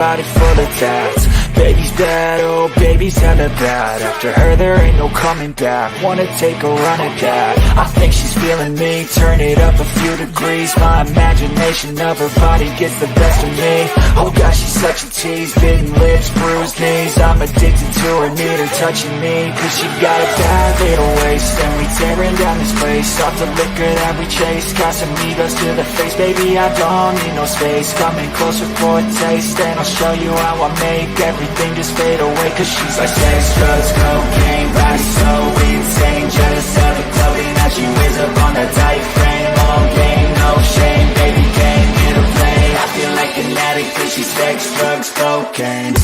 body full of tats. Baby's bad, oh baby's hella bad. After her there ain't no coming back. Wanna take a run at that. I think she's feeling me. Turn it up a few degrees. My imagination of her body gets the best of me. Oh gosh, she's such a tease. Bitten lips, bruised knees. I'm addicted to her, need her touching me. Cause she got a bad little waist, and we tearing down this place. Off the liquor that we chase. Got some egos to the face. Baby, I don't need no space. Coming closer for a taste, and I'll show you how I make everything just fade away. Cause she's like sex, drugs, cocaine. Body so insane. Jealous of the clothing that she wears up on that tight frame. All game, no shame. Baby came here to play. I feel like an addict cause she's sex, drugs, cocaine.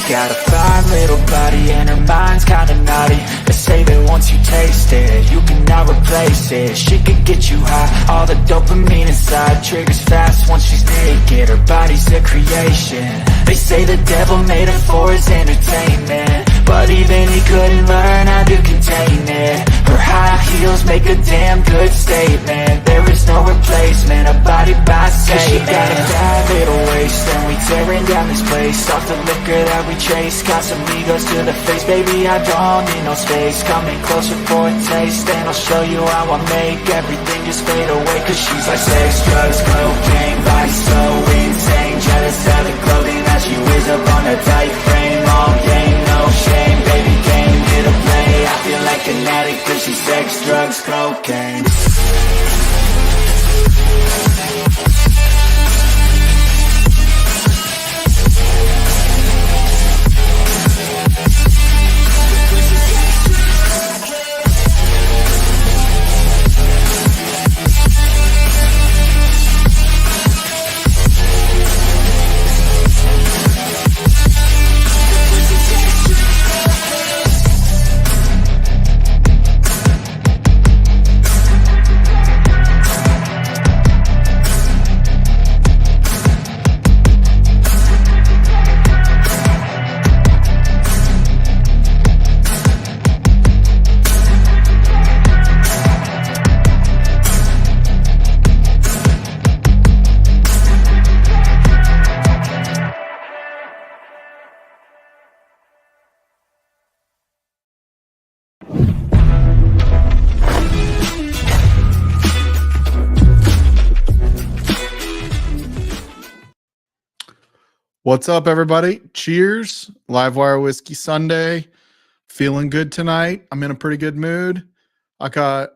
Got a fine little body and her mind's kinda naughty. They say that once you taste it, you cannot replace it. She could get you high, all the dopamine inside. Triggers fast once she's naked, her body's a creation. They say the devil made her for his entertainment, but even he couldn't learn how to contain it. Her high heels make a damn good statement. There is no replacement, a body by Satan. She got a bad little waist, and we tearing down this place. Off the liquor that we chase. Got some egos to the face. Baby, I don't need no space. Coming closer for a taste, and I'll show you how I make everything just fade away. Cause she's like sex, drugs, cocaine. Body so insane. Jealous of the clothing that she wears up on her tight frame. All game, no shame. Baby came here to play. I feel like an addict cause she's sex, drugs, cocaine. What's up, everybody? Cheers. Livewire Whiskey Sunday. Feeling good tonight. I'm in a pretty good mood. I got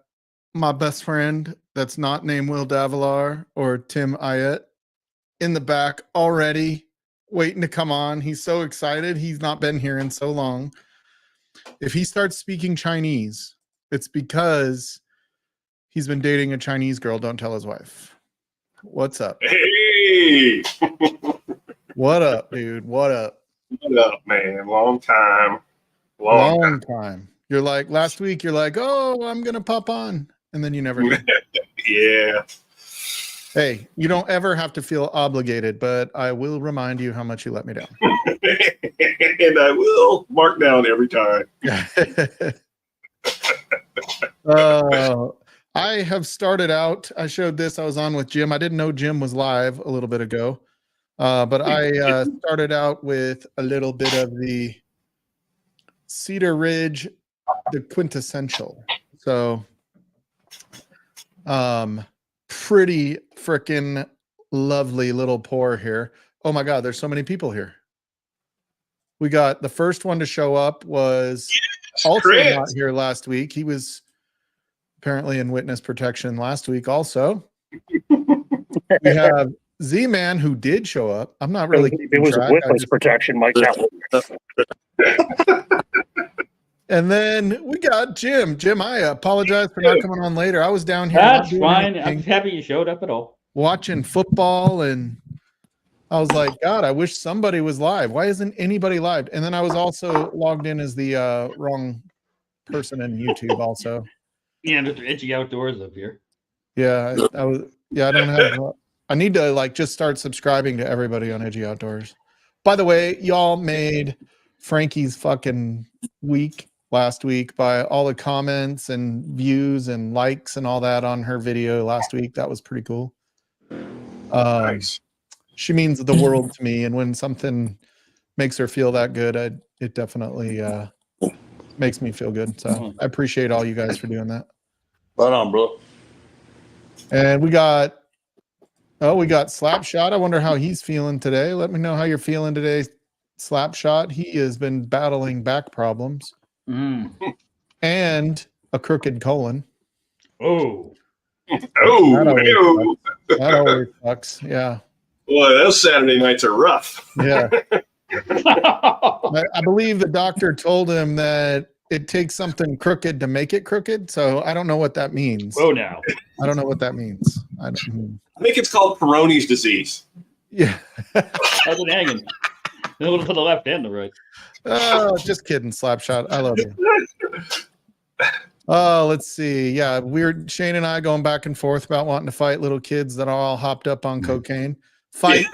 my best friend that's not named Will Davilar or Tim Ayet in the back already waiting to come on. He's so excited. He's not been here in so long. If he starts speaking Chinese, it's because he's been dating a Chinese girl. Don't tell his wife. What's up? Hey! What up, dude? What up? What up, man? Long time. Long time. You're like, last week, you're like, oh, I'm going to pop on. And then you never did. Yeah. Hey, you don't ever have to feel obligated, but I will remind you how much you let me down. And I will mark down every time. I have started out. I showed this. I was on with Jim. I didn't know Jim was live a little bit ago. But I started out with a little bit of the Cedar Ridge, the quintessential. So, pretty freaking lovely little pour here. Oh my God, there's so many people here. We got the first one to show up was also Chris. not here last week. He was apparently in witness protection last week also. We have Z-Man, who did show up. I'm not really. It was witness protection, Mike. And then we got Jim. Jim, I apologize for not coming on later. I was down here. That's fine. I'm happy you showed up at all. Watching football, and I was like, God, I wish somebody was live. Why isn't anybody live? And then I was also logged in as the wrong person in YouTube also. Yeah, Mr. Itchy Outdoors up here. Yeah, I was. Yeah, I don't have. I need to like just start subscribing to everybody on Edgy Outdoors. By the way, y'all made Frankie's fucking week last week by all the comments and views and likes and all that on her video last week. That was pretty cool. Nice. She means the world to me, and when something makes her feel that good, it definitely makes me feel good. So I appreciate all you guys for doing that. Right on, bro. And we got Slapshot. I wonder how he's feeling today. Let me know how you're feeling today, Slapshot. He has been battling back problems and a crooked colon. Oh. Oh, That always sucks. Yeah. Boy, those Saturday nights are rough. Yeah. I believe the doctor told him that it takes something crooked to make it crooked. So I don't know what that means. Oh, now. I don't know what that means. I think it's called Peyronie's disease. Yeah. How's it hanging? A little to the left and the right. Oh, just kidding, Slapshot. I love you. Oh, let's see. Yeah, Shane and I going back and forth about wanting to fight little kids that are all hopped up on cocaine. Fight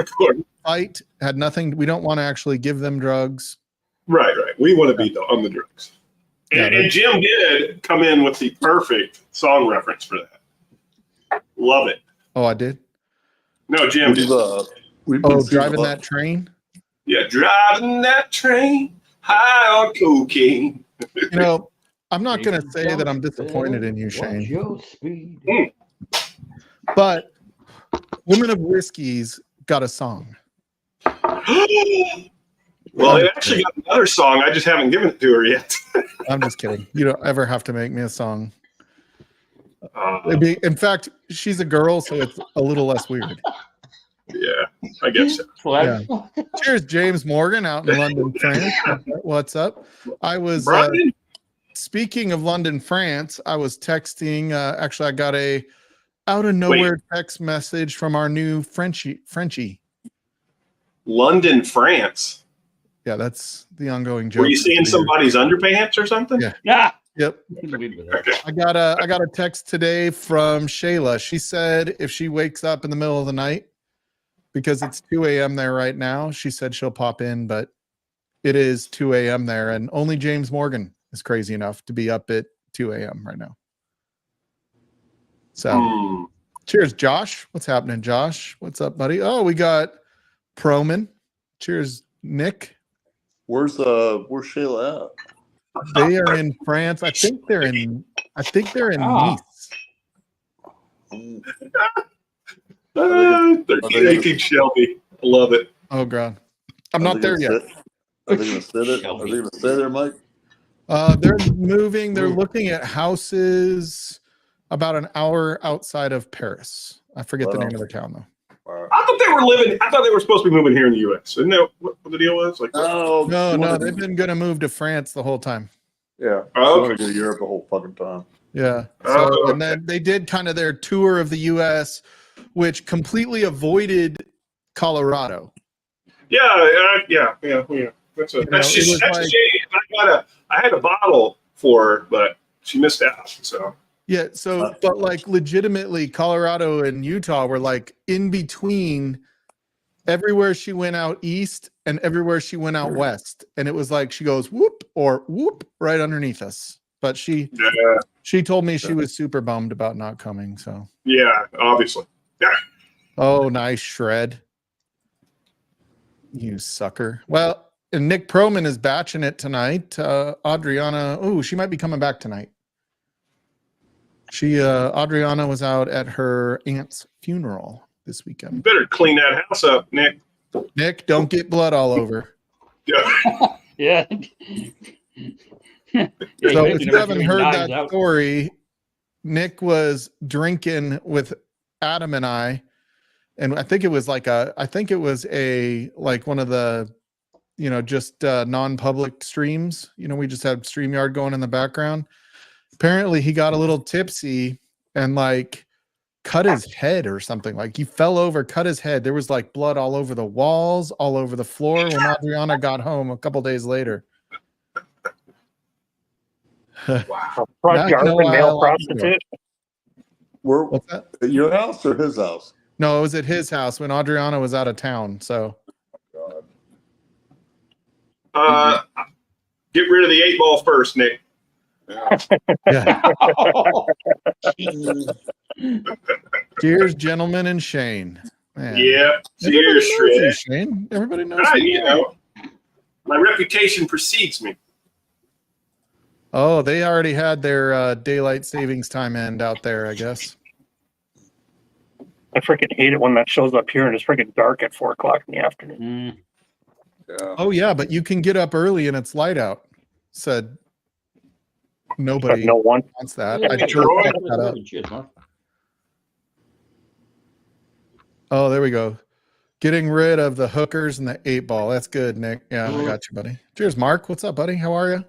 had nothing. We don't want to actually give them drugs. Right. We want to be on the drugs. And Jim did come in with the perfect song reference for that. Love it. Oh, I did? No, Jim did. Driving that train? Yeah, driving that train high on cocaine. You know, I'm not going to say that I'm disappointed in you, Shane. But Women of Whiskey's got a song. Well, they actually got another song. I just haven't given it to her yet. I'm just kidding. You don't ever have to make me a song. In fact, she's a girl, so it's a little less weird. Yeah, I guess so. Yeah. Cheers, James Morgan out in London, France. What's up? I was speaking of London, France. I was texting. Actually, I got a out of nowhere text message from our new Frenchie. London, France. Yeah, that's the ongoing joke. Were you seeing somebody's underpants or something? Yeah. Yep. Okay. I got a text today from Shayla. She said if she wakes up in the middle of the night, because it's 2 a.m. there right now, she said she'll pop in, but it is 2 a.m. there, and only James Morgan is crazy enough to be up at 2 a.m. right now. So cheers, Josh. What's happening, Josh? What's up, buddy? Oh, we got Proman. Cheers, Nick. Where's Shayla at? They are in France. I think they're in Nice. They're taking Shelby. I love it. Oh God, I'm not there yet. Are they going to stay there, Mike? They're moving. They're looking at houses about an hour outside of Paris. I forget the name of the town though. I thought they were supposed to be moving here in the U.S. Isn't that what the deal was? Like, no. They've been going to move to France the whole time. Yeah. Oh, okay. Go to Europe the whole fucking time. Yeah. So, and then they did kind of their tour of the U.S., which completely avoided Colorado. Yeah. That's a shame. I had a bottle for her, but she missed out. So. Yeah, so but like legitimately Colorado and Utah were like in between everywhere she went out east and everywhere she went out west. And it was like she goes whoop or whoop right underneath us. But she told me she was super bummed about not coming. So yeah, obviously. Yeah. Oh, nice shred. You sucker. Well, and Nick Proman is batching it tonight. Adriana, she might be coming back tonight. Adriana was out at her aunt's funeral this weekend. You better clean that house up, Nick. Nick, don't get blood all over. Yeah. So if you haven't heard that story, Nick was drinking with Adam and I, and I think it was like one of the, just non-public streams. We just had StreamYard going in the background. Apparently he got a little tipsy and like cut his head or something. Like he fell over, cut his head. There was like blood all over the walls, all over the floor when Adriana got home a couple days later. Wow. Front yard know and why I male locked the door. prostitute. What's that? At your house or his house? No, it was at his house when Adriana was out of town. So God. Get rid of the 8-ball first, Nick. yeah. Mm, Cheers, gentlemen, and Shane. Man. Yeah. Everybody Cheers, knows you, Shred. Shane. Everybody knows who You know, my reputation precedes me. Oh, they already had their daylight savings time end out there, I guess. I freaking hate it when that shows up here and it's freaking dark at 4:00 in the afternoon. yeah. Oh yeah, but you can get up early and it's light out. Said nobody But no one. wants that. Yeah, I yeah, just sure. fucked that up. Cheers, Mark. Oh, there we go. Getting rid of the hookers and the 8-ball. That's good, Nick. Yeah, I got you, buddy. Cheers, Mark. What's up, buddy? How are you?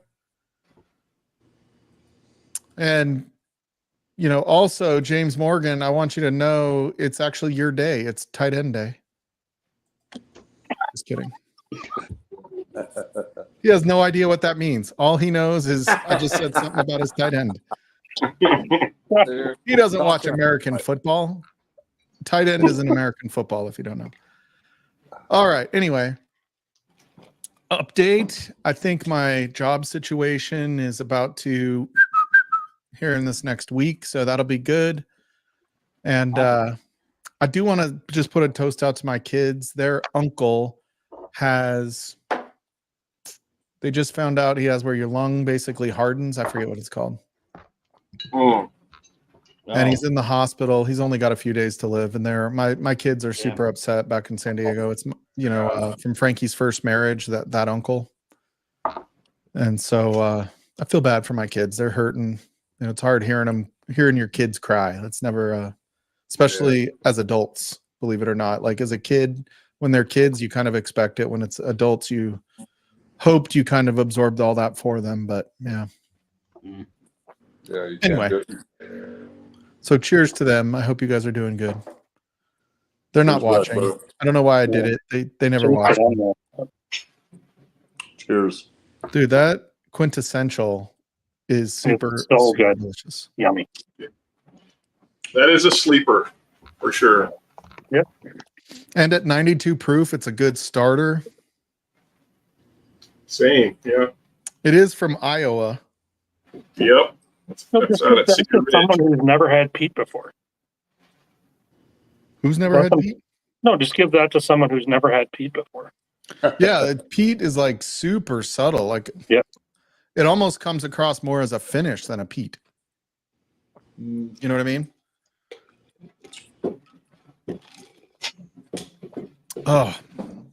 And you know, also James Morgan, I want you to know it's actually your day. It's tight end day. Just kidding. He has no idea what that means. All he knows is I just said something about his tight end. He doesn't watch American football. Tight end is in American football, if you don't know. All right. Anyway, update. I think my job situation is about to here in this next week, so that'll be good. And I do want to just put a toast out to my kids. Their uncle has, they just found out he has where your lung basically hardens. I forget what it's called. Mm. And he's in the hospital. He's only got a few days to live. And they're my kids are super upset back in San Diego. It's, you know, from Frankie's first marriage, that uncle. And so I feel bad for my kids. They're hurting. You know, it's hard hearing your kids cry. That's never, especially as adults, believe it or not. Like as a kid, when they're kids, you kind of expect it. When it's adults, you hoped you kind of absorbed all that for them. But yeah. Yeah. You Anyway. can't So cheers to them. I hope you guys are doing good. They're not Cheers, watching. bro. I don't know why I did it. They never watch. Cheers. Dude, that quintessential is super, It's so super good. delicious. Yummy. That is a sleeper for sure. Yep. And at 92 proof, it's a good starter. Same. Yeah. It is from Iowa. Yep. That's out at That's Cedar Ridge. someone who's never had peat before. Who's never had peat? No, just give that to someone who's never had peat before. Yeah, peat is like super subtle. Like, Yep. It almost comes across more as a finish than a peat. You know what I mean? Oh,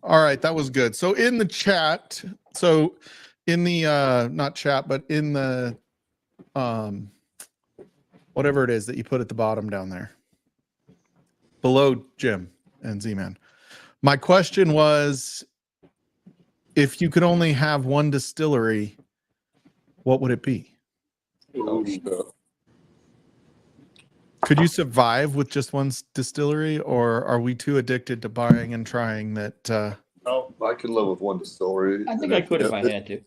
all right. That was good. So in the chat, so in the not chat, but in the whatever it is that you put at the bottom down there below Jim and Z-Man. My question was, if you could only have one distillery, what would it be? Oh, shit. Could you survive with just one distillery, or are we too addicted to buying and trying that? No, I could live with one distillery. I think I could if I had to.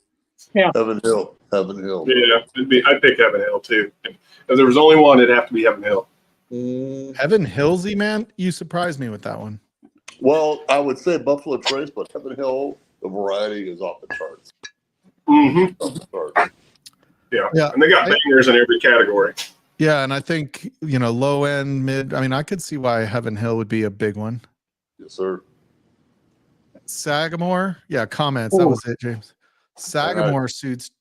Heaven Hill. Yeah, I'd pick Heaven Hill too. If there was only one, it'd have to be Heaven Hill. Heaven Hillsy, man, you surprised me with that one. Well, I would say Buffalo Trace, but Heaven Hill, the variety is off the charts. Mm-hmm. Off the charts. Yeah. And they got bangers in every category. Yeah, and I think, you know, low end, mid. I mean, I could see why Heaven Hill would be a big one. Yes, sir. Sagamore, yeah, comments. That was it, James. Sagamore suits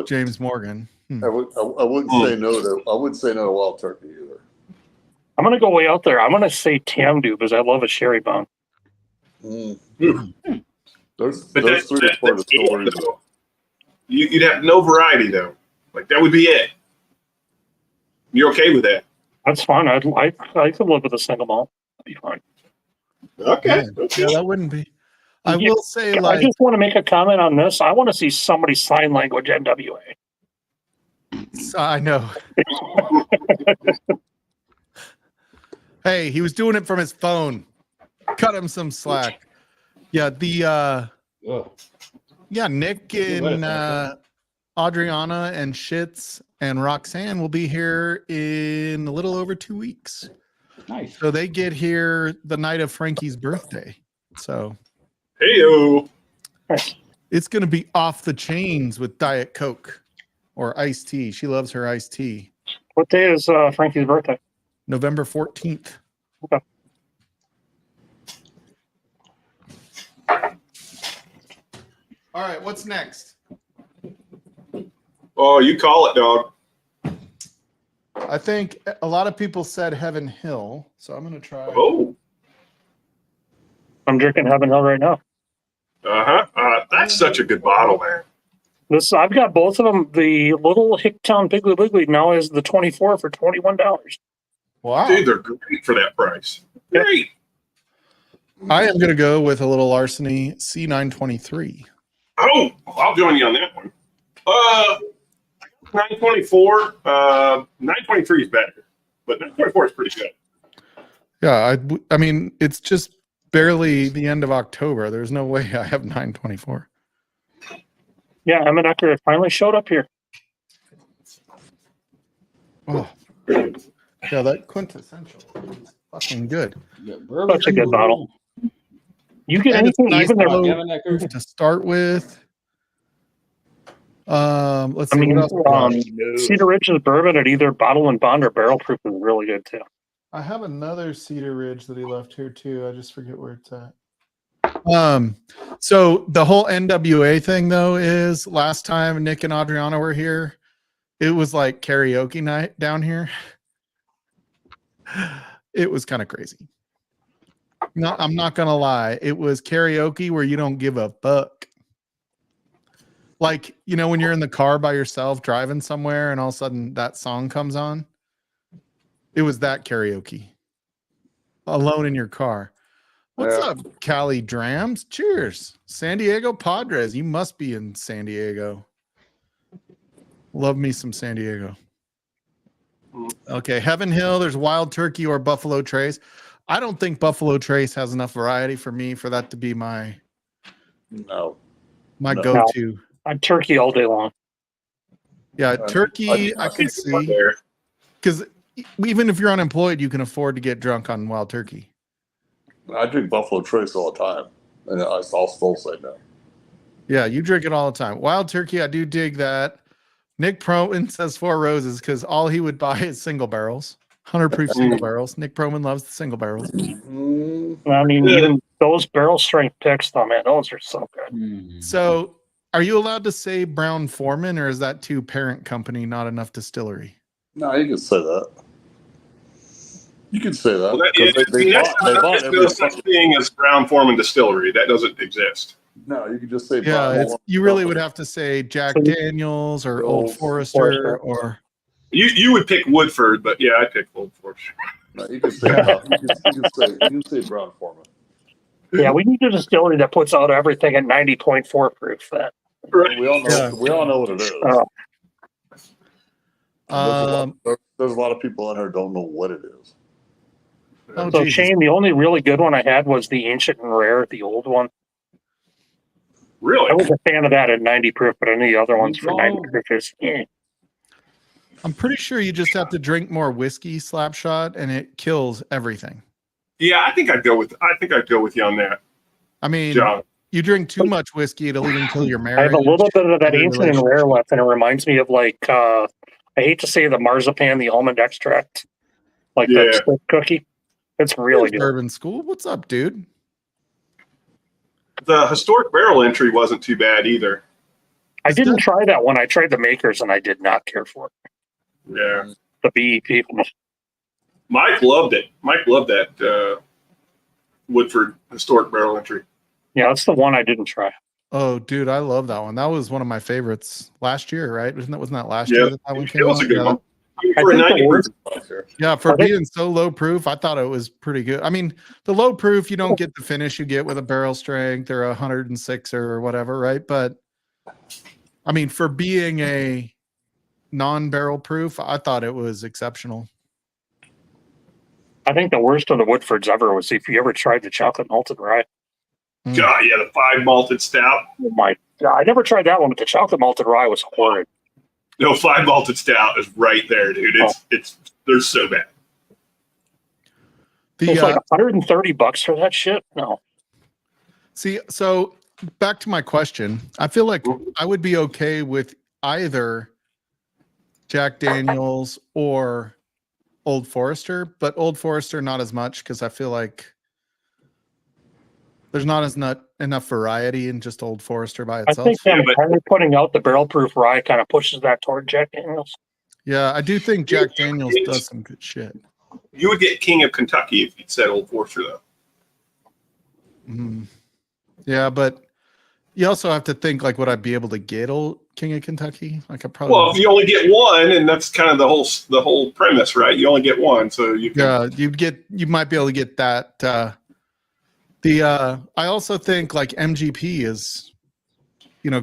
James Morgan. I wouldn't say no to. I wouldn't say no to Wild Turkey either. I'm going to go way out there. I'm going to say Tamdu because I love a sherry bomb. Those But those three or four that's distilleries. it, though. You'd have no variety though. Like that would be it. You're okay with that? That's fine. I could live with a single malt. That'd be fine. Okay. Yeah, that wouldn't be. I will say, I just want to make a comment on this. I want to see somebody sign language NWA. I know. Hey, he was doing it from his phone. Cut him some slack. Yeah, Nick in Adriana and Shits and Roxanne will be here in a little over 2 weeks. Nice. So they get here the night of Frankie's birthday. So Hey-o. it's going to be off the chains with Diet Coke or iced tea. She loves her iced tea. What day is Frankie's birthday? November 14th. Okay. All right, what's next? Oh, you call it, dog. I think a lot of people said Heaven Hill, so I'm going to try. Oh. I'm drinking Heaven Hill right now. That's such a good bottle, man. I've got both of them. The little Hicktown Piggly Wiggly now is the 24 for $21. Wow. Dude, they're great for that price. Great. I am going to go with a little Larceny C923. Oh, I'll join you on that one. 924. 923 is better, but 924 is pretty good. Yeah, I mean, it's just barely the end of October. There's no way I have 924. Yeah, Emmenacker finally showed up here. Oh, yeah, that quintessential is fucking good. Such a good bottle. You get And it's anything, nice even their low to start with. Let's see. I mean, what else Cedar Ridge's bourbon at either bottle and bond or barrel proof is really good too. I have another Cedar Ridge that he left here too. I just forget where it's at. So the whole NWA thing though is last time Nick and Adriana were here, it was like karaoke night down here. It was kind of crazy. No, I'm not gonna lie. It was karaoke where you don't give a fuck. Like, you know, when you're in the car by yourself driving somewhere and all of a sudden that song comes on. It was that karaoke. Alone in your car. What's up, Cali Drams? Cheers. San Diego Padres. You must be in San Diego. Love me some San Diego. Okay, Heaven Hill. There's Wild Turkey or Buffalo Trace. I don't think Buffalo Trace has enough variety for me for that to be my go-to. I'm turkey all day long. Yeah, turkey I can see. Because even if you're unemployed, you can afford to get drunk on Wild Turkey. I drink Buffalo Trace all the time, and I'll still say no. Yeah, you drink it all the time. Wild Turkey, I do dig that. Nick Proman says Four Roses because all he would buy is single barrels, 100 proof single barrels. Nick Proman loves the single barrels. I mean, even those barrel strength picks, though, man, those are so good. So, are you allowed to say Brown Foreman, or is that too parent company, not enough distillery? No, you can say that. You can say that. Well, there's no such thing as Brown Foreman Distillery. That doesn't exist. No, you can just say. Yeah, you really would have to say Jack Daniels or Old Forester or. You would pick Woodford, but yeah, I pick Old Forester. No, you can say you can say Brown Foreman. Yeah, we need a distillery that puts out everything at 90.4 proof. That right. We all know what it is. There's a lot of people in here who don't know what it is. Oh, so Jesus. Shane, the only really good one I had was the Ancient and Rare, the old one. Really? I was a fan of that at 90 proof, but any of the other ones for 90 proof is I'm pretty sure you just have to drink more whiskey, Slapshot, and it kills everything. Yeah, I think I'd go with you on that. I mean, John. You drink too much whiskey, it'll even kill your marriage. I have a little bit of that Ancient and Rare left, and it reminds me of like I hate to say the marzipan, the almond extract, like that stick cookie. It's really good. Bourbon School, what's up, dude? The historic barrel entry wasn't too bad either. I didn't try that one. I tried the makers, and I did not care for it. Yeah, the BEP. Mike loved it. Mike loved that Woodford historic barrel entry. Yeah, that's the one I didn't try. Oh, dude, I love that one. That was one of my favorites last year, right? Wasn't that last year that one came out? It was a good one. For 90 proof. Yeah, for being so low proof, I thought it was pretty good. I mean, the low proof, you don't get the finish you get with a barrel strength or 106 or whatever, right? But I mean, for being a non-barrel proof, I thought it was exceptional. I think the worst of the Woodfords ever was if you ever tried the chocolate malted rye. God, yeah, the 5 malted stout. Oh my Yeah, I never tried that one, but the chocolate malted rye was horrid. No, 5 malted stout is right there, dude. They're so bad. It's like $130 for that shit. No. See, so back to my question. I feel like I would be okay with either Jack Daniels or Old Forester, but Old Forester not as much because I feel like there's not enough variety in just Old Forester by itself. I think them only putting out the barrel proof rye kind of pushes that toward Jack Daniels. Yeah, I do think Jack Daniels does some good shit. You would get King of Kentucky if you'd said Old Forester, though. Yeah, but you also have to think, like, would I be able to get Old King of Kentucky? Like, I probably. Well, if you only get one, and that's kind of the whole premise, right? You only get one, so you can. Yeah, you might be able to get that. I also think like MGP is,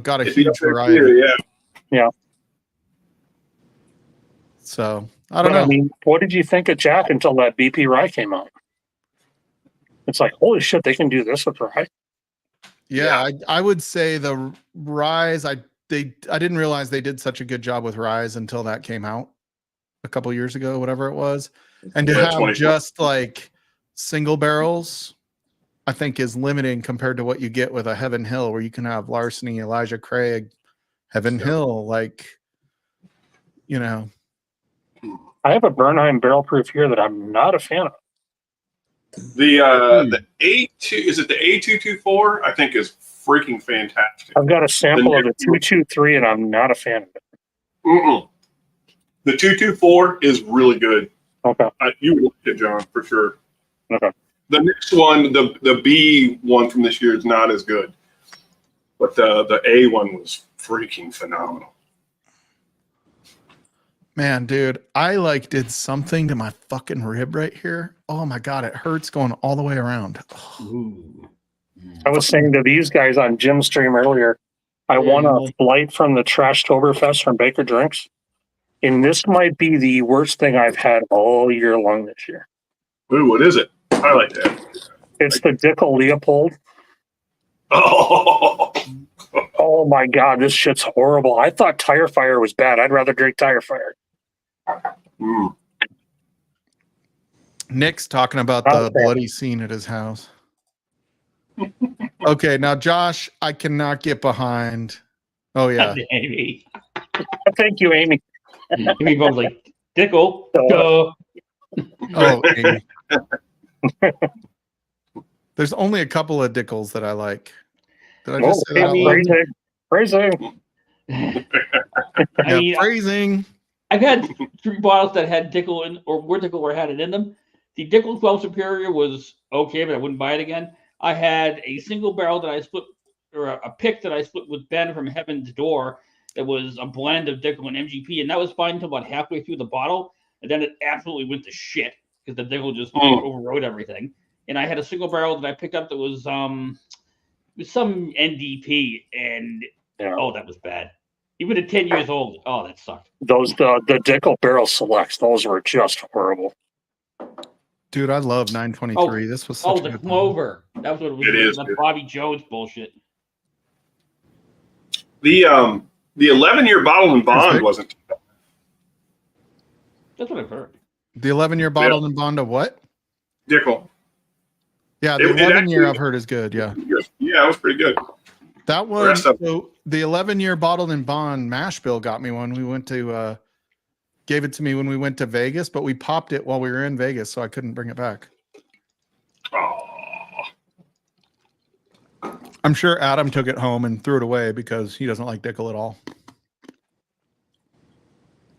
got a huge variety. Yeah. So I don't know. I mean, what did you think of Jack until that BP rye came out? It's like, holy shit, they can do this with rye. Yeah. I would say the Rise. I didn't realize they did such a good job with Rise until that came out a couple years ago, whatever it was, and to have just like single barrels, I think is limiting compared to what you get with a Heaven Hill, where you can have Larceny, Elijah Craig, Heaven Hill, like, I have a Bernheim barrel proof here that I'm not a fan of. The A2 is it the A224? I think is freaking fantastic. I've got a sample of the 223, and I'm not a fan of it. The 224 is really good. Okay, you would like it, John, for sure. Okay. The next one, the B one from this year, is not as good, but the A one was freaking phenomenal. Man, dude, I did something to my fucking rib right here. Oh my God, it hurts going all the way around. I was saying to these guys on Jim's stream earlier, I won a flight from the Trashtoberfest from Baker Drinks, and this might be the worst thing I've had all year long this year. Ooh, what is it? I like that. It's the Dickel Leopold. Oh. Oh my God, this shit's horrible. I thought Tire Fire was bad. I'd rather drink Tire Fire. Nick's talking about the bloody scene at his house. Okay, now Josh, I cannot get behind. Oh yeah, Amy. Thank you, Amy. Amy goes like Dickel. Oh, Amy. There's only a couple of Dickels that I like. Did I just say that out loud? Phrasing. Phrasing. I've had 3 bottles that had Dickel in, or were Dickel or had it in them. The Dickel 12 Superior was okay, but I wouldn't buy it again. I had a single barrel that I split, or a pick that I split with Ben from Heaven's Door. That was a blend of Dickel and MGP, and that was fine until about halfway through the bottle, and then it absolutely went to shit because the Dickel just overrode everything. And I had a single barrel that I picked up that was some NDP, and that was bad. Even at 10 years old, that sucked. Those the Dickel barrel selects, those were just horrible. Dude, I love 923. This was such a the good Clover. That was what it was. It is that Bobby Jones bullshit. The 11-year bottle and bond wasn't. That's what I've heard. The 11-year bottled and bond of what? Dickel. Yeah, the 11-year I've heard is good. Yeah. Yeah, it was pretty good. That one. So the 11-year bottled and bond mash bill got me one. We went to gave it to me when we went to Vegas, but we popped it while we were in Vegas, so I couldn't bring it back. Oh. I'm sure Adam took it home and threw it away because he doesn't like Dickel at all.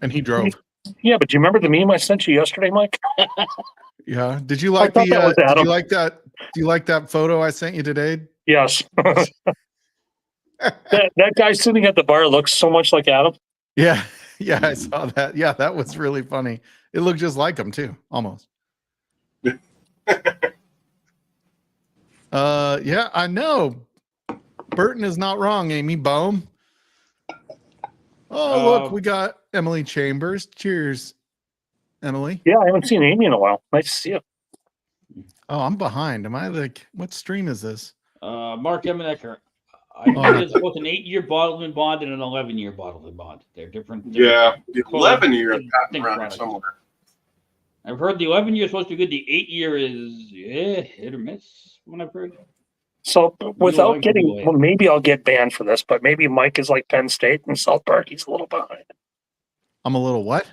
And he drove. Yeah, but do you remember the meme I sent you yesterday, Mike? Yeah. Did you like did you like that photo I sent you today? Yes. that guy sitting at the bar looks so much like Adam. Yeah. Yeah, I saw that. Yeah, that was really funny. It looked just like him too, almost. Yeah, I know. Burton is not wrong, Amy Bohm. Oh, look, we got Emily Chambers. Cheers, Emily. Yeah, I haven't seen Amy in a while. Nice to see you. Oh, I'm behind. Am I what stream is this? Mark Eminecker. I think there's both an 8-year bottling bond and an 11-year bottling bond. They're different. Yeah, the totally 11 year I've distinct gotten around products. somewhere. I've heard the 11-year is supposed to be good. The 8-year is hit or miss. What I've heard. So without like getting, the well, maybe I'll get banned for this, but maybe Mike is like Penn State and South Park. He's a little behind. I'm a little what?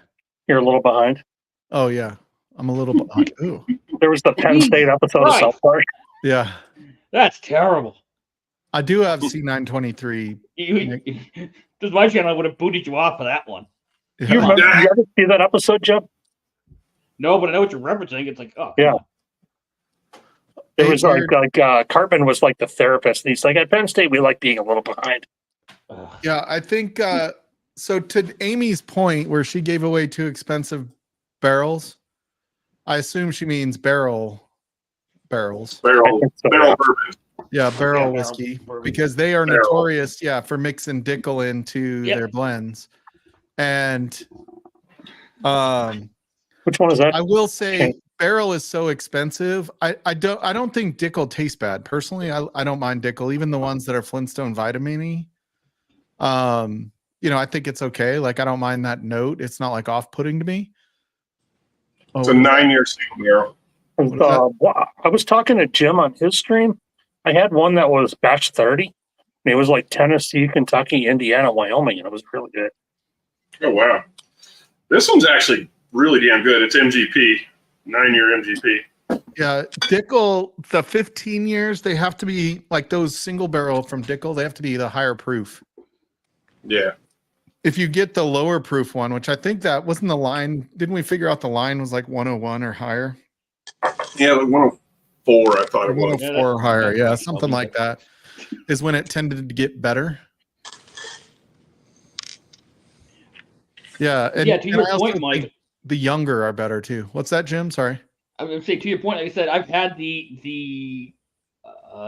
You're a little behind. Oh yeah, I'm a little behind. Ooh, There was the Penn State episode of South Park. yeah. That's terrible. I do have C923. Does my channel, I would have booted you off for that one. Yeah. You remember? You ever see that episode, Jim? No, but I know what you're referencing. It's like, oh, Yeah. It was Hey, like Cartman was like the therapist, and he's like, at Penn State, we like being a little behind. Yeah, I think so. To Amy's point, where she gave away 2 expensive barrels, I assume she means barrels. I Barrel think so, bourbon. Yeah, barrel Yeah, whiskey, bourbon. because they are Barrel. notorious, for mixing Dickel into Yep. their blends. And Which one is that? I will say Okay. barrel is so expensive. I don't think Dickel tastes bad. Personally, I don't mind Dickel, even the ones that are Flintstone vitamin-y. I think it's okay. Like I don't mind that note. It's not like off-putting to me. It's a 9-year single barrel. I was talking to Jim on his stream. I had one that was batch 30. And it was like Tennessee, Kentucky, Indiana, Wyoming, and it was really good. Oh, wow. This one's actually really damn good. It's MGP, 9-year MGP. Yeah, Dickel, the 15 years, they have to be like those single barrel from Dickel, they have to be the higher proof. Yeah. If you get the lower proof one, which I think that wasn't the line, didn't we figure out the line was like 101 or higher? Yeah, like 104, I thought it was. 104 or higher, yeah, something like that is when it tended to get better. Yeah, and, to your I also point, Mike. think the younger are better too. What's that, Jim? Sorry. I would say to your point, like I said, I've had the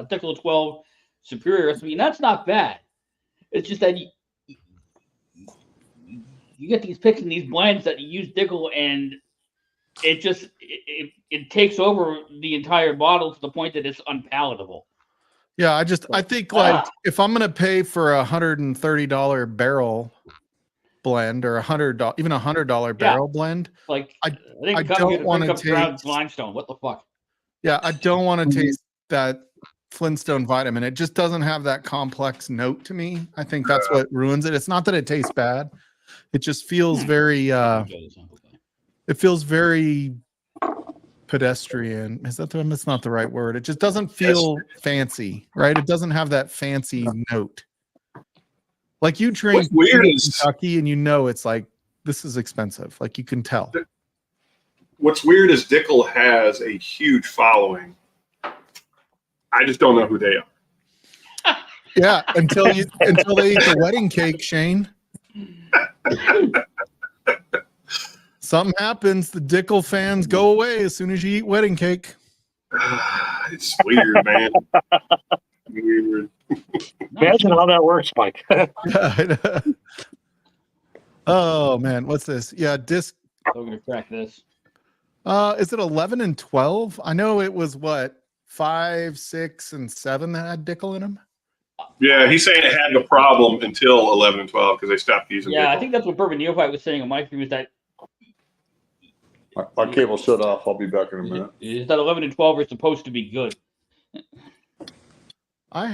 Dickel 12 Superior recipe, and that's not bad. It's just that you get these picks and these blends that you use Dickel, and it just it takes over the entire bottle to the point that it's unpalatable. Yeah, I think like if I'm gonna pay for $130 barrel blend or even $100 barrel blend, Like I don't want to taste limestone. What the fuck? Yeah, I don't want to taste that Flintstone vitamin. It just doesn't have that complex note to me. I think that's what ruins it. It's not that it tastes bad. It just feels very it feels very pedestrian. That's not the right word. It just doesn't feel fancy, right? It doesn't have that fancy note. Like you drink Kentucky and it's like, this is expensive. Like you can tell. What's weird is Dickel has a huge following. I just don't know who they are. Yeah, until they eat the wedding cake, Shane. Something happens. The Dickel fans go away as soon as you eat wedding cake. It's weird, man. Weird. Imagine how that works, Mike. Oh man, what's this? Yeah, disc. I'm gonna crack this. Is it 11 and 12? I know it was what 5, 6, and 7 that had Dickel in them. Yeah, he's saying it had the problem until 11 and 12 because they stopped using Yeah, Dickel. I think that's what Bourbon Neophyte was saying on my stream, is that My cable shut off. I'll be back in a minute. is that 11 and 12 are supposed to be good. I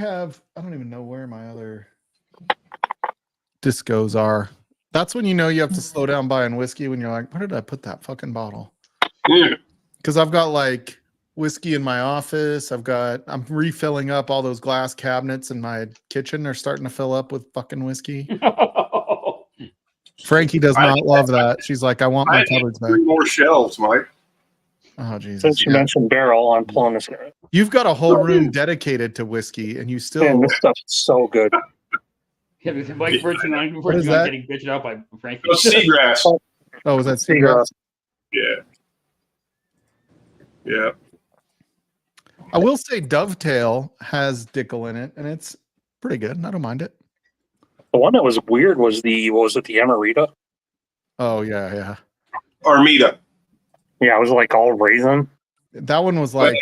don't even know where my other discos are. That's when you have to slow down buying whiskey, when you're like, where did I put that fucking bottle? Yeah. Because I've got like whiskey in my office. I'm refilling up all those glass cabinets in my kitchen. They're starting to fill up with fucking whiskey. Frankie does not love that. She's like, I want my cupboards back. 3 more shelves, Mike. Oh, Jesus. Since you mentioned barrel, I'm pulling this. You've got a whole room dedicated to whiskey, and you still. Man, this stuff's so good. Yeah, Mike Virgin, What is that? getting bitched out by Frankie. Oh, seagrass. Oh, was that cigarettes? Yeah. Yeah. I will say Dovetail has Dickel in it, and it's pretty good. I don't mind it. The one that was weird was the Amarita? Oh, yeah. Armida. Yeah, it was like all raisin. That one was like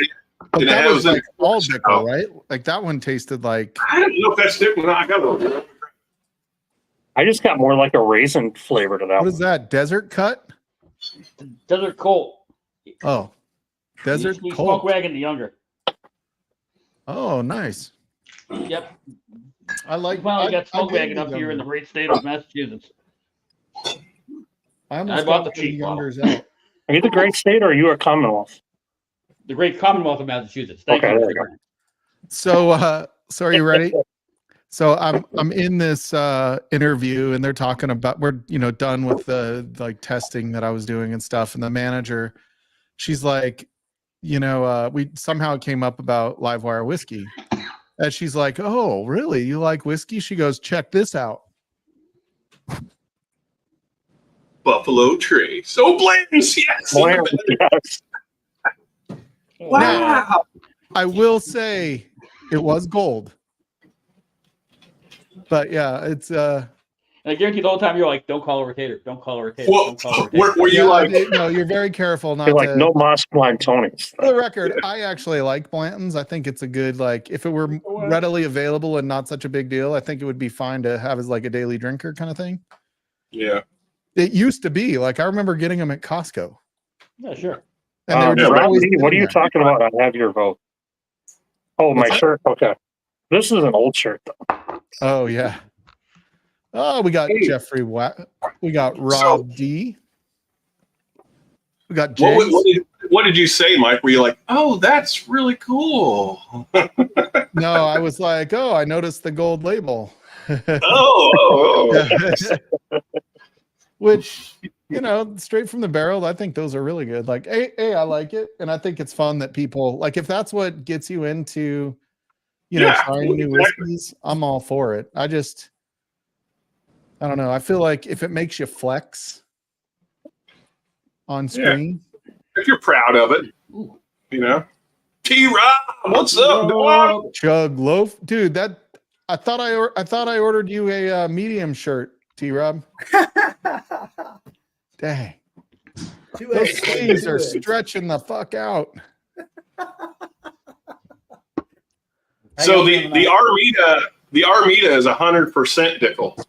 But And that it was in- like all Dickel, Oh. right? Like that one tasted like. I don't know if that's different. I got a I just got more like a raisin flavor to that What one. is that? Desert cut? Desert Colt. Oh, Desert Smoke Colt. Wagon the younger. Oh, nice. Yep. I like. We finally got Smoke dig Wagon the up here in the younger. great state of Massachusetts. I almost I bought got the one of cheap bottle. youngers out. Are you the great state or are you a Commonwealth? The great Commonwealth of Massachusetts. Thank Okay, you, there Mr. you go. Grant. So are you ready? So I'm in this interview and they're talking about we're done with the like testing that I was doing and stuff, and the manager, she's like, we somehow came up about Livewire whiskey, and she's like, oh really, you like whiskey? She goes, check this out. Buffalo Trace. Oh, Blanton's, yes. Bland, yes. Wow. I will say it was gold, but yeah, it's And I guarantee the whole time you're like, don't call her a tater. Don't call her a tater. Well, Don't call her a tater. were you like, no, you're very careful not You're like to. no Moss Blind Tony's. For the record, I actually like Blanton's. I think it's a good, like, if it were readily available and not such a big deal, I think it would be fine to have as like a daily drinker kind of thing. yeah. It used to be like I remember getting them at Costco, Yeah, sure. and they were just Rob always D, what are sitting you there. talking about? I have your vote. Oh, my What's that? shirt. Okay. This is an old shirt, though. Oh yeah. Oh, we got Hey. Jeffrey. We got Rob D. We got Jay. What did you say, Mike? Were you like, oh, that's really cool? No, I was like, oh, I noticed the gold label. Oh. Which, straight from the barrel, I think those are really good. Like, I like it. And I think it's fun that people, like, if that's what gets you into, trying new whiskeys, I'm all for it. I don't know. I feel like if it makes you flex on screen. If you're proud of it, T-Rob, what's up, dog? Chug loaf. Dude, I thought I ordered you a medium shirt, T-Rob. Dang. Those sleeves are stretching the fuck out. So the Armida is 100% Dickel.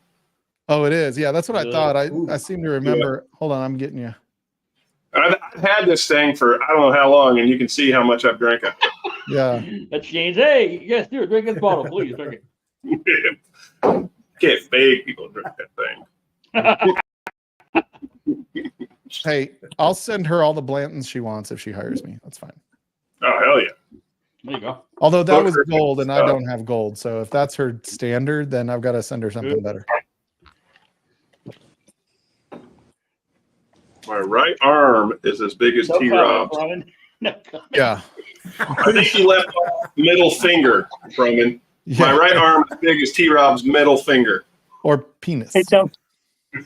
Oh, it is. Yeah, that's what I thought. I Ooh. seem to remember. Hold on, I'm getting you. I've had this thing for I don't know how long, and you can see how much I've drank it. Yeah. That's James. Hey, yes, dude, drink this bottle, please. Drink it. Can't make people drink that thing. Hey, I'll send her all the Blantons she wants if she hires me. That's fine. Oh, hell yeah. There you go. Although that Book was her gold and I stuff. don't have gold. So if that's her standard, then I've got to send her something better. My right arm is as big as No T-Rob's. comment, Robin. No comment. Yeah. I think he left off middle finger from him. My Yeah. right arm is big as T-Rob's middle finger. Or penis. Hey, Tim.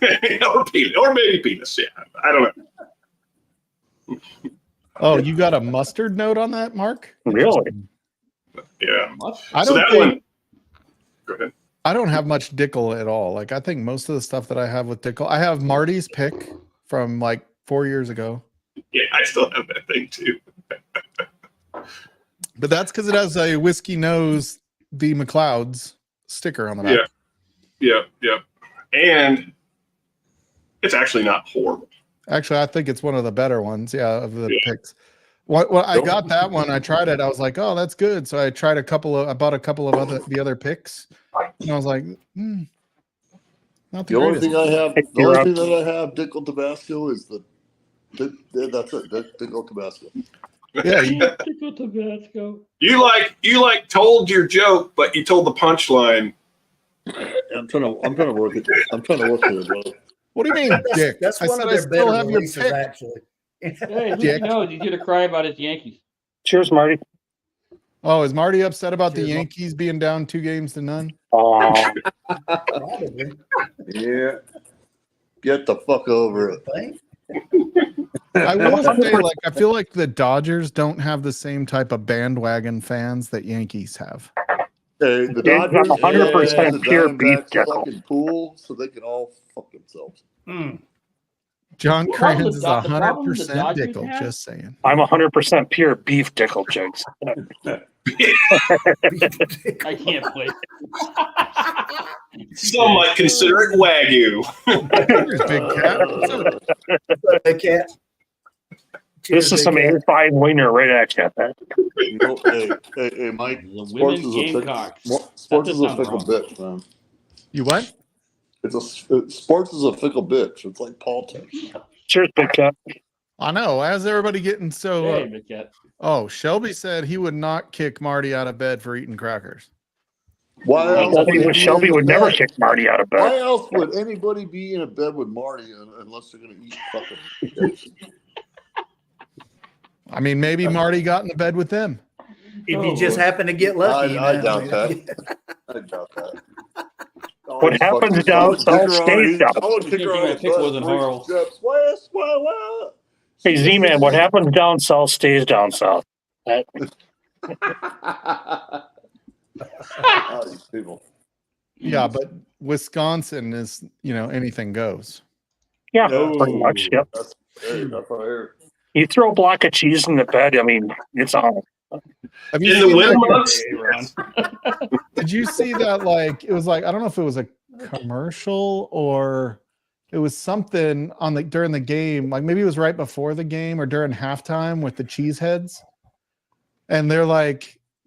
or maybe penis. Yeah, I don't know. Oh, you got a mustard note on that, Mark? Really? Yeah. I So don't that think one. Go ahead. I don't have much Dickel at all. Like I think most of the stuff that I have with Dickel, I have Marty's pick from like 4 years ago. Yeah, I still have that thing too. But that's because it has a whiskey nose, the McLeod's sticker on the back. Yeah. And it's actually not horrible. Actually, I think it's one of the better ones. Yeah, of the picks. What I got that one. I tried it. I was like, oh, that's good. So I tried I bought a couple of the other picks, and I was like, not the The only greatest. thing I have, Hey, the only Rob. thing that I have, Dickel Tabasco, is that's it. Dickel Tabasco. Yeah, Tickle Tabasco. You told your joke, but you told the punchline. I'm trying to work it. I'm trying to work it, brother. what do you mean, Dick? That's I one said of I their still better have your releases, pick. actually. Hey, who Dick. knows? He's here to cry about his Yankees. Cheers, Marty. Oh, is Marty upset about the Cheers, Mark. Yankees being down 2-0? Probably. Yeah. Get the fuck over it. Think? I will say, like, I feel like the Dodgers don't have the same type of bandwagon fans that Yankees have. Hey, the Yeah, I'm Dodgers 100% and the pure beef Diamondbacks Dickel. fucking pool, so they can all fuck themselves. Hmm. John problem Kranz the is Do- the problem the 100% Dodgers Dickel. have- Just saying. I'm 100% pure beef Dickel jigs. I can't play. Some might consider it Wagyu. Here's Big Cat. What's up? Big Cat. This is some A5 wiener right at you. You know, hey, Mike. The Sports women is a fickle, Gamecocks. sports is a That doesn't fickle sound wrong. bitch, man. You what? Sports is a fickle bitch. It's like politics. Cheers, Big Cat. I know. How's everybody getting so? Hey, Big Cat. Oh, Shelby said he would not kick Marty out of bed for eating crackers. Why else Shelby would never kick Marty out of bed. Why else would anybody be in a bed with Marty unless they're going to eat fucking? I mean, maybe Marty got in the bed with them. If you just happen to get lucky. I doubt that. I doubt that. What happens down south stays down. I would kick her out of Pick bed. wasn't horrible. Steps west, west. Hey, Z-Man, what happens down south stays down south. These people. Yeah, but Wisconsin is, anything goes. Yeah, No. pretty much. Yep. That's right here. You throw a block of cheese in the bed, I mean, it's on. Have you In the seen winter that- months, Did you see that? It was I don't know if it was a commercial or it was something during the game. Like maybe it was right before the game or during halftime with the cheeseheads. And they're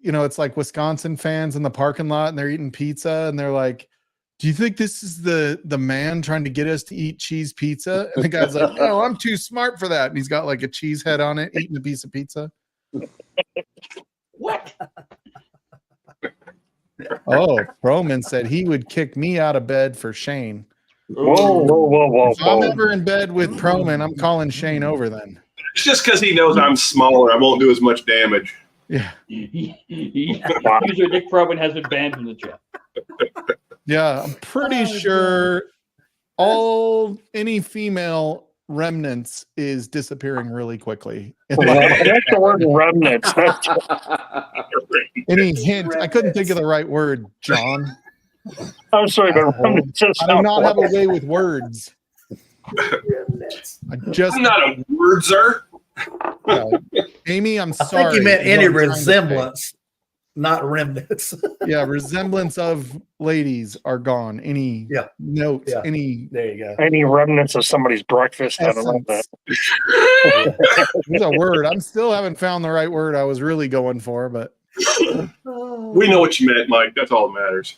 it's like Wisconsin fans in the parking lot and they're eating pizza and they're like, do you think this is the man trying to get us to eat cheese pizza? And the guy's like, no, I'm too smart for that. And he's got like a cheese head on it, eating a piece of pizza. What? Oh, Roman said he would kick me out of bed for Shane. Whoa. If I'm ever in bed with Proman, I'm calling Shane over then. it's just because he knows I'm smaller. I won't do as much damage. Yeah. User Dick Probin has been banned from the chat. Yeah, I'm pretty sure any female remnants is disappearing really quickly. That's the word remnants. Any hint? I couldn't think of the right word, John. I'm sorry, but remnants just I do sound not have a way with words. I'm not a wordser. Amy, I'm I sorry. think you meant is any what I'm trying to say. resemblance, not remnants. Yeah, resemblance of ladies are gone. Any notes, Yeah. any There you go. any remnants of somebody's breakfast. I don't know essence. that. There's a word. I'm still haven't found the right word I was really going for, but We know what you meant, Mike. That's all that matters.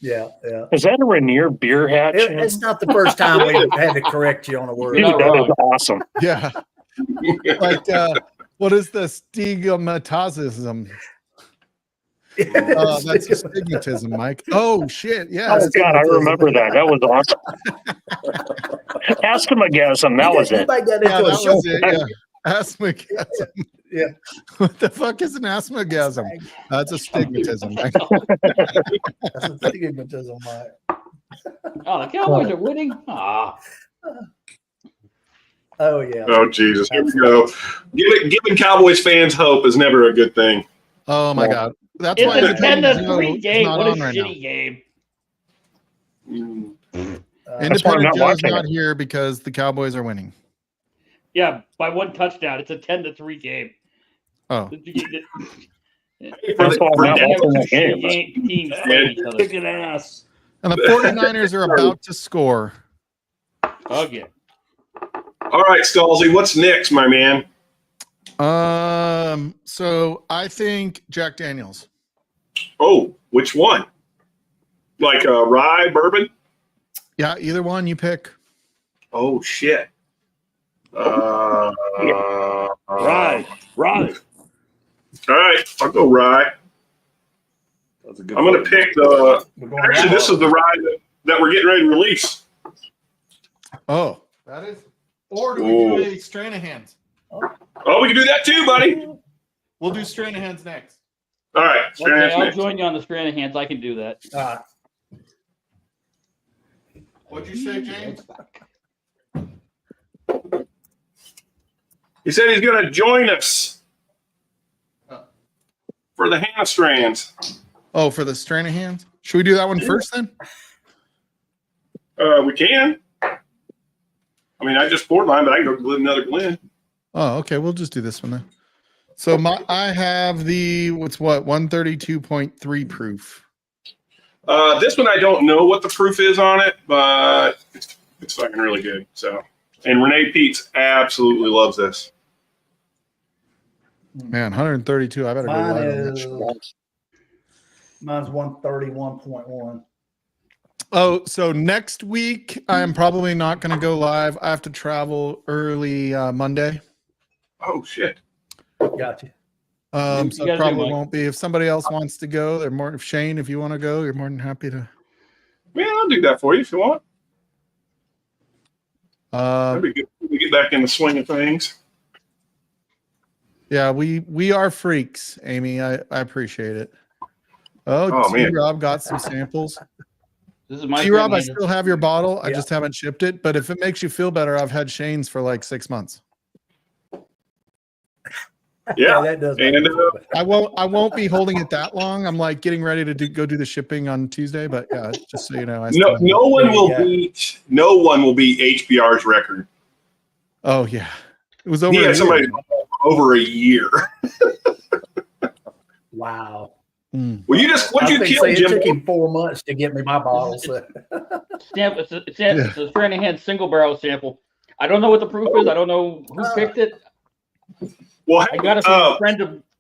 Yeah. Is that a Rainier beer hat? Shane? It's not the first time we had to correct you on a word. Dude, that is awesome. yeah. What is the stigmatism? That's a stigmatism, Mike. Oh shit! Yeah. Oh God, I remember that. That was awesome. Astigmatism. That was it. Anybody got Yeah, into that a show? was it. Yeah. Asthmagasm. Yeah. What the fuck is an asthmagasm? That's a stigmatism. Mike. That's a stigmatism, Mike. Oh, the Cowboys are winning. Ah, Oh yeah. Oh, Jesus. Here we go. Giving Cowboys fans hope is never a good thing. Oh my god. That's why it's a Independence Joe 10-3 is game. not What a on right shitty game. That's why I'm Independent not Joe's watching not it. here because the Cowboys are winning. Yeah, by one touchdown. It's a 10-3 game. Oh, That's why I'm not watching that game. Teams playing each other. Kicking ass. and the 49ers are about to score. Again. All right, Scalzi, what's next, my man? So I think Jack Daniels. Oh, which one? Like rye bourbon? Yeah, either one you pick. Oh, shit. Rye. Right. All right, I'll go rye. That's a good I'm going to pick the. Actually, this is the rye that we're getting ready to release. Oh, that is. Or do we Ooh. do a Stranahan's? Oh, we can do that too, buddy. We'll do Stranahan's next. All right, Okay, I'll next. join you on the Stranahan's. I can do that. What'd you say, James? He said he's going to join us for the Hannah Strands. Oh, for the Stranahan's? Should we do that one first then? We can. I mean, I just poured mine, but I can go get another Glen. Oh, okay. We'll just do this one then. So I have the 132.3 proof. This one I don't know what the proof is on it, but it's fucking really good. So, and Renee Peets absolutely loves this. Man, 132. I better go Mine live on that is shit. mine's 131.1. Oh, so next week I'm probably not going to go live. I have to travel early Monday. Oh shit! Gotcha. So it probably won't be. If somebody else wants to go, they're more. If Shane, if you want to go, you're more than happy to. Yeah, I'll do that for you if you want. That'd Um, be good. We get back in the swing of things. yeah, we are freaks, Amy. I appreciate it. Oh, man. T-Rob got some samples. This is my T-Rob, I Stranahan. still have your bottle. I Yeah. just haven't shipped it. But if it makes you feel better, I've had Shane's for like 6 months. Yeah, that does. and I won't be holding it that long. I'm like getting ready to go do the shipping on Tuesday. But yeah, just so you know, no one will beat HBR's record. Oh yeah, it was over. He had somebody over a year. Wow. Mm. Well, what'd you kill, It Jim? took him 4 months to get me my bottles. It's a Stranahan single barrel sample. I don't know what the proof is. I don't know who picked it. Well, I got it from a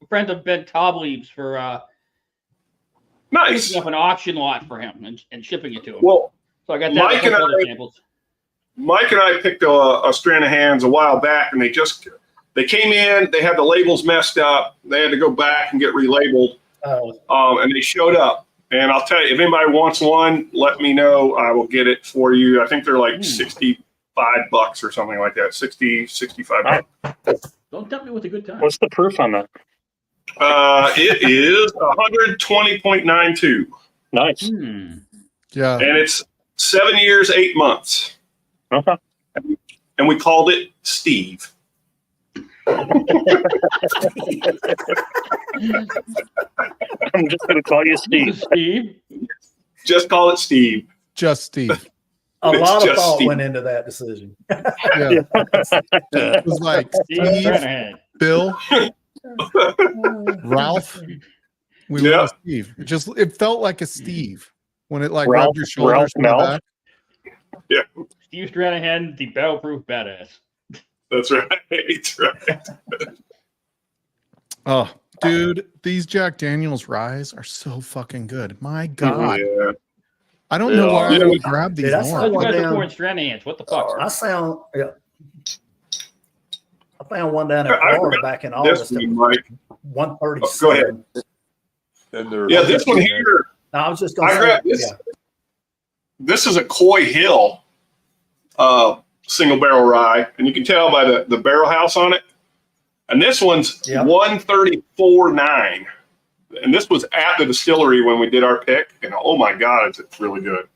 friend of Ben Toblieb's for nice. picking up an auction lot for him and shipping it to him. Well, so I got that Mike and other samples. Mike and I picked a Stranahan's a while back, and they came in. They had the labels messed up. They had to go back and get relabeled. And they showed up. And I'll tell you, if anybody wants one, let me know. I will get it for you. I think they're like $65 or something like that. 65 bucks. Don't tempt me with a good time. What's the proof on that? It is 120.92. Nice. Yeah, And it's 7 years, 8 months. Okay. And we called it Steve. I'm just going to call you Steve. Steve. Just call it Steve. just Steve. A It's lot of just thought Steve. went into that decision. Yeah, it was like Steve Steve, Stranahan. Bill, Ralph. We Yeah. love Steve. It felt like a Steve when it like Ralph- rubbed your shoulders Ralph from the Mel? back. Steve Stranahan, the barrel-proof badass. That's right. That's right. Oh, dude, these Jack Daniels ryes are so fucking good. My God, Yeah. I don't know why I Yeah. don't grab these Dude, that's more. Those One guys are down. pouring Stranahans. What the fuck? I found one down in Florida back in This August. one, Mike. 137. Go ahead. And they're Yeah, this one here. No, I was just going I to grabbed say, this. This is a Coy Hill single barrel rye, and you can tell by the barrel house on it. And this one's Yeah. 134.9. And this was at the distillery when we did our pick. And oh my God, it's really good.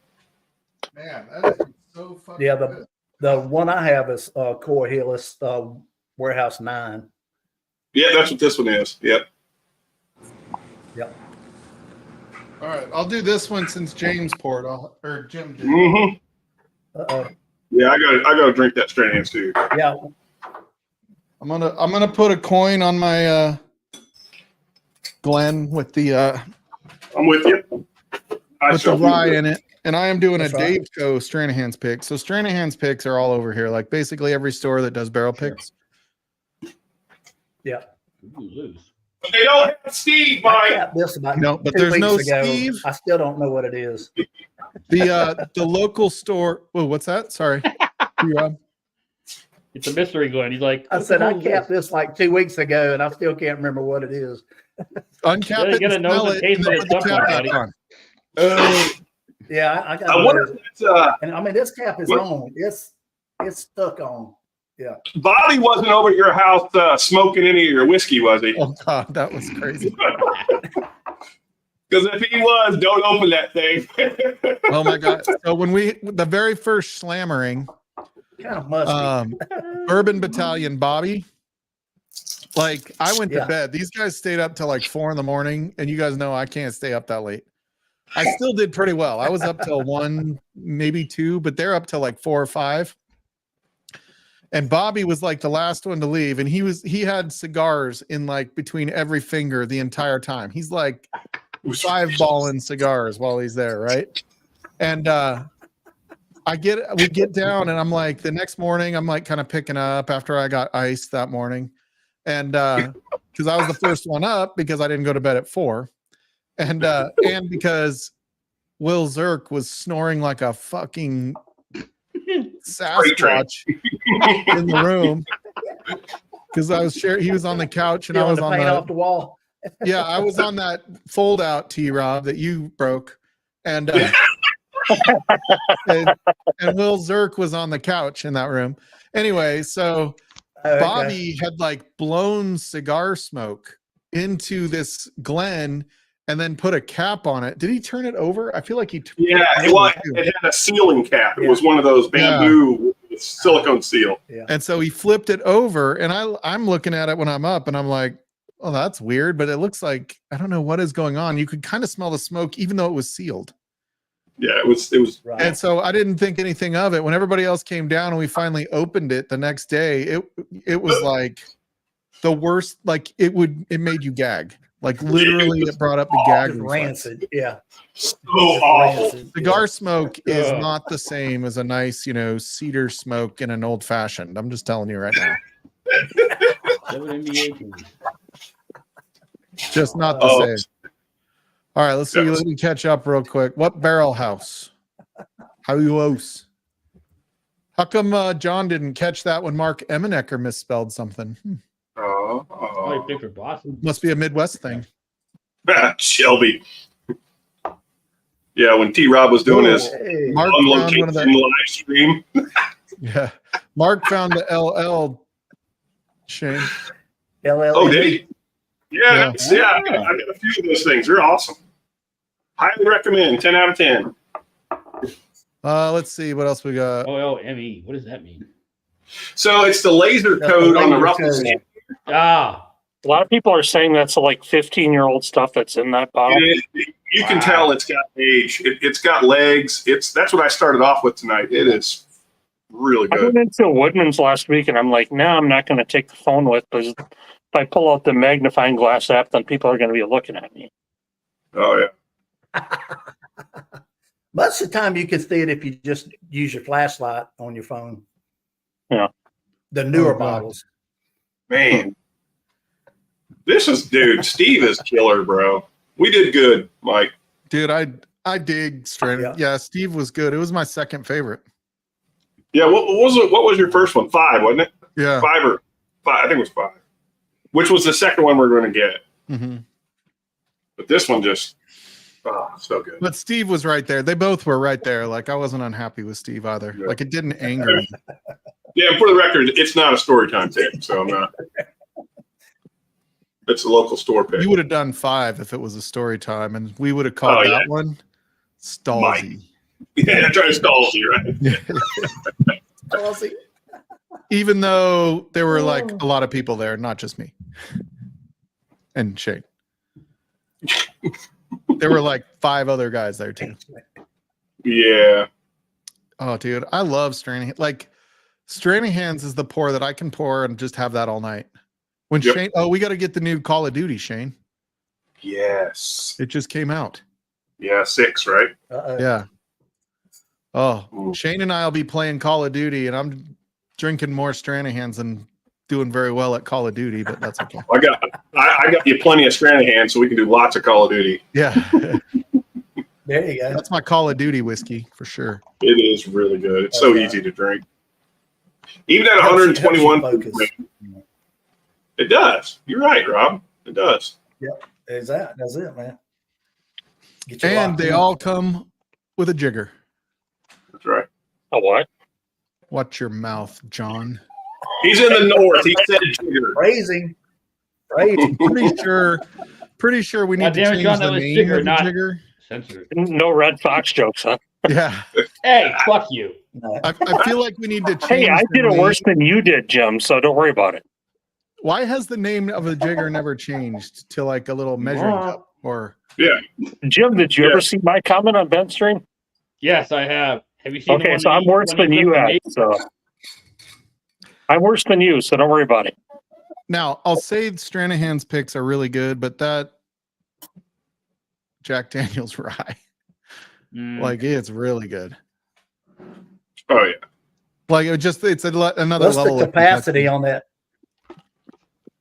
Man, that is so fucking Yeah, good. the one I have is Core Hill. It's Warehouse 9. Yeah, that's what this one is. Yep. Yep. All right, I'll do this one since James poured, or Jim did. Mm-hmm. Uh-oh. Yeah, I got to drink that Stranahan's too. Yeah. I'm gonna put a coin on my Glen with the I'm with you. with the rye in it, and I am doing That's a right. Dave Co. Stranahan's pick. So Stranahan's picks are all over here, like basically every store that does barrel picks. Yeah. Ooh, lose. But they don't have Steve, I Mike. got this about No, but 2 there's no weeks ago. Steve. I still don't know what it is. The local store. Oh, what's that? Sorry, Rob. It's a mystery, Glenn. He's like, I what said the I hell is capped this like 2 weeks ago, and I still can't remember what it is. Uncap You it, gotta and know smell the it, taste and then of put it the cap sometimes, back buddy. on. Yeah, I got I it. wonder if it's, And I mean, this cap is What? on. It's stuck on. Bobby wasn't over at your house smoking any of your whiskey, was he? Oh God, that was crazy. Because if he was, don't open that thing. Oh my God. So when the very first slammering, Kind of musty. Bourbon Battalion Bobby, like I went to Yeah. bed. These guys stayed up till like 4 a.m, and you guys know I can't stay up that late. I still did pretty well. I was up till 1, maybe 2, but they're up till like 4 or 5. And Bobby was like the last one to leave, and he had cigars in like between every finger the entire time. He's like 5-balling cigars while he's there, right? And we get down, and I'm like, the next morning, I'm like kind of picking up after I got iced that morning, and because I was the first one up because I didn't go to bed at 4, and because Will Zirk was snoring like a fucking Sasquatch in the room because he was on the couch and I was on off the wall. Yeah, I was on that fold out T-Rob that you broke, and and Will Zirk was on the couch in that room. Anyway, so Bobby had like blown cigar smoke into this Glen and then put a cap on it. Did he turn it over? I feel like he. It had a sealing cap. It was one of those bamboo with silicone seal. Yeah. And so he flipped it over, and I'm looking at it when I'm up, and I'm like, "Oh, that's weird." But it looks like I don't know what is going on. You could kind of smell the smoke, even though it was sealed. Yeah, it was. Right. And so I didn't think anything of it. When everybody else came down and we finally opened it the next day, it was like the worst. Like it made you gag. Like literally, it brought up the gag. Rancid. Yeah. So awful. Cigar smoke is not the same as a nice, cedar smoke in an old fashioned. I'm just telling you right now. Just not the same. All right, let me catch up real quick. What barrel house? How you ose? How come John didn't catch that when Mark Emenecker misspelled something? Oh, you picked for Boston. Must be a Midwest thing. Shelby. Yeah, when T-Rob was doing his Mark on found location one of the live stream. Yeah, Mark found the LL. Shane. LL. Oh, did he? Yeah. I got a few of those things. They're awesome. Highly recommend. 10 out of 10. Let's see what else we got. OLME. What does that mean? So it's the laser code on the Ruffles. Ah. A lot of people are saying that's like 15-year-old stuff that's in that bottle. You can tell it's got age. It's got legs. That's what I started off with tonight. It is really I good. went into Woodman's last week, and I'm like, no, I'm not going to take the phone with, because if I pull out the magnifying glass app, then people are going to be looking at me. Oh, yeah. Most of the time you can see it if you just use your flashlight on your phone. Yeah. The newer bottles. Man. Steve is killer, bro. We did good, Mike. Dude, I dig Stranahan. Yeah, Steve was good. It was my second favorite. Yeah, what was your first one? 5, wasn't it? Yeah. 5. I think it was 5. Which was the second one we're going to get. Mm-hmm. But this one just, so good. But Steve was right there. They both were right there. Like, I wasn't unhappy with Steve either. Yeah. Like, it didn't anger me. Yeah, and for the record, it's not a story time pick, so I'm not. It's a local store pick. You would have done 5 if it was a story time, and we would have called that one Stallsy. Yeah, try to Stallsy, right? Stallsy. Even though there were like a lot of people there, not just me and Shane. There were like 5 other guys there too. Yeah. Oh, dude, I love Stranahan. Like, Stranahan's is the pour that I can pour and just have that all night. When Shane, we got to get the new Call of Duty, Shane. Yes. It just came out. Yeah, 6, right? Yeah. Oh, Shane and I will be playing Call of Duty, and I'm drinking more Stranahans and doing very well at Call of Duty, but that's okay. I got you plenty of Stranahan, so we can do lots of Call of Duty. Yeah. There you go. That's my Call of Duty whiskey for sure. It is really good. It's so easy to drink. Even at 121. It does. You're right, Rob. It does. Yep. That's it, man. And they all come with a jigger. That's right. A what? Watch your mouth, John. He's in the north. He said jigger. Phrasing. Pretty sure we need to change John, the name jigger, of the jigger. Censored. No Red Fox jokes, huh? Yeah. Hey, fuck you. I feel like we need to change. Hey, I did it name. worse than you did, Jim, so don't worry about it. Why has the name of the jigger never changed to like a little measuring cup? Or Jim, did you ever see my comment on Ben's stream? Yes, I have. Have you seen? Okay, so I'm worse than you have. So I'm worse than you, so don't worry about it. Now, I'll say Stranahan's picks are really good, but that Jack Daniel's rye, like it's really good. Oh yeah. Like it's another What's level the of capacity complexity. on that?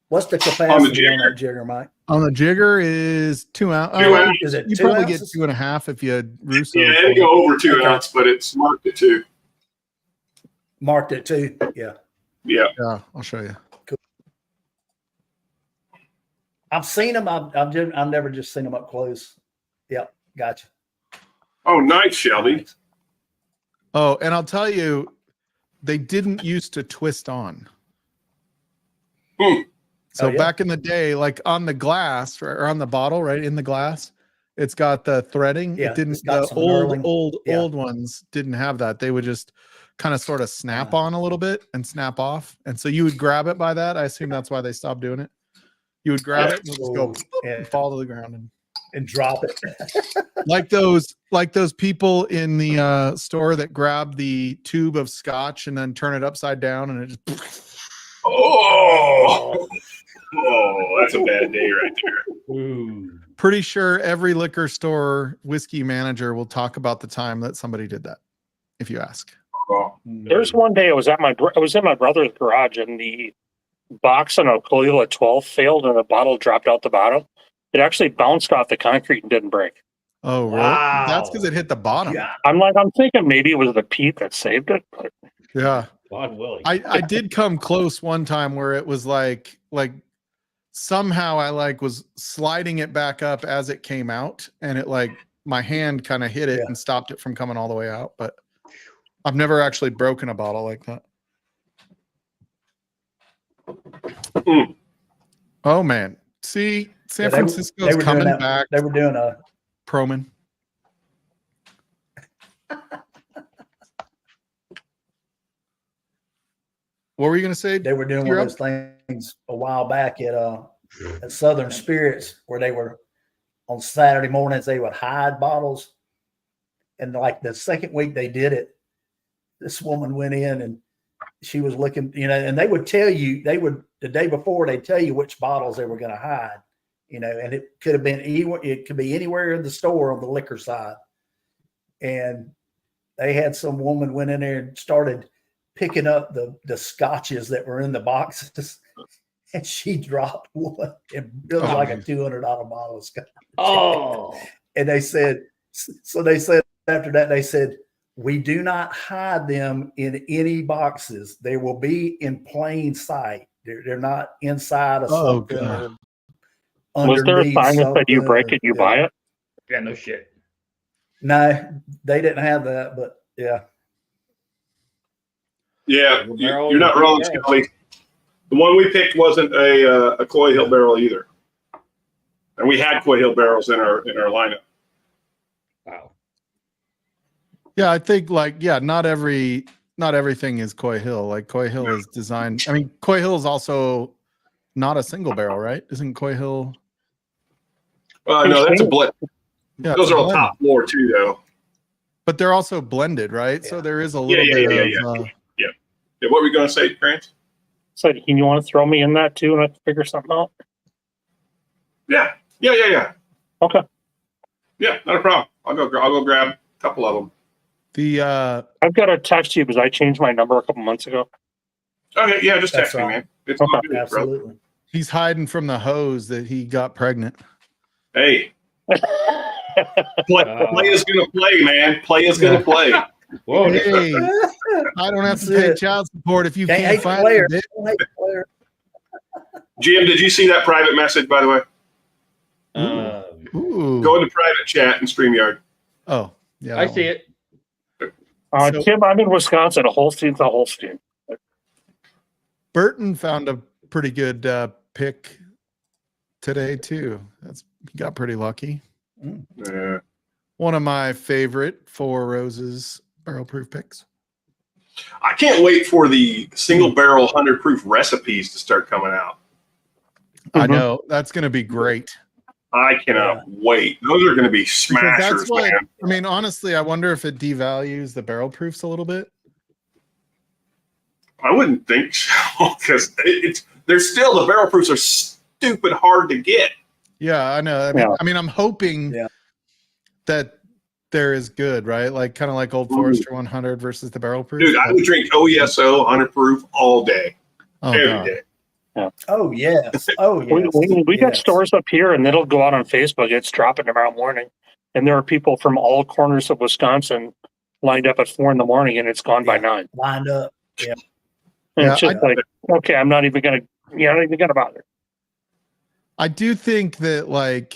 What's the capacity on that jigger, Mike? On the jigger is 2 ounces. 2 ounces. Is it You 2 probably ounces? get 2.5 if you had Russo. Yeah, it'd go over 2 Okay. ounces, but it's marked at 2. Marked it too. Yeah. Yeah. Yeah, I'll show you. I've seen them. I've never just seen them up close. Yep. Gotcha. Oh, nice, Shelby. Nice. Oh, and I'll tell you, they didn't used to twist on. So Oh, yeah. back in the day, like on the glass or on the bottle, right in the glass, it's got the threading. Yeah, It didn't. it's got The some knurling. old ones didn't have that. They would just kind of sort of snap on a little bit and snap off. And so you would grab it by that. I assume that's why they stopped doing it. You would grab it and just go and fall to the ground and drop it. like those people in the store that grab the tube of scotch and then turn it upside down and it just. Oh, that's a bad day right there. Ooh. Pretty sure every liquor store whiskey manager will talk about the time that somebody did that, if you ask. Oh. There's one day I was in my brother's garage and the box on a Caligula 12 failed and the bottle dropped out the bottom. It actually bounced off the concrete and didn't break. Oh, really? Wow. That's because it hit the bottom. Yeah. I'm thinking maybe it was the peat that saved it. But Yeah. God willing. I did come close one time where it was like somehow I was sliding it back up as it came out and it my hand kind of hit it and stopped it from coming all the way out. But I've never actually broken a bottle like that. Oh man. See, San Francisco's coming back. They were doing a Proman. What were you going to say? They were doing one of those things a while back at Southern Spirits where they were on Saturday mornings, they would hide bottles. And like the second week they did it, this woman went in and she was looking, and they would tell you, the day before, they'd tell you which bottles they were going to hide, and it could have been it could be anywhere in the store on the liquor side. And they had some woman went in there and started picking up the scotches that were in the boxes, and she dropped one. It was like a $200 bottle of scotch. Oh. And they said after that, they said, we do not hide them in any boxes. They will be in plain sight. They're not inside of something. God. Was there a sign that said you break it, you buy it? Yeah, no shit. No, they didn't have that, but yeah. Yeah, you're not wrong, Shelby. The one we picked wasn't a Coy Hill barrel either, and we had Coy Hill barrels in our lineup. Wow. Yeah, I think not everything is Coy Hill. Like Coy Hill is designed. I mean, Coy Hill is also not a single barrel, right? Isn't Coy Hill? No, that's a blend. Yeah, those are on top floor too, though. But they're also blended, right? Yeah. So there is a little bit of. Yeah. What were you going to say, Grant? So you want to throw me in that too, and I can figure something out? Yeah. Okay. Yeah, not a problem. I'll go grab a couple of them. I've got to text you because I changed my number a couple months ago. Okay, yeah, just text me, man. It's all good, absolutely. Bro. He's hiding from the hose that he got pregnant. Hey. Play is gonna play, man. Play is gonna play. Whoa, hey, I don't have to pay child support if you can't find it. Jim, did you see that private message, by the way? Ooh. Go into private chat and StreamYard. Oh, yeah. I see it. Tim, I'm in Wisconsin. A Holstein's a Holstein. Burton found a pretty good pick today too. He got pretty lucky. Yeah. One of my favorite Four Roses barrel proof picks. I can't wait for the single barrel 100 proof recipes to start coming out. I know that's going to be great. I cannot wait. Those are going to be smashers, man. I mean, honestly, I wonder if it devalues the barrel proofs a little bit. I wouldn't think so, because there's still, the barrel proofs are stupid hard to get. Yeah, I know. I mean, I'm hoping that they're as good, right? Like kind of like Old Forester 100 versus the barrel proof. Dude, I would drink OESO 100 proof all day, every day. Yeah. Oh yes. Oh yes. We got stores up here, and it'll go out on Facebook. It's dropping tomorrow morning, and there are people from all corners of Wisconsin lined up at 4 a.m, and it's gone by 9. Lined up. Yeah. And it's just like, okay, I'm not even gonna bother. I do think that like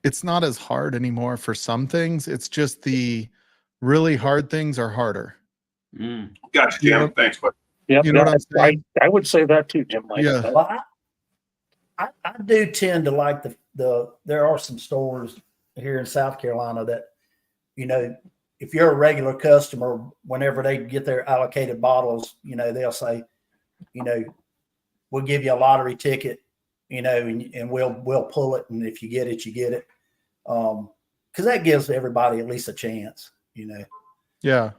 it's not as hard anymore for some things. It's just the really hard things are harder. Gotcha, Jim. Thanks, bud. Yep, you know what I'm saying? I would say that too, Jim. Yeah. Well, I do tend to like there are some stores here in South Carolina that, you know, if you're a regular customer, whenever they get their allocated bottles, you know, they'll say, you know, we'll give you a lottery ticket, you know, and we'll pull it. And if you get it, you get it. Cause that gives everybody at least a chance, you know? Yeah.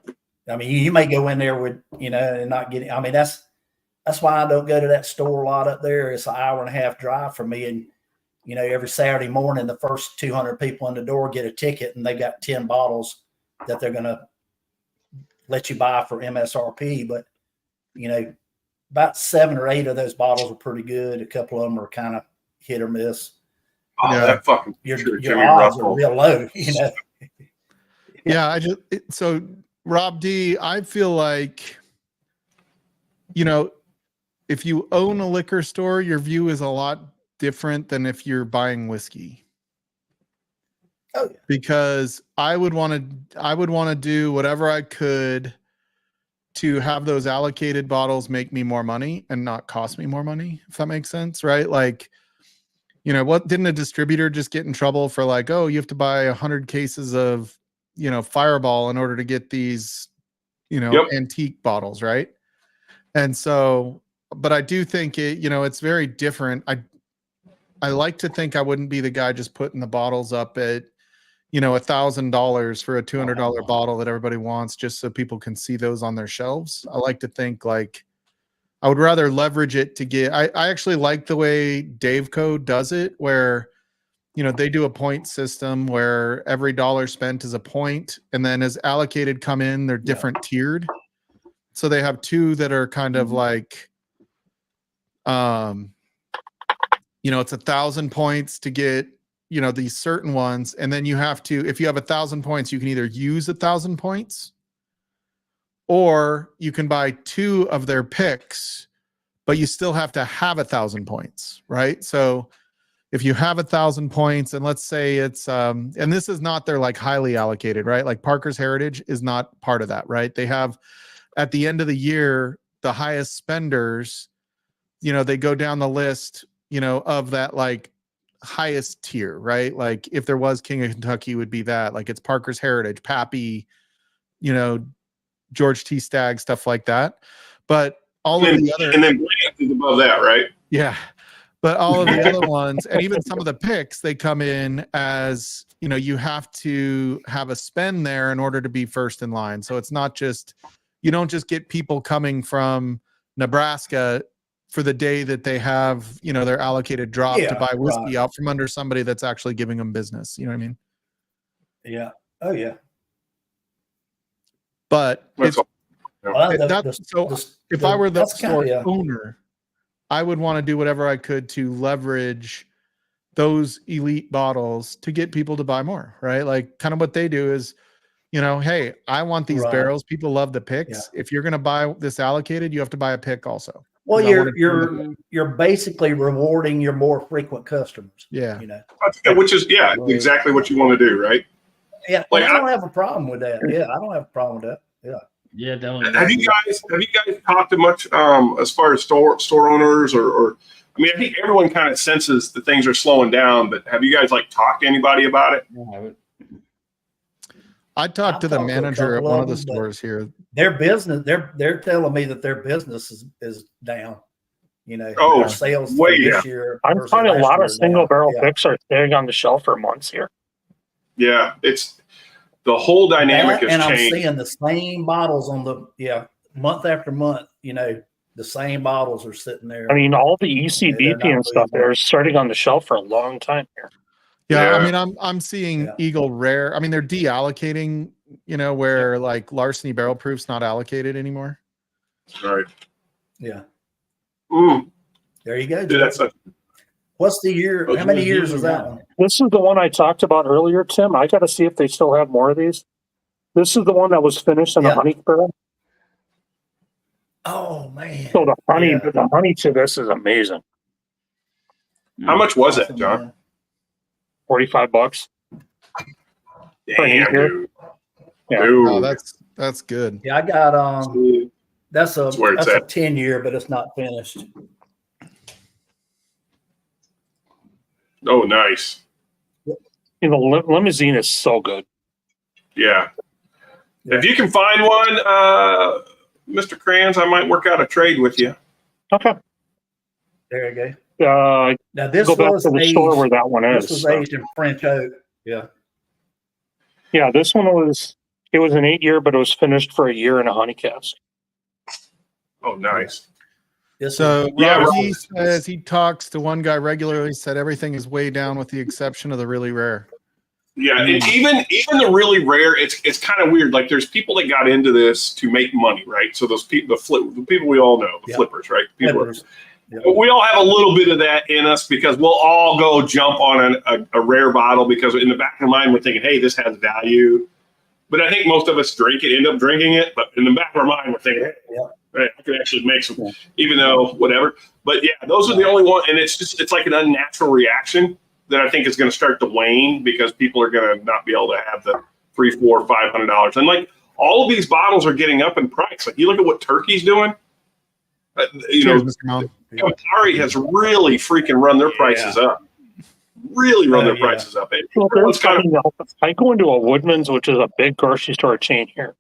I mean, you may go in there with, you know, and not get it. I mean, that's why I don't go to that store a lot up there. It's an 1.5 hour drive for me. And, you know, every Saturday morning, the first 200 people in the door get a ticket, and they got 10 bottles that they're going to let you buy for MSRP. But, you know, about 7 or 8 of those bottles are pretty good. A couple of them are kind of hit or miss. Oh, that fucking your Jimmy odds Russell. are real low, you know. Yeah, so Rob D, I feel like, you know, if you own a liquor store, your view is a lot different than if you're buying whiskey. Oh, yeah. Because I would want to do whatever I could to have those allocated bottles make me more money and not cost me more money, if that makes sense, right? Like, you know, what didn't a distributor just get in trouble for, like, oh, you have to buy 100 cases of, you know, Fireball in order to get these, you know, antique bottles, right? And so, but I do think it, you know, it's very different. I like to think I wouldn't be the guy just putting the bottles up at, you know, $1,000 for a $200 bottle that everybody wants just so people can see those on their shelves. I like to think like I would rather leverage it to get, I actually like the way Daveco does it, where, you know, they do a point system where every dollar spent is a point, and then as allocated come in, they're different tiered. So they have 2 that are kind of like, you know, it's 1,000 points to get, you know, these certain ones. And then you have to, if you have 1,000 points, you can either use 1,000 points, or you can buy 2 of their picks, but you still have to have 1,000 points, right? So if you have 1,000 points, and let's say it's, and this is not their like highly allocated, right? Like Parker's Heritage is not part of that, right? They have at the end of the year, the highest spenders, you know, they go down the list, you know, of that like highest tier, right? Like if there was King of Kentucky, would be that, like it's Parker's Heritage, Pappy, you know, George T. Stagg, stuff like that. But all of the other, and then Lance is above that, right? Yeah. But all of the other ones, and even some of the picks, they come in as, you know, you have to have a spend there in order to be first in line. So it's not just, you don't just get people coming from Nebraska for the day that they have, you know, their allocated drop to buy whiskey out from under somebody that's actually giving them business. You know what I mean? Yeah. Oh yeah. But it's, well, if I were the store owner, I would want to do whatever I could to leverage those elite bottles to get people to buy more, right? Like kind of what they do is, you know, hey, I want these barrels. People love the picks. Yeah. If you're going to buy this allocated, you have to buy a pick also. Well, you're basically rewarding your more frequent customers. Yeah. You know, which is exactly what you want to do, right? Yeah. Like, I don't have a problem with that. Yeah, I don't have a problem with that. Yeah. Yeah, definitely. Have you guys talked to much as far as store owners or I mean, I think everyone kind of senses that things are slowing down, but have you guys like talked to anybody about it? No, I haven't. I talked to the manager at one of the stores here. Their business, they're telling me that their business is down. You know, their sales this year. I'm finding a lot of single barrel picks are staying on the shelf for months here. Yeah, it's the whole dynamic has and changed. I'm seeing the same bottles on the month after month, the same bottles are sitting there. I mean, all the They're ECBP not and stuff moving. they're starting on the shelf for a long time here. Yeah, Yeah. I mean, I'm seeing Yeah. Eagle Rare. I mean, they're deallocating, where like larceny barrel proof's not allocated anymore. Right. Yeah. Mm. There you go. Dude, that's a, What's the year? How many years is that one? This is the one I talked about earlier, Tim. I got to see if they still have more of these. This is the one that was finished in a Yeah. honey barrel. Oh man. So the Yeah. honey to this is amazing. how much was it, Awesome, John? man. $45. For an Damn, acre. dude. Yeah. Dude. Oh, that's good. Yeah, I got that's where it's a at. 10-year, but it's not finished. Oh, nice. Limousine is so good. Yeah. Yeah. If you can find one, Mr. Kranz, I might work out a trade with you. Okay. There you go. Now this Go back was to the store where that one is. This was so. aged in French oak. Yeah. Yeah, this one was an 8-year, but it was finished for a year in a honey cask. Oh, nice. This So was, Yeah, Rob, Rob- he says he talks to one guy regularly, said everything is way down with the exception of the really rare. Yeah, and even the really rare, it's kind of weird. Like there's people that got into this to make money, right? So those people, the people we all know, the Yeah. flippers, right? People are, peppers. Yeah. but we all have a little bit of that in us because we'll all go jump on a rare bottle because in the back of our mind we're thinking, hey, this has value. But I think most of us end up drinking it. But in the back of our mind, we're thinking, hey, I could actually make some, even though whatever. But yeah, those are the only one, and it's like an unnatural reaction that I think is going to start to wane because people are going to not be able to have the $300, $400, $500. And like all of these bottles are getting up in price. Like you look at what Turkey's doing. Cheers, Mr. Mom. Campari has really freaking run their prices up. Really run their prices up. Well, Everyone's kind of, I go into a Woodman's, which is a big grocery store chain here.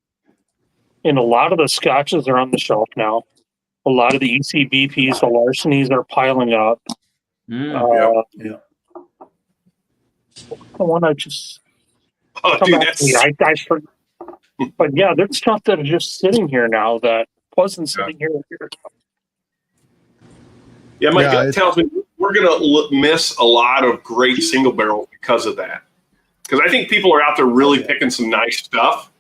And a lot of the scotches are on the shelf now. A lot of the ECBPs, the larcenies are piling up. Yeah. The one I just oh, come dude, back to me. But yeah, there's stuff that are just sitting here now that wasn't sitting here. Yeah, my Yeah, gut tells me we're going to miss a lot of great single barrels because of that. Because I think people are out there really picking some nice stuff,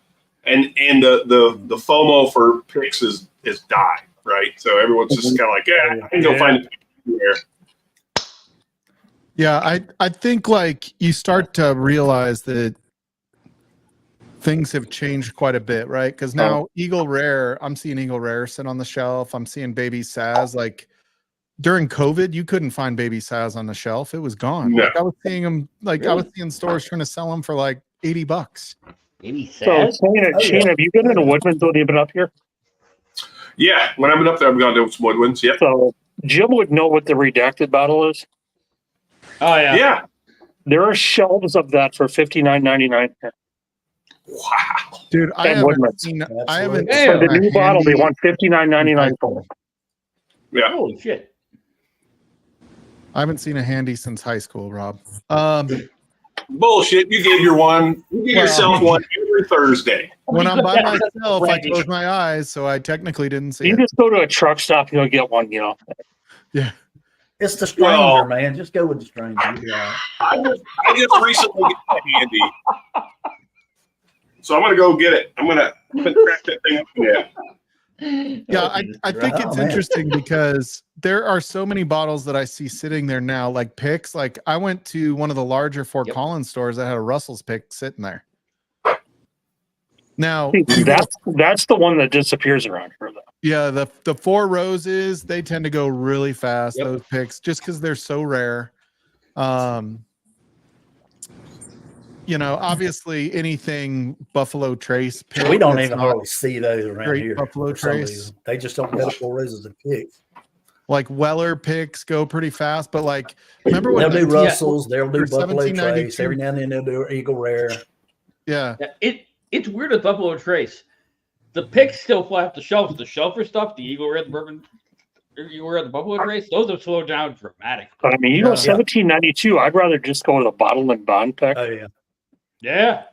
and the FOMO for picks is die, right? So everyone's just kind of like, yeah, I can go find a pick there. Yeah, I think like you start to realize that things have changed quite a bit, right? Because now Eagle Rare, I'm seeing Eagle Rare sit on the shelf. I'm seeing Baby Saz. Like during COVID, you couldn't find Baby Saz on the shelf; it was gone. No. Like I was seeing them, I was seeing stores trying to sell them for like $80. Maybe So, sad. Shane, have you been in a Woodman's when you've been up here? Yeah, when I've been up there, I've gone to some Woodwinds. Yep. So Jim would know what the redacted bottle is. Oh yeah. Yeah. There are shelves of that for $59.99. Wow. Dude, I And haven't Woodman's. seen. Absolutely. I haven't. Yeah. For the seen a new bottle, they handy- want $59.99 for it. Yeah. Holy shit. I haven't seen a handy since high school, Rob. Bullshit. You give your one. You give yourself one every Thursday. When I'm by myself, I Right. close my eyes, so I technically didn't see You it. just go to a truck stop, you'll get one, Yeah. It's the stranger, Well- man. Just go with the stranger. You'll be all right. I just recently got a handy. So I'm going to go get it. I'm going to crack that thing up. Yeah. Yeah, I think it's man. interesting because there are so many bottles that I see sitting there now, like picks. Like I went to one of the larger Fort Collins stores that had a Russell's pick sitting there. Now That's the one that disappears around here, though. yeah, the Four Roses, they tend to go really fast, Yep. those picks, just because they're so rare. Obviously anything Buffalo Trace pick. We don't that's even not hardly see those around great here. Buffalo for some Trace. reason. They just don't get Four Roses and picks. like Weller picks go pretty fast, but like remember when They'll do 19 Russells, they'll do for Buffalo 1792. Trace. Every now and then they'll do Eagle Rare. Yeah. Yeah, it's weird with Buffalo Trace. The picks still fly off the shelves. The shelfer stuff, the Eagle Red, the Bourbon, Eagle Red, the Buffalo Trace, those have slowed down dramatically. But I mean, Yeah. 1792, I'd rather just go with a bottle and bond pack. Oh yeah. Yeah.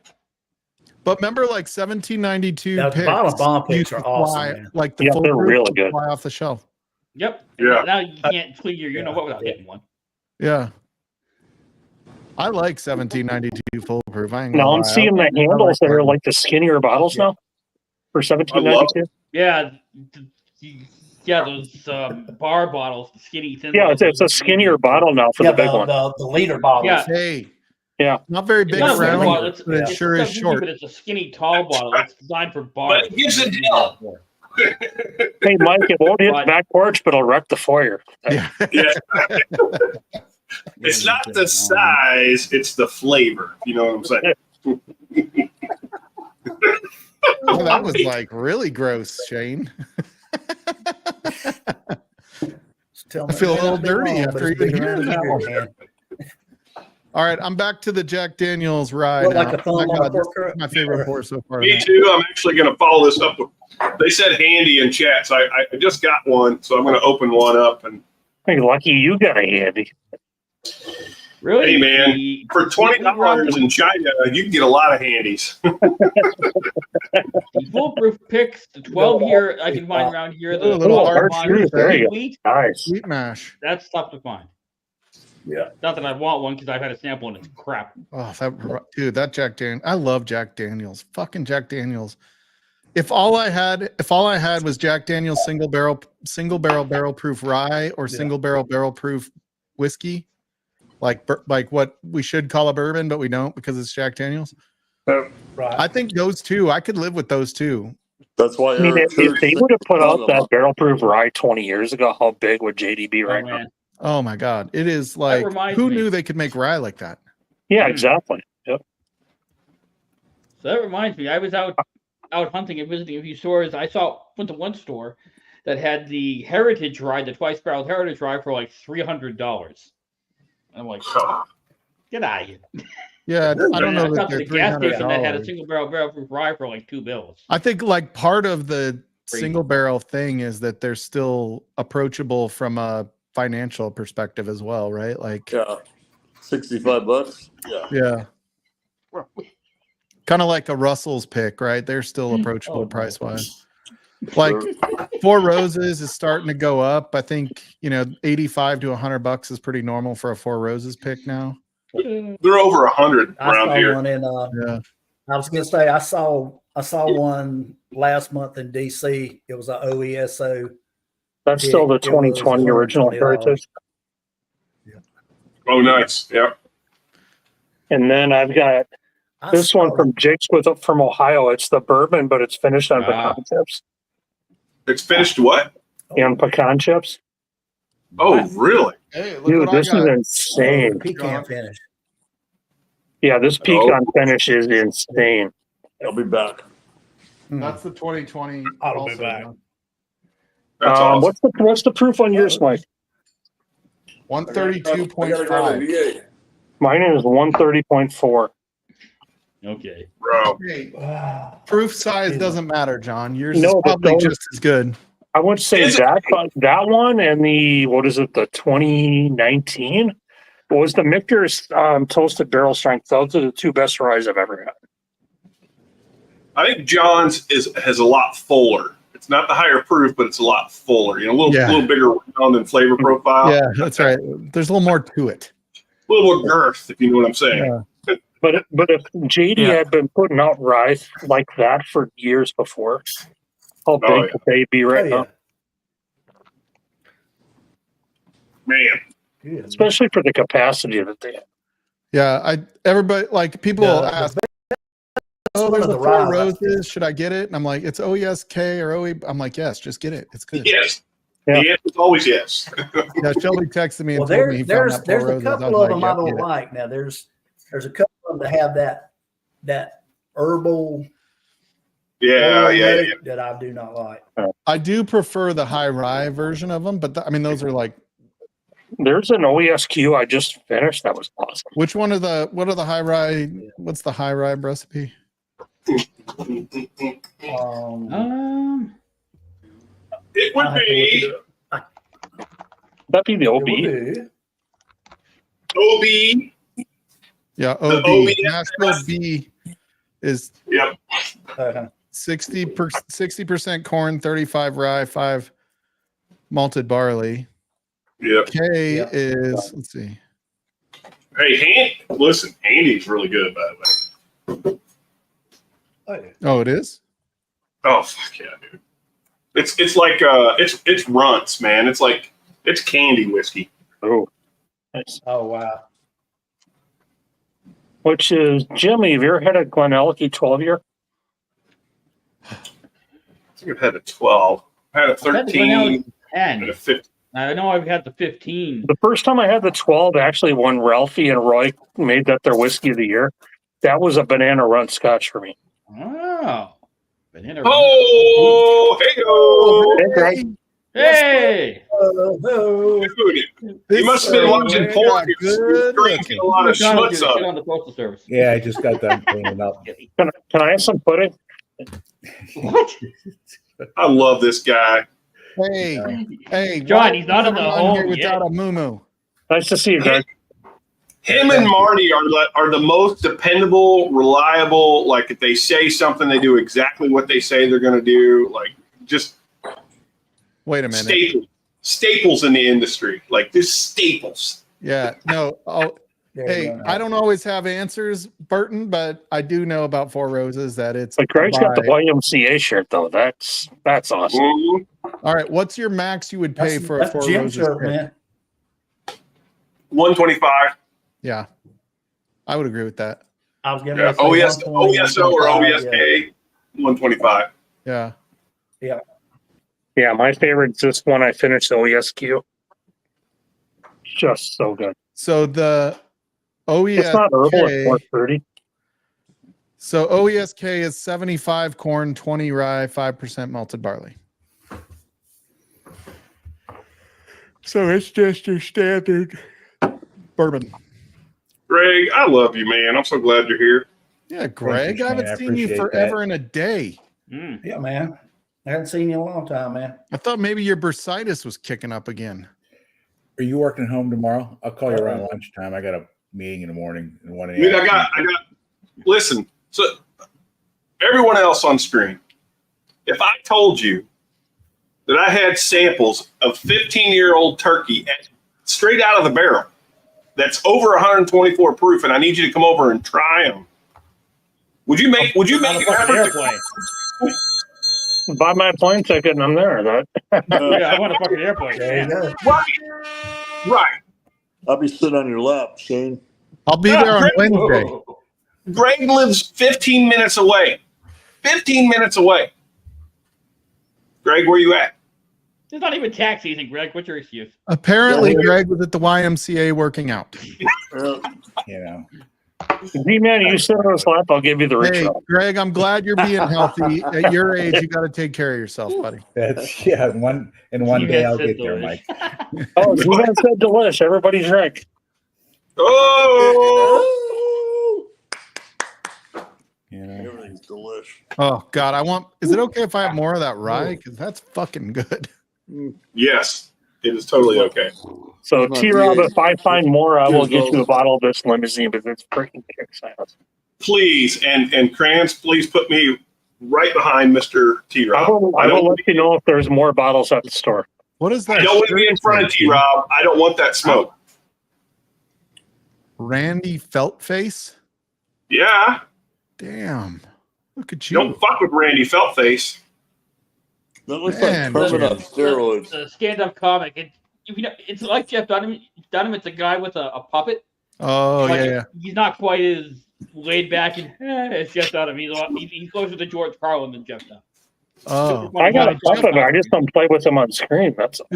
But remember, like 1792 Now, the bottom bomb used picks are to awesome, fly, man. like the Yeah, full they're proof really would good. fly off the shelf. Yep. Yeah. Now you can't clean your you know what without hitting one. Yeah. I like 1792 foolproof. I ain't gonna Now lie. I'm seeing the I handles that are that. like the skinnier bottles now for 1792. Yeah. Yeah, those bar bottles, the skinny thin. Yeah, it's a skinnier bottle now for Yeah, the big one. the liter bottles. Yeah. Hey, Yeah. not very big It's not a big around, bottle. It's, but it it's sure is short. but it's a skinny tall bottle. It's designed for bars. But it gives it hell. Hey, Mike, it won't hit the But- back porch, but it'll wreck the foyer. Yeah. Yeah. It's not the size, it's the flavor. You know what I'm saying? Well, that was like really gross, Shane. I feel a little dirty after even hearing that one. All right, I'm back to the Jack Daniels ride. Look like now. a thumb Oh my on a God, this pork is my favorite pour so far. Me too. I'm actually going to follow this up with. They said handy in chat, so I just got one, so I'm going to open one up. And Hey, lucky you got a handy. Really? hey, man, for $20 in China, you can get a lot of handies. The foolproof picks, the 12-year I can find around here. The Ooh, a little Oh, hard Arch shoe Shoes, there you go. wheat, Nice. Sweet mash. that's tough to find. Yeah. Not that I want one because I've had a sample and it's crap. Oh, that Jack Daniels. I love Jack Daniels. Fucking Jack Daniels. If all I had was Jack Daniels single barrel barrel proof rye or single barrel proof whiskey, like what we should call a bourbon, but we don't because it's Jack Daniels. Right. I think those two, I could live with those two. That's why I mean, Eric if they would have put out Church- that barrel proof rye 20 years ago, how big would JD be right Oh, now? man. Oh my God. It is like, reminds who me. knew they could make rye like that? Yeah, exactly. Yep. So that reminds me, I was out hunting and visiting a few stores. Went to one store that had the Heritage Rye, the twice barreled Heritage Rye for like $300. I'm like, get out of here. Yeah, I don't I know that thought they're the gas station that had a $300. single barrel proof rye for like $2. I think like part of the Crazy. single barrel thing is that they're still approachable from a financial perspective as well, right? Like, Yeah. $65. Yeah. yeah. Kind of like a Russell's pick, right? They're still approachable Oh, price wise. Like Four Roses is starting to go up. I think, $85 to $100 is pretty normal for a Four Roses pick now. They're over 100 I around saw here. one in Yeah. I was gonna say I saw one last month in DC. It was a OESO. That's still the It was 2020 original $120. Heritage. Oh, nice. Yeah. And then I've got I this saw one from Jake's from Ohio. It's the bourbon, but it's finished on pecan chips. It's finished what? And pecan chips. Oh, really? Hey, look Dude, what I this is got. insane. pecan finish. Yeah, this pecan finish is insane. I'll be back. That's the 2020. I'll be also, back. John. That's awesome. What's the proof on yours, Mike? 132.5. Mine is 130.4. Okay. Bro. Proof size doesn't matter, John. Yours No, is but probably don't- just as good. I would say Is it- that one and the 2019? What was the Michter's toasted barrel strength? Those are the two best ryes I've ever had. I think John's has a lot fuller. It's not the higher proof, but it's a lot fuller. A little bigger round and flavor profile. Yeah, that's right. There's a little more to it. A little more girth, if you know what I'm saying. Yeah. But if JD had been putting out rye like that for years before, how big yeah. would they be right now? Man. Especially for the capacity that they have. Yeah, everybody like people ask, "Oh, there's one a of the Four rye. Roses. Should I get it?" And I'm like, "It's OESK or OE." I'm like, "Yes, just get it. It's good." Yes. Yeah. The answer is always yes. Yeah, Shelby texted me and Well, told me he found there's that Four a Roses. I couple was of them I "Yep, don't get it." like. Now there's a couple of them that have that herbal Yeah, yeah. note that I do not like. I do prefer the high rye version of them, but those are like, There's an OESQ I just finished. That was awesome. what are the high rye? What's the high rye recipe? It would be That'd be the OB. OB. Yeah, The OB. OB. Nashville B. is Yep. 60% corn, 35 rye, 5 malted barley. Yep. K Yeah. is, let's see. Hey, listen, Handy's really good, by the way. Oh, it is? Oh, fuck yeah, dude. It's like it's runts, man. It's candy whiskey. Oh, nice. Oh wow. Which is, Jimmy, have you ever had a Glenelg 12-year? I think I've had a 12. I had a 13 and a 15. I know I've had the 15. The first time I had the 12, actually, when Ralphie and Roy made that their whiskey of the year, that was a banana run scotch for me. Oh. Banana Oh, hey, Hey, Greg. Hey! dude, he must have been watching porn. He was drinking a lot of schmutz Shit up. on the postal service. Yeah, I just got done cleaning up. Can I have some pudding? What? I love this guy. Hey, John, why he's not is in the everyone home here yet. without a moo. Nice to see you, Greg. Him and Marty are the most dependable, reliable. Like if they say something, they do exactly what they say they're going to do. Like just Wait a minute. staples in the industry. Like just staples. Yeah, no. Oh, hey, I don't always have answers, Burton, but I do know about Four Roses that it's. But Greg's got the by- YMCA shirt, though. That's awesome. Mhm. All right, what's your max you would pay for a Four Jim Roses shirt, pick? man. 125. Yeah, I would agree with that. I was giving Yeah. it a OESO or 125, OESK. 125. Yeah. Yeah, my favorite's this one I finished, the OESQ. Just so good. So the It's not herbal, it's OESK. more fruity. So OESK is 75 corn, 20 rye, 5% malted barley. So it's just your standard bourbon. Greg, I love you, man. I'm so gled you're here. Yeah, Greg, I man. haven't I seen you appreciate forever and a day. Mm. Yeah, man. I haven't seen you in a long time, man. I thought maybe your bursitis was kicking up again. Are you working home tomorrow? I'll call you around lunchtime. I got a meeting in the morning and 1 a.m. Dude, I got. Listen, so everyone else on screen, if I told you that I had samples of 15-year-old turkey straight out of the barrel, that's over 124 proof, and I need you to come over and try them, would you make On an a fucking effort? airplane. Buy my plane ticket and I'm there. That Yeah, I want a fucking airplane. There you go. Right. I'll be sitting on your lap, Shane. I'll be there on Wednesday. Whoa. Greg lives 15 minutes away. 15 minutes away. Greg, where you at? It's not even tax season, Greg. What's your excuse? Apparently, Greg was at the YMCA working out. You know, Z-Man, you sit on his lap, I'll give you the rich Hey, roll. Greg, I'm glad you're being healthy. At your age, you got to take care of yourself, buddy. that's In one You day, guys I'll said get there, delish. Mike. Oh, Z-Man said delish. Everybody drink. Oh! You know, Everything's delish. Oh God, is it okay if I have more of that rye? Because that's fucking good. Yes, it is totally okay. So, Come on, T-Rob, DA. if I find more, I will Cheers, get you a Rose. bottle of this limousine, but it's freaking kick-ass. Please, and Kranz, please put me right behind Mr. I T-Rob. will let you know if there's more bottles at the store. What is that? I don't want to be in front of shirt? T-Rob. I don't want that smoke. Randy Feltface. Yeah, Damn, look at you you. don't fuck with Randy Feltface. That looks Man, like Kermit on Jim. steroids. The stand-up comic. It's like Jeff Dunham. Dunham, it's a guy with a puppet. Oh Like, yeah. He's not quite as laid back and it's Jeff Dunham. He's closer to George Carlin than Jeff Dunham. Oh, I got a Jeff puppet, Dunham. I just don't play with him on screen. That's all.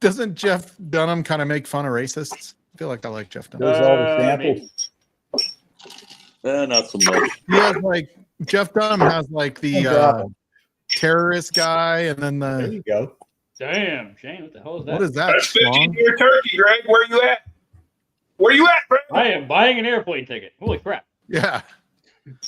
doesn't Jeff Dunham kind of make fun of racists? I feel like I like Jeff Dunham. there's all the samples. Not so much. He has like Jeff Dunham has like the terrorist guy, and then There the you go. Damn, Shane, what the hell is that? what is that? That's Schlong? 15-year turkey, Greg. Where you at? Where you at, Greg? I am buying an airplane ticket. Holy crap! Yeah.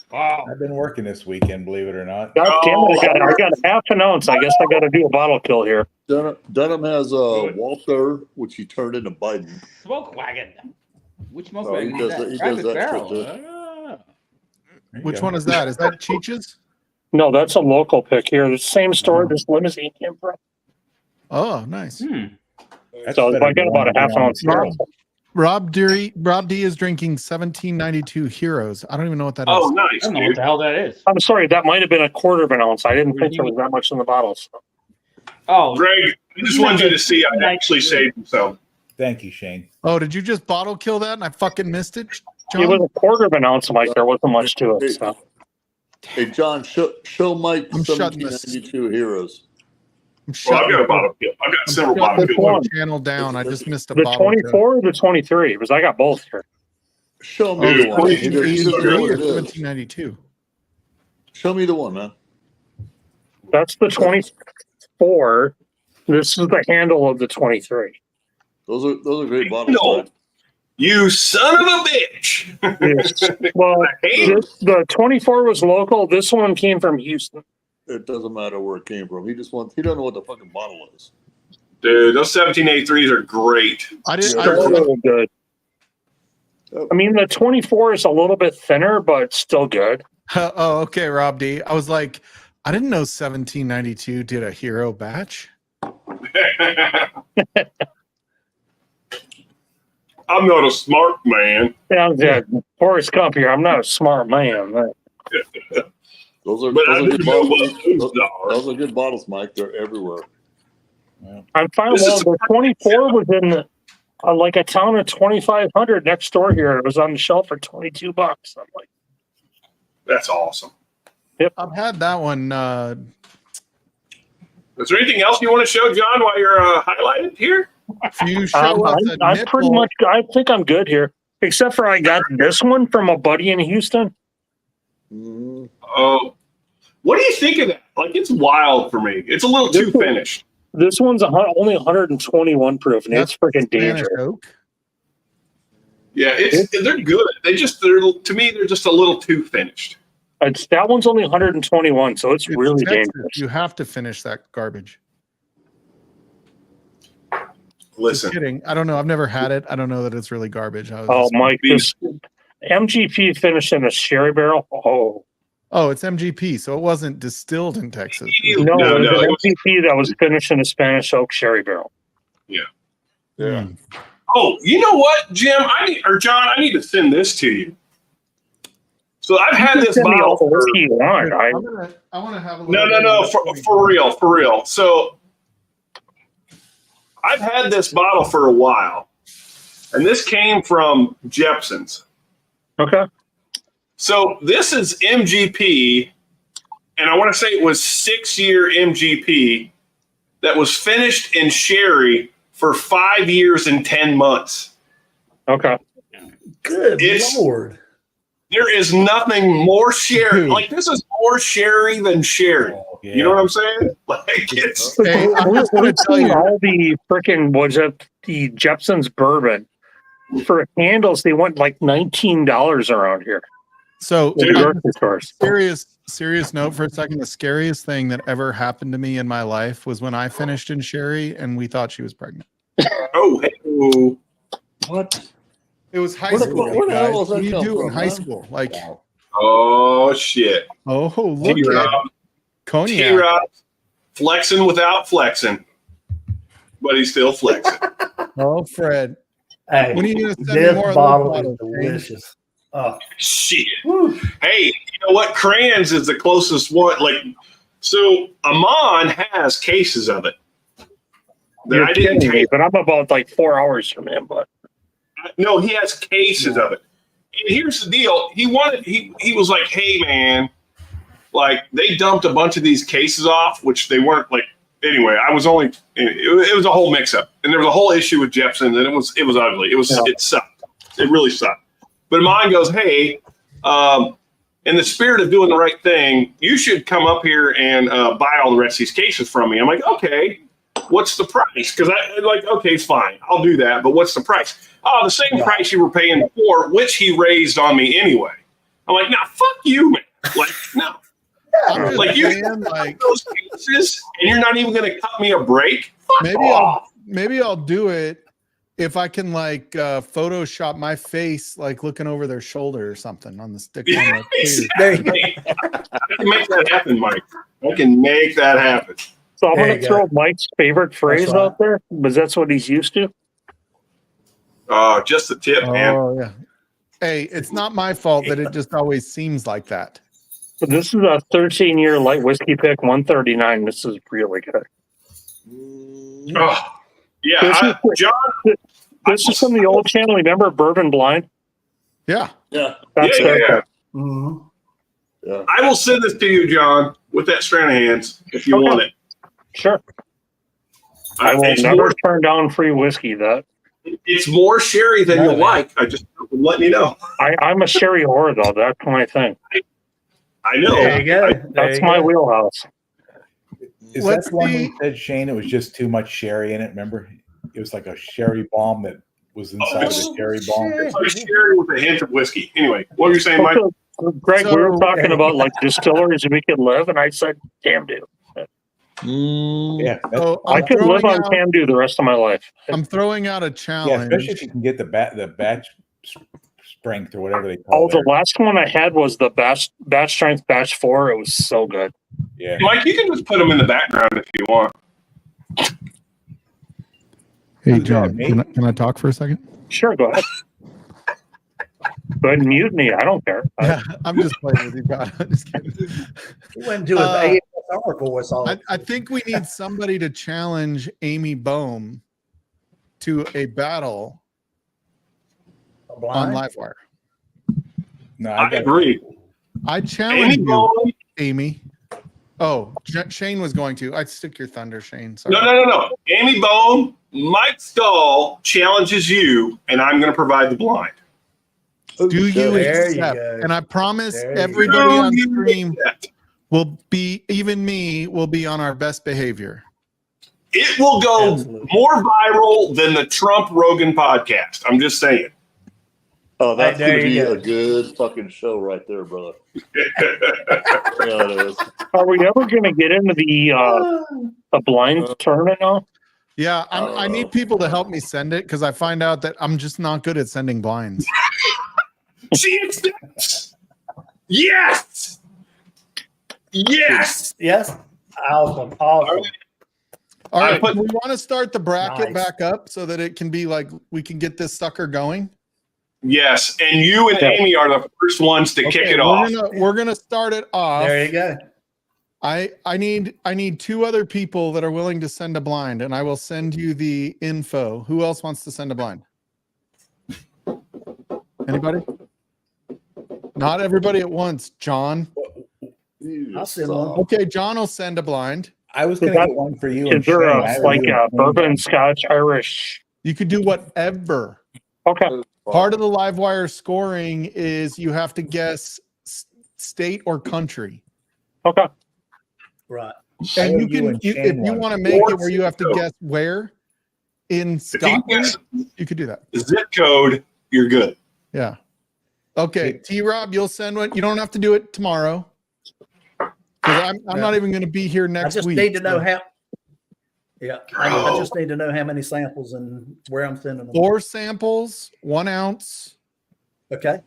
Wow. I've been working this weekend, believe it or not. God damn it, I got half an ounce. I guess I got to do a bottle kill here. Dunham has Walter, which he turned into Biden. Smoke wagon. Which smoke Oh, he wagon does is that- he that? does Private that barrel. shit, Ah. There you Which go. one is that? Is that Cheech's? No, that's a local pick here. The same store this limousine came from. Oh, nice. That's So better I got than about a half one ounce here. Rob D is drinking 1792 Heroes. I don't even know what that is. Oh, I nice, don't know what dude. the hell that is. I'm sorry, that might have been a quarter of an ounce. I didn't think there was that much in the bottle. So. Oh, Greg, I just wanted you to see I actually saved himself. Thank you, Shane. Oh, did you just bottle kill that and I fucking missed it, John? It was a quarter of an ounce, Mike. There wasn't much to it. So. Hey, John, show Mike I'm shutting this. 1792 Heroes. I'm Well, I've shutting got a bottle kill. I've got I'm several shutting bottle the kills. channel down. I just missed a The bottle. 24 or the 23? Because I got both here. Show me Dude, the one. He doesn't 1783 know or what it is. 1792? Show me the one, man. That's the 24. This is the handle of the 23. Those are great bottles. No. Right? You son of a bitch. Yes. Well, the 24 was local. This one came from Houston. It doesn't matter where it came from. He doesn't know what the fucking bottle is. Dude, those 1783s are great. I did. Yeah. So good. I mean, the 24 is a little bit thinner, but still good. Oh, okay, Rob D. I was like, I didn't know 1792 did a hero batch. I'm not a smart man. Yeah, Forrest Gump here. I'm not a smart man. Those are But I do good know bottles. what those are. Those are good bottles, Mike. They're everywhere. I'm fine. This Well, is- the 24 was in like a town of 2,500 next door here. It was on the shelf for $22. I'm like, That's awesome. I've had that one. Is there anything else you want to show, John, while you're highlighted here? If you show us a I'm pretty nipple, much. I think I'm good here, except for I got this one from a buddy in Houston. Mhm. Oh, what do you think of that? Like, it's wild for me. It's a little too finished. This one's only 121 proof, and it's freaking Spanish dangerous. oak. Yeah, they're good. They're to me, they're just a little too finished. That one's only 121, so it's It's really Texas. dangerous. You have to finish that garbage. Listen, Just kidding. I don't know. I've never had it. I don't know that it's really garbage. I was Oh, just- Mike, this MGP finished in a sherry barrel. Oh, it's MGP, so it wasn't distilled in Texas. No, No, it was it an was- MGP that was finished in a Spanish oak sherry barrel. Yeah. Mm. oh, you know what, Jim? John, I need to send this to you. So I've had this Send me all bottle the for whiskey you want. I want to have a no, for real. So I've had this bottle for a while, and this came from Jepson's. Okay. So this is MGP, and I want to say it was 6-year MGP that was finished in sherry for 5 years and 10 months. Okay. Good It's- Lord. There is nothing more sherry. Dude. Like, this is more sherry than sherry. Yeah. You know what I'm saying? Like, it's Hey, I'm just going We've to tell seen you. all the freaking the Jepson's bourbon for handles. They want like $19 around here. So, In Dude. grocery stores. serious note for a second. The scariest thing that ever happened to me in my life was when I finished in Sherry and we thought she was pregnant. oh, hey, oh. what? It was high Where the- school. where the hell guys. was that What do you come do in from, high man? school? Like, Oh shit. oh, look at T-Rob, cognac. T-Rob flexing without flexing, but he's still flexing. Oh, Fred. Hey, When are you going to send me this more of those bottle is bottles, Shane? delicious. Oh, Shit. Hey, you know what? Crayons is the closest one. Like, so Amon has cases of it. That You're I didn't kidding me, take. but I'm about like 4 hours from him. But No, he has cases of it. And here's the deal. He was like, hey man, like they dumped a bunch of these cases off, which they weren't like anyway. It was a whole mix up. And there was a whole issue with Jepson, and it was ugly. It sucked. It really sucked. But mine goes, hey, in the spirit of doing the right thing, you should come up here and buy all the rest of these cases from me. I'm like, okay, what's the price? Because okay, fine, I'll do that. But what's the price? Oh, the same price you were paying before, which he raised on me anyway. I'm like, nah, fuck you, man. Like, no. I'm just Like, you saying, like, those cases, and you're not even going to cut me a break? Fuck maybe off. I'll do it if I can like Photoshop my face like looking over their shoulder or something on the stick. Yeah, There you go. I can make that happen, Mike. I can make that happen. So I'm There going you to go. throw Mike's favorite phrase right. out there because that's what he's used to. Just the tip, man. Oh yeah. Hey, it's not my fault that it just always seems like that. But this is a 13-year light whiskey pick, 139. This is really good. Oh, yeah, This is- John. This is from the old channel. Remember Bourbon Blind? Yeah. Yeah. That's Yeah, their yeah. Mhm. Yeah. I will send this to you, John, with that Stranahan's if you Okay. want it. Sure. I will It's never more, turn down free whiskey. it's more sherry than No, you'll man. like. I just letting you know. I'm a sherry whore, though. That's my thing. I know. There you go. There That's you my go. wheelhouse. Is Let's that the one see. we said, Shane, it was just too much sherry in it? Remember? It was like a sherry bomb that was inside of the cherry bomb. It's like sherry with a hint of whiskey. Anyway, what were you saying, Mike? Greg, we were So- talking about like distilleries we could live, and I said, damn, dude. Yeah, So I I'm could live throwing on out, Camden the rest of my life. I'm throwing out a yeah, challenge. especially if you can get the batch strength or whatever they call Oh, the it. last one I had was the batch strength batch 4. It was so good. Yeah, Mike, you can just put them in the background if you want. Hey, Who's John, that, can I talk for a second? Sure, go ahead. Go ahead and mute me. I don't care. I'm just playing with you, God. I'm just kidding. He went into his ASR voice all. I think we need somebody to challenge Amy Bohm to a battle on blind. Livewire. no, I I got agree. I challenge Amy you, Bowen- Amy. Oh, Shane was going to. I'd stick your thunder, Shane. Sorry. No. Amy Bohm, Mike Stahl challenges you, and I'm going to provide the blind. Do you There you accept? go. And I promise There you everybody go. on You stream accept. will be, even me, will be on our best behavior. It will go Absolutely. more viral than the Trump Rogan podcast. I'm just saying. Oh, that's There going to you be go. a good fucking show right there, brother. Yeah, it is. Are we ever going to get into the blind tournament now? Yeah, I need people to help me send it because I find out that I'm just not good at sending blinds. Yes! Yes! Yes! Yes. Awesome. Awesome. All I right, put- do we want to start the bracket Nice. back up so that it can be like we can get this sucker going? Yes. And you and Yeah. Amy are the first ones to kick it off. We're gonna start it off. There you go. I need 2 other people that are willing to send a blind, and I will send you the info. Who else wants to send a blind? Anybody? Not everybody at once. John. I'll send one. Okay, John will send a blind. I was going to get one for you. Is And there Shane. I a, would like do a it. bourbon, scotch, Irish? You could do whatever. Okay. Part of the live wire scoring is you have to guess state or country. Okay. Right. And I you owe you can, and if Shane you one. want to make it where you have to guess where in If you Scotland, guess you could do that. the zip code, you're good. Yeah. Okay, T Rob, you'll send one. You don't have to do it tomorrow. Because I'm not even going to be here I next just week. need to know so. how. Yeah. I just need to know how many samples and where I'm sending them. 4 samples, 1 ounce. Okay.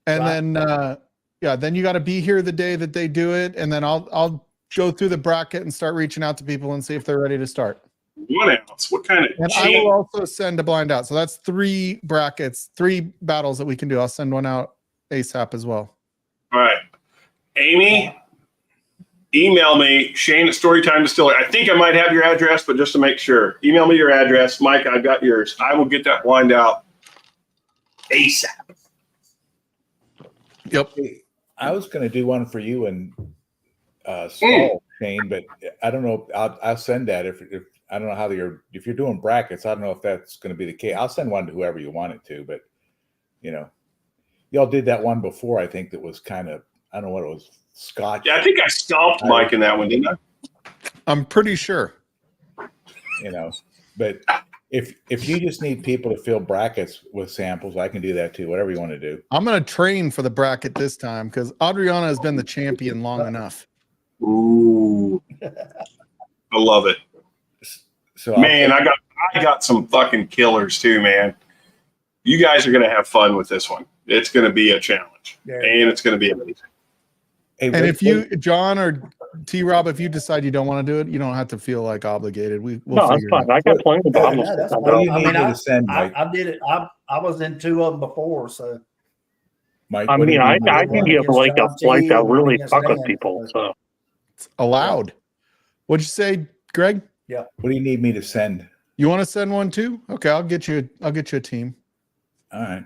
And Right. then you got to be here the day that they do it. And then I'll go through the bracket and start reaching out to people and see if they're ready to start. 1 ounce. What kind of And I will also send a blind out. So that's 3 brackets, 3 battles that we can do. I'll send one out ASAP as well. All right. Amy, email me, Shane at Storytime Distillery. I think I might have your address, but just to make sure, email me your address. Mike, I've got yours. I will get that blind out ASAP. Yep. Hey, I was going to do one for you and Saul, Shane, but I don't know. I'll send that if I don't know how if you're doing brackets. I don't know if that's going to be the case. I'll send one to whoever you want it to, but y'all did that one before. I think that was kind of, I don't know what it was, Scotch. Yeah, I think I stomped Mike in that one, didn't I? I'm pretty sure. But if you just need people to fill brackets with samples, I can do that too. Whatever you want to do. I'm going to train for the bracket this time because Adriana has been the champion long enough. Ooh. I love it. So Man, I I got some fucking killers too, man. You guys are going to have fun with this one. It's going to be a challenge, and it's going to be amazing. Hey, And if you, John or T Rob, if you decide you don't want to do it, you don't have to feel like obligated. We'll No, that's figure it fine. out. I got plenty of bottles. Yeah, that's what do you fine. need me to send, Mike? I did it. I was in 2 of them before, so Mike, I what do mean, you I need me to can send? give like a flight that really against fuck with Dan. people. So It's allowed. What'd you say, Greg? What do you need me to send? You want to send one too? Okay, I'll get you a team. All right.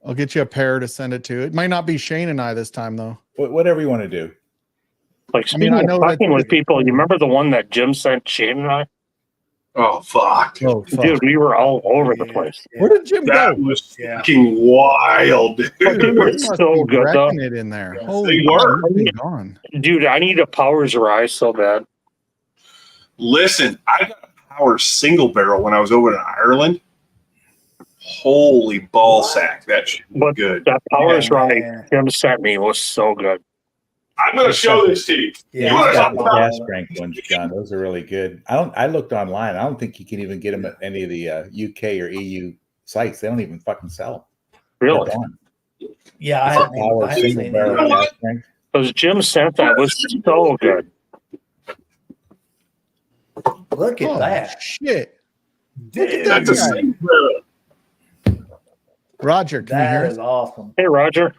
I'll get you a pair to send it to. It might not be Shane and I this time though. Whatever you want to do. like I mean, speaking I of know that- fucking with people, you remember the one that Jim sent Shane and I? Oh, fuck. Oh, fuck. Dude, we were all over the place. Where did Jim That go? was fucking wild, dude. But they were He must so be good though. wrecking it in there. Holy They were. God, he's gone. Dude, I need a Powers Rise so bad. Listen, I got a Power single barrel when I was over in Ireland. Holy ball sack. That shit was But good. that Powers Yeah, Rise man. Jim sent me was so good. I'm going to show this to you. Yeah, You wanna He's talk got the about- gas strength ones, John. Those are really good. I looked online. I don't think you can even get them at any of the UK or EU sites. They don't even fucking sell them. Really? They're gone. Yeah, I Power haven't single seen barrel it. gas strength. Because Jim sent that was so good. Look at Oh, that. shit. Dude, That's a Yeah. single barrel. Roger, can you that hear is us? awesome. Hey, Roger.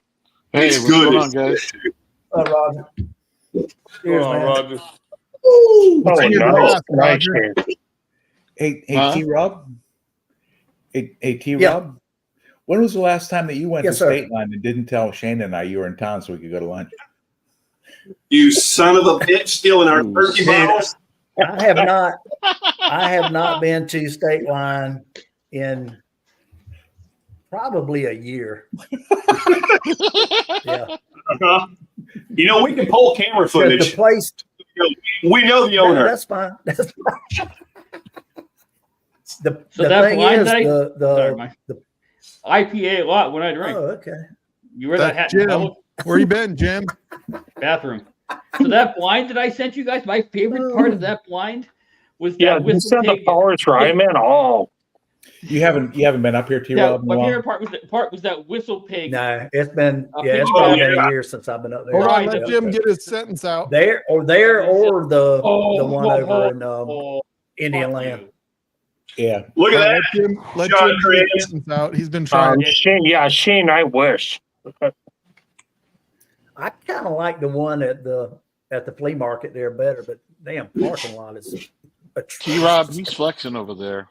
Hey, It's what's good. going on, It's guys? good. Roger. Cheers, man. Roger. Oh, What's in your nice. glass, Nice. Roger? Hey, Huh? T Rob. Hey, T Yeah. Rob. When was the last time that you went Yes, to sir. State Line and didn't tell Shane and I you were in town so we could go to lunch? You son of a bitch stealing our turkey Dude, bottles. I have not been to State Line in probably a year. Yeah. Uh-huh. You know, we can pull camera The footage. place, We know the owner. that's fine. That's fine. The So the that thing blind is, night- Sorry, the Mike. IPA a lot when I drink. oh, okay. You wear that That's hat in Jim. public? Where you been, Jim? Bathroom. So that blind that I sent you guys, my favorite part of that blind was that Yeah, you whistle sent the pig. Powers Rise, man. Oh, You haven't been up here, T Yeah, Rob, in a my while? favorite part was that whistle pig. No, it's been I'll it's piggyback. probably been Yeah. a year since I've been up there. Hold on, Right, let yeah. Jim get his sentence out. There or the Oh, one oh, over in oh, Indian fuck land. you. Yeah. Look at that. Let John Jim get Chris. his sentence out. He's been trying. Shane, I wish. I kind of like the one at the flea market there better, but damn parking lot is. T Rob, he's flexing over there.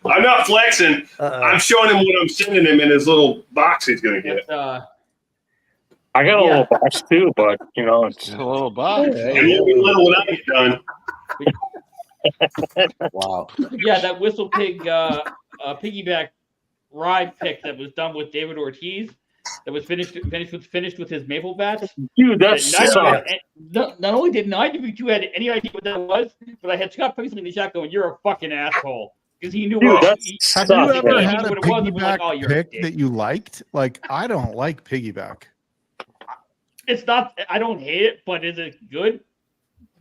I'm not flexing. I'm showing him what I'm sending him in his little box he's going to get. It's, I got a Yeah. little box too, but you know, It's a little box. And you'll be little when I get done. Wow. yeah, that whistle pig piggyback ride pick that was done with David Ortiz. That was finished with his maple bats. dude, that's That sucks. not only did neither of you had any idea what that was, but I had Scott Paisley in the chat going, "You're a fucking asshole," because he knew Dude, what. that's He, Have sucks, you ever man. had a What it was, and we're like, piggyback "Oh, you're a pick dick." that you liked? Like, I don't like piggyback. It's not. I don't hate it, but is it good?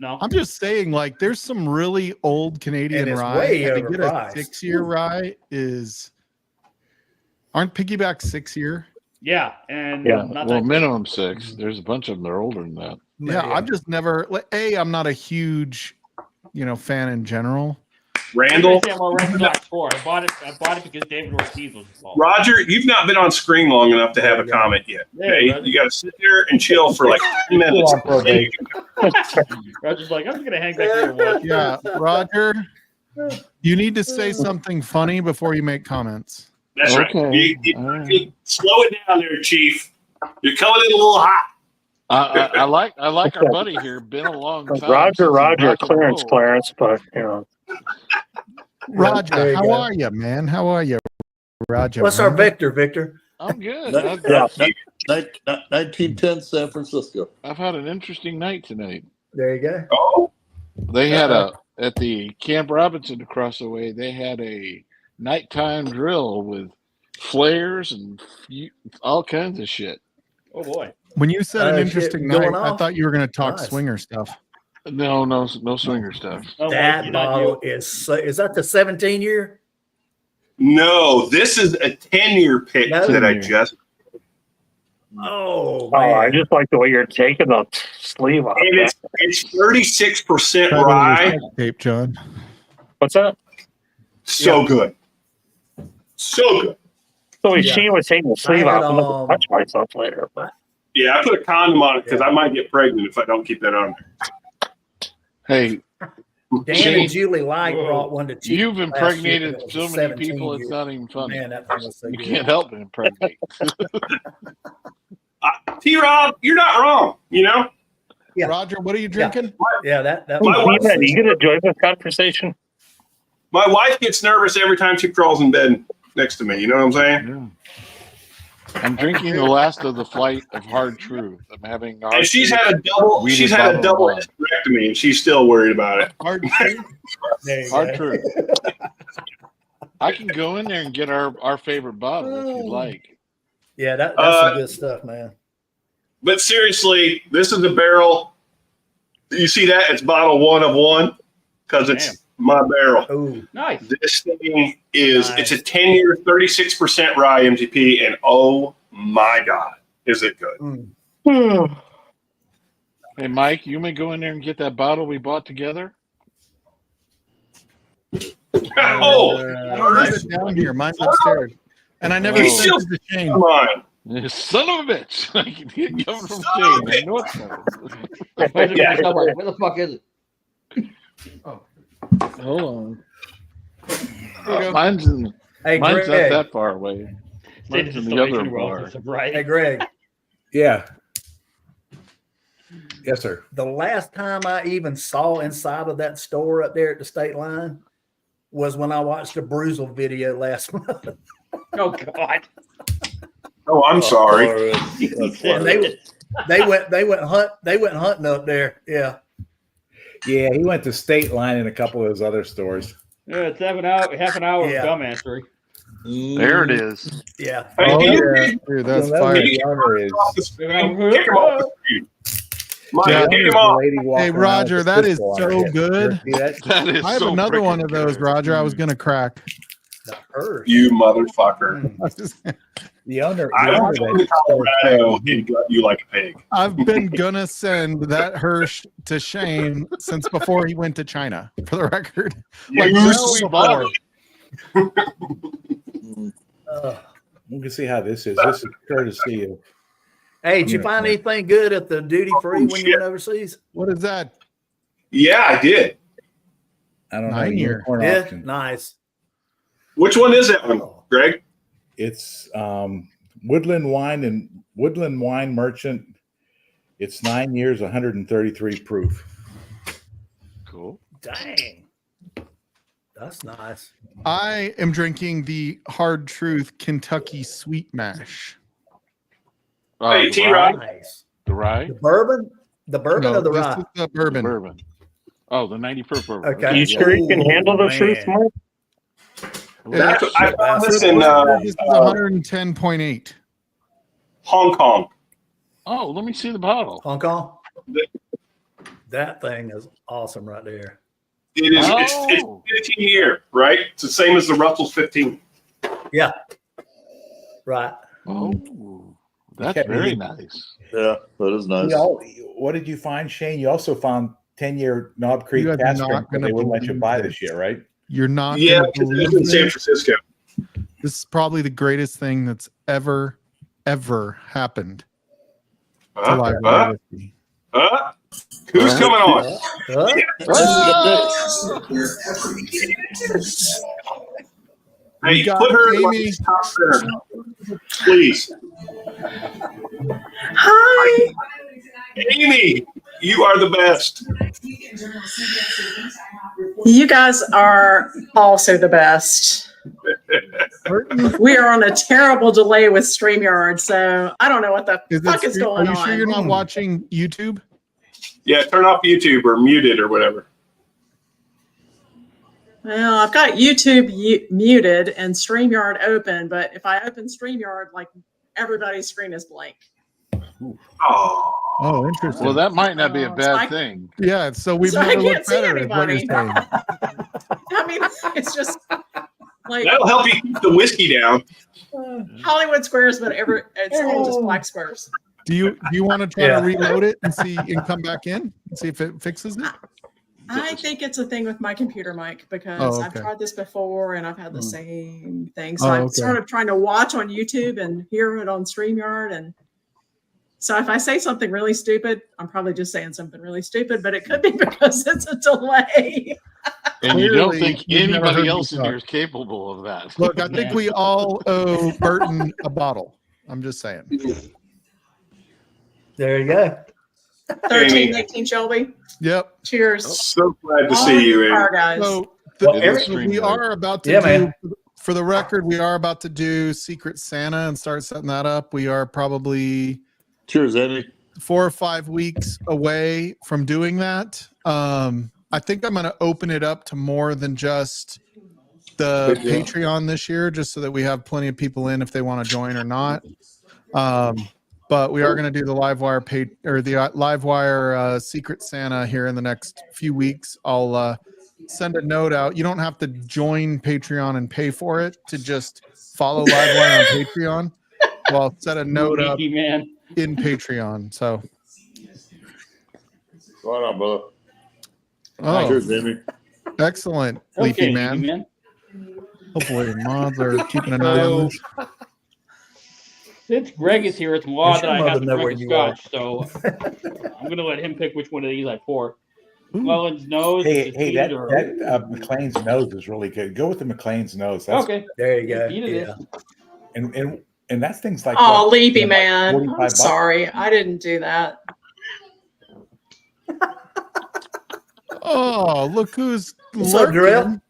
No. I'm just saying, like, there's some really old Canadian And it's rye. way And to get a overpriced. 6-year rye aren't piggyback 6-year? Yeah, and Yeah, not Well, that. minimum 6. There's a bunch of them that are older than that. Yeah, I've just never. Like, I'm not a huge, fan in general. Randall, I'm Red Sox 4. I bought it because David Ortiz was involved. Roger, you've not been on screen long enough to have a comment yet. Okay? Yeah, You got to sit there and chill for like 10 minutes. on probation. Roger's like, I'm just gonna hang back here and watch. Yeah, Roger, you need to say something funny before you make comments. That's right. Okay. You All right. slow it down there, Chief. You're coming in a little hot. I like our buddy here. Been a long time. Roger, since Roger, rock and roll. Clarence, but you know, There Roger, you how go. are you, man? How are you, Roger? What's our man? Victor? I'm good. Yeah. 1910 San Francisco. I've had an interesting night tonight. There you go. Oh, They had at the Camp Robinson across the way. They had a nighttime drill with flares and all kinds of shit. Oh boy. When you said an Shit interesting going night, I off? thought you were going to talk Nice. swinger stuff. No swinger stuff. Oh, That Mikey, not bottle you. is that the 17 year? No, this is a 10-year pick No. that I 10-year. just. Oh, Oh, I man. just like the way you're taking the sleeve off. And that. it's 36% Try to rye. respect tape, John. What's that? So good. So good. So Yeah. she was taking the sleeve had, off. I'm going to touch myself later. But Yeah, I put a condom on it because Yeah. I might get pregnant if I don't keep that on there. Hey, Dan Shane, and Julie Light whoa. brought one to cheap you've last year, impregnated but it was so a many 17 people, it's year. not even funny. Man, that thing was so You good. can't help but impregnate. T-Rob, you're not wrong. You know, Yeah. Roger, what are you drinking? Yeah, that My wife- Are you going to join this conversation? my wife gets nervous every time she crawls in bed next to me. You know what I'm saying? Yeah. I'm drinking the last of the flight of Hard Truth. I'm having Hard And she's Truth. had a double. Weeded She's had a bottle double of wine. hysterectomy, and she's still worried about it. Hard there you Hard go. Truth. I can go in there and get our favorite bottle if you'd like. Yeah, that's some good stuff, man. But seriously, this is a barrel. You see that? It's bottle 1 of 1 because it's Damn. my barrel. Oh, Nice. This thing is, Nice. it's a 10-year, 36% rye MGP, and oh my God, is it good. Hey, Mike, you may go in there and get that bottle we bought together. Oh, I don't have it down here. Mine's upstairs. And I never Oh. sent it to Shane. come on. Son of a bitch! I can hear it coming from Son of a Shane. I know it's coming. Where the fuck is it? Hold on. you go. Mine's hey, not Greg. that far away. Mine's in the other bar. Hey, Greg. Yeah. Yes, sir. The last time I even saw inside of that store up there at the state line was when I watched the Bruisel video last month. Oh God. Oh, I'm sorry. And they went hunting up there. Yeah. Yeah, he went to State Line and a couple of those other stores. Yeah, it's half an hour Yeah. of dumbassery. There it is. Yeah. Hey, Oh, can you- yeah. Dude, that's You'll know fire. who the owner is. Kick him off the screen. Mike, Yeah. kick him off. Lady walking Hey, around Roger, with a that is pistol on so her hip. good. See that? That is I have so another one freaking of those, good. Roger. I was going to crack. The Hearst. You motherfucker. The owner. I The owner was of in that store Colorado and got you like a pig. I've been gonna send that Hirsch to Shane since before he went to China, for the record. Like, You well sweet before. You can see how this is. This is courtesy of. Hey, did you find anything good at the duty free when you went overseas? What is that? Yeah, I did. I don't know. 9 year. Unicorn Yeah, auction. nice. Which one is that one, Greg? It's Woodland Wine Merchant. It's 9 years, 133 proof. Cool. Dang. That's nice. I am drinking the Hard Truth Kentucky Sweet Mash. Hey, The T-Rod. rye? Nice. The rye? The bourbon? The bourbon No, or the this rye? is the bourbon. Bourbon. Oh, the 90 proof bourbon. Okay. You sure you can handle the man. truth, Mike? That's what I found this That's- in This is 110.8. Hong Kong. Oh, let me see the bottle. Hong Kong? That thing is awesome right there. It is. Oh. It's 15 year, right? It's the same as the Russell's 15. Yeah. Right. Oh, that's Okay. very nice. Yeah, that is nice. What did you find, Shane? You also found 10-year Knob Creek You are cask not strength, but gonna they wouldn't let you believe buy this. this shit, right? You're not Yeah, gonna because believe it's in San this. Francisco. This is probably the greatest thing that's ever happened to live whiskey. Who's coming on? Hey, got put her in Amy. like top center, please. Hi. Amy, you are the best. You guys are also the best. We are on a terrible delay with StreamYard, so I don't know what the fuck is going Are you on. sure you're not watching YouTube? Yeah, turn off YouTube or mute it or whatever. Well, I've got YouTube muted and StreamYard open, but if I open StreamYard, like everybody's screen is blank. Oh, interesting. Well, that might not be a Oh, bad like- thing. Yeah, so we've So I never can't looked see better is what you're anybody. saying. I mean, it's just like That'll help you keep the whiskey down. Hollywood squares, but it's all just black squares. Do you want to try Yeah. to reload it and see and come back in and see if it fixes it? I think it's a thing with my computer mic because Oh, I've okay. tried this before and I've had the same thing. So Oh, I'm okay. sort of trying to watch on YouTube and hear it on StreamYard. And so if I say something really stupid, I'm probably just saying something really stupid, but it could be because it's a delay. And you don't Clearly, think you've never heard anybody me else in talk. here is capable of that. Look, I think we all owe Burton a bottle. I'm just saying. There you go. 1318 Shelby. Yep. Cheers. So glad to All see you, in Amy. car, guys. So Well, It every- is we StreamYard. are about to Yeah, do, man. for the record, we are about to do Secret Santa and start setting that up. We are probably Cheers, Eddie. 4 or 5 weeks away from doing that. I think I'm going to open it up to more than just the Patreon. Patreon this year, just so that we have plenty of people in if they want to join or not. But we are going to do the Livewire Livewire Secret Santa here in the next few weeks. I'll send a note out. You don't have to join Patreon and pay for it to just follow Livewire on Patreon. Well, I'll set a note up Sneaky man. in Patreon. So, Right on, brother. oh, Cheers, Amy. excellent, Okay, Leafy man. Leafy man. Hopefully, the mods are keeping an eye on this. Since Greg is here, it's law Does that your I have mother to know drink where a you are? scotch, so I'm going to let him pick which one of these I pour. Ooh. Mullen's nose. Hey, is hey, heated that McLean's nose is really good. Go with the McLean's nose. That's, okay. There you go. Heated Yeah. is. and that thing's like Oh, what, Leafy like man. 45 I'm bucks? sorry. I didn't do that. Oh, look who's What's up, Darrell?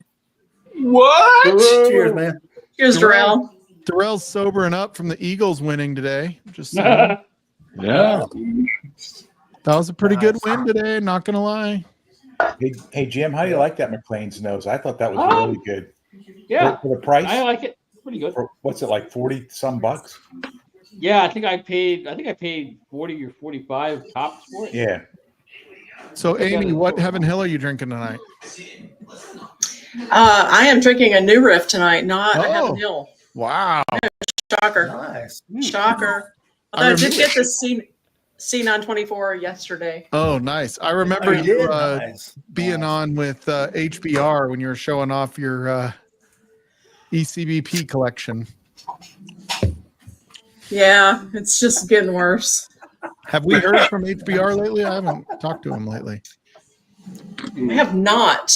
What? Cheers, man. Here's Darrell. Darrell. Darrell's sobering up from the Eagles winning today. Just saying. Yeah. That was a pretty good Nice. win today. Not gonna lie. Hey, Jim, how do you like that McLean's nose? I thought that was Oh. really good. Yeah, For the price, I like it. Pretty good. for, what's it like, 40 some bucks? Yeah, I think I paid 40 or 45 tops for it. Yeah. So, Amy, what Heaven Hill are you drinking tonight? I am drinking a new riff tonight, not a Oh. Heaven Hill. Wow. Shocker. Nice. Shocker. I Although I did remember- get the C924 yesterday. Oh, nice. I remember Oh, you you did? Nice. being Nice. on with HBR when you were showing off your ECBP collection. Yeah, it's just getting worse. Have we heard from HBR lately? I haven't talked to him lately. I have not.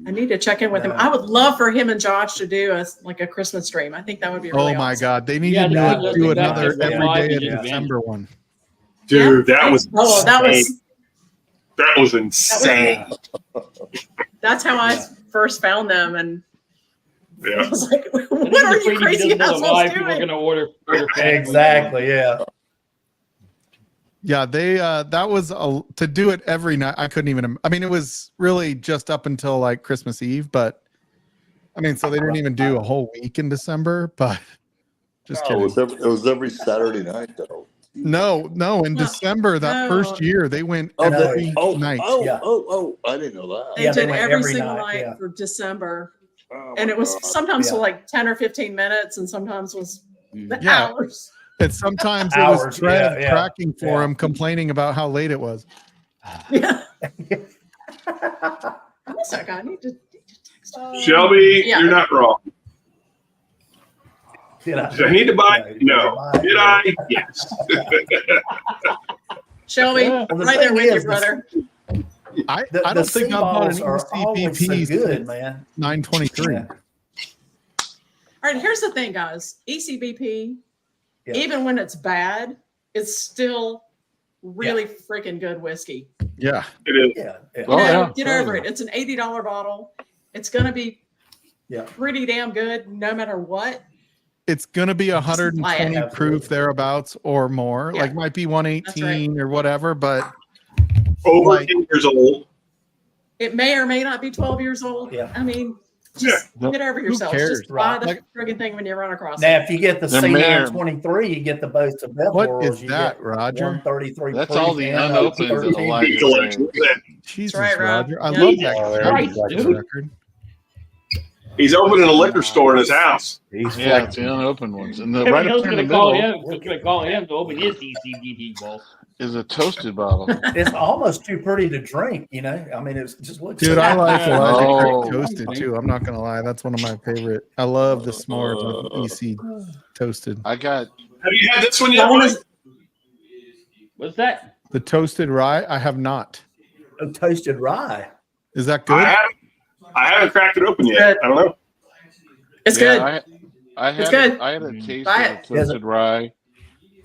I need to check in with him. No. I would love for him and Josh to do a Christmas stream. I think that would be really Oh my awesome. God, they need Yeah, to that do, was- do that another was every live day and of just December one. Dude, that was Oh, that insane. was That was insane. that's how I first found them, and I Yeah. was like, I think "What he's are you afraid if he crazy does another assholes live, people are doing?" going to order fast food. Exactly. Yeah. Yeah, they that was to do it every night. I couldn't even. I mean, it was really just up until like Christmas Eve, but I mean, so they didn't even do a whole week in December. But just No, kidding. it was every Saturday night, though. No, in No, December that no. first year they went Oh, every night. Yeah. I didn't know that. They Yeah, they did went every every single night, night yeah. for December, Oh, and my it was God. sometimes Yeah. for like 10 or 15 minutes, and sometimes was Yeah. hours. And sometimes it Hours, was Trev yeah, tracking for yeah. him, complaining about how late it was. Yeah. What's that guy? I need to text him. Shelby, Yeah. you're not wrong. Did I? Did I need to buy it? Yeah, No. buy it, Did yeah. I? Yes. Shelby, Yeah. Well, the right there thing with you, is, brother. I The don't think sea I've bought an balls are always so ECBP good, since man. 923. Yeah. All right, here's the thing, guys. ECBP, Yeah. even when it's bad, it's still really freaking good whiskey. Yeah. It is. Yeah. Yeah. Oh, yeah. Get over it. It's an $80 bottle. It's going to be Yeah. pretty damn good no matter what. It's going to be 120 Absolutely. proof thereabouts or more. Yeah. Like might be 118 or whatever, but Over Like- 10 years old. It may or may not be 12 years old. Yeah. I mean, Just get over yourself. cares, Just buy the right? friggin' thing when you run across Now, it. if you get the The mayor- C923, you get the both of Beth What Worlds. is You that, get Roger? 133 That's proof all the and a unopened 13. Elijah collection. Craig. Jesus, right, Rob. Roger. I Yeah. love Jesus that. Oh, there Christ, you For dude. the record. He's opening a liquor store in his house. He's Yeah, it's flexing. the unopened ones. And the Kevin right up Hill's there in the gonna call middle him. Gonna call him to open his DCDT bowl. is a toasted bottle. It's almost too pretty to drink, you know. I mean, it just looks. Dude, so I like good. Elijah Oh. Craig toasted too. I'm not gonna lie, that's one of my favorite. I love the s'mores with EC toasted. I got Have you had this one yet, That one Mike? is- What's that? The toasted rye, I have not. Oh, toasted rye. Is that good? I haven't cracked it open yet. Good. I don't know. It's good. I It's had good. I had a taste Buy of it. the toasted rye.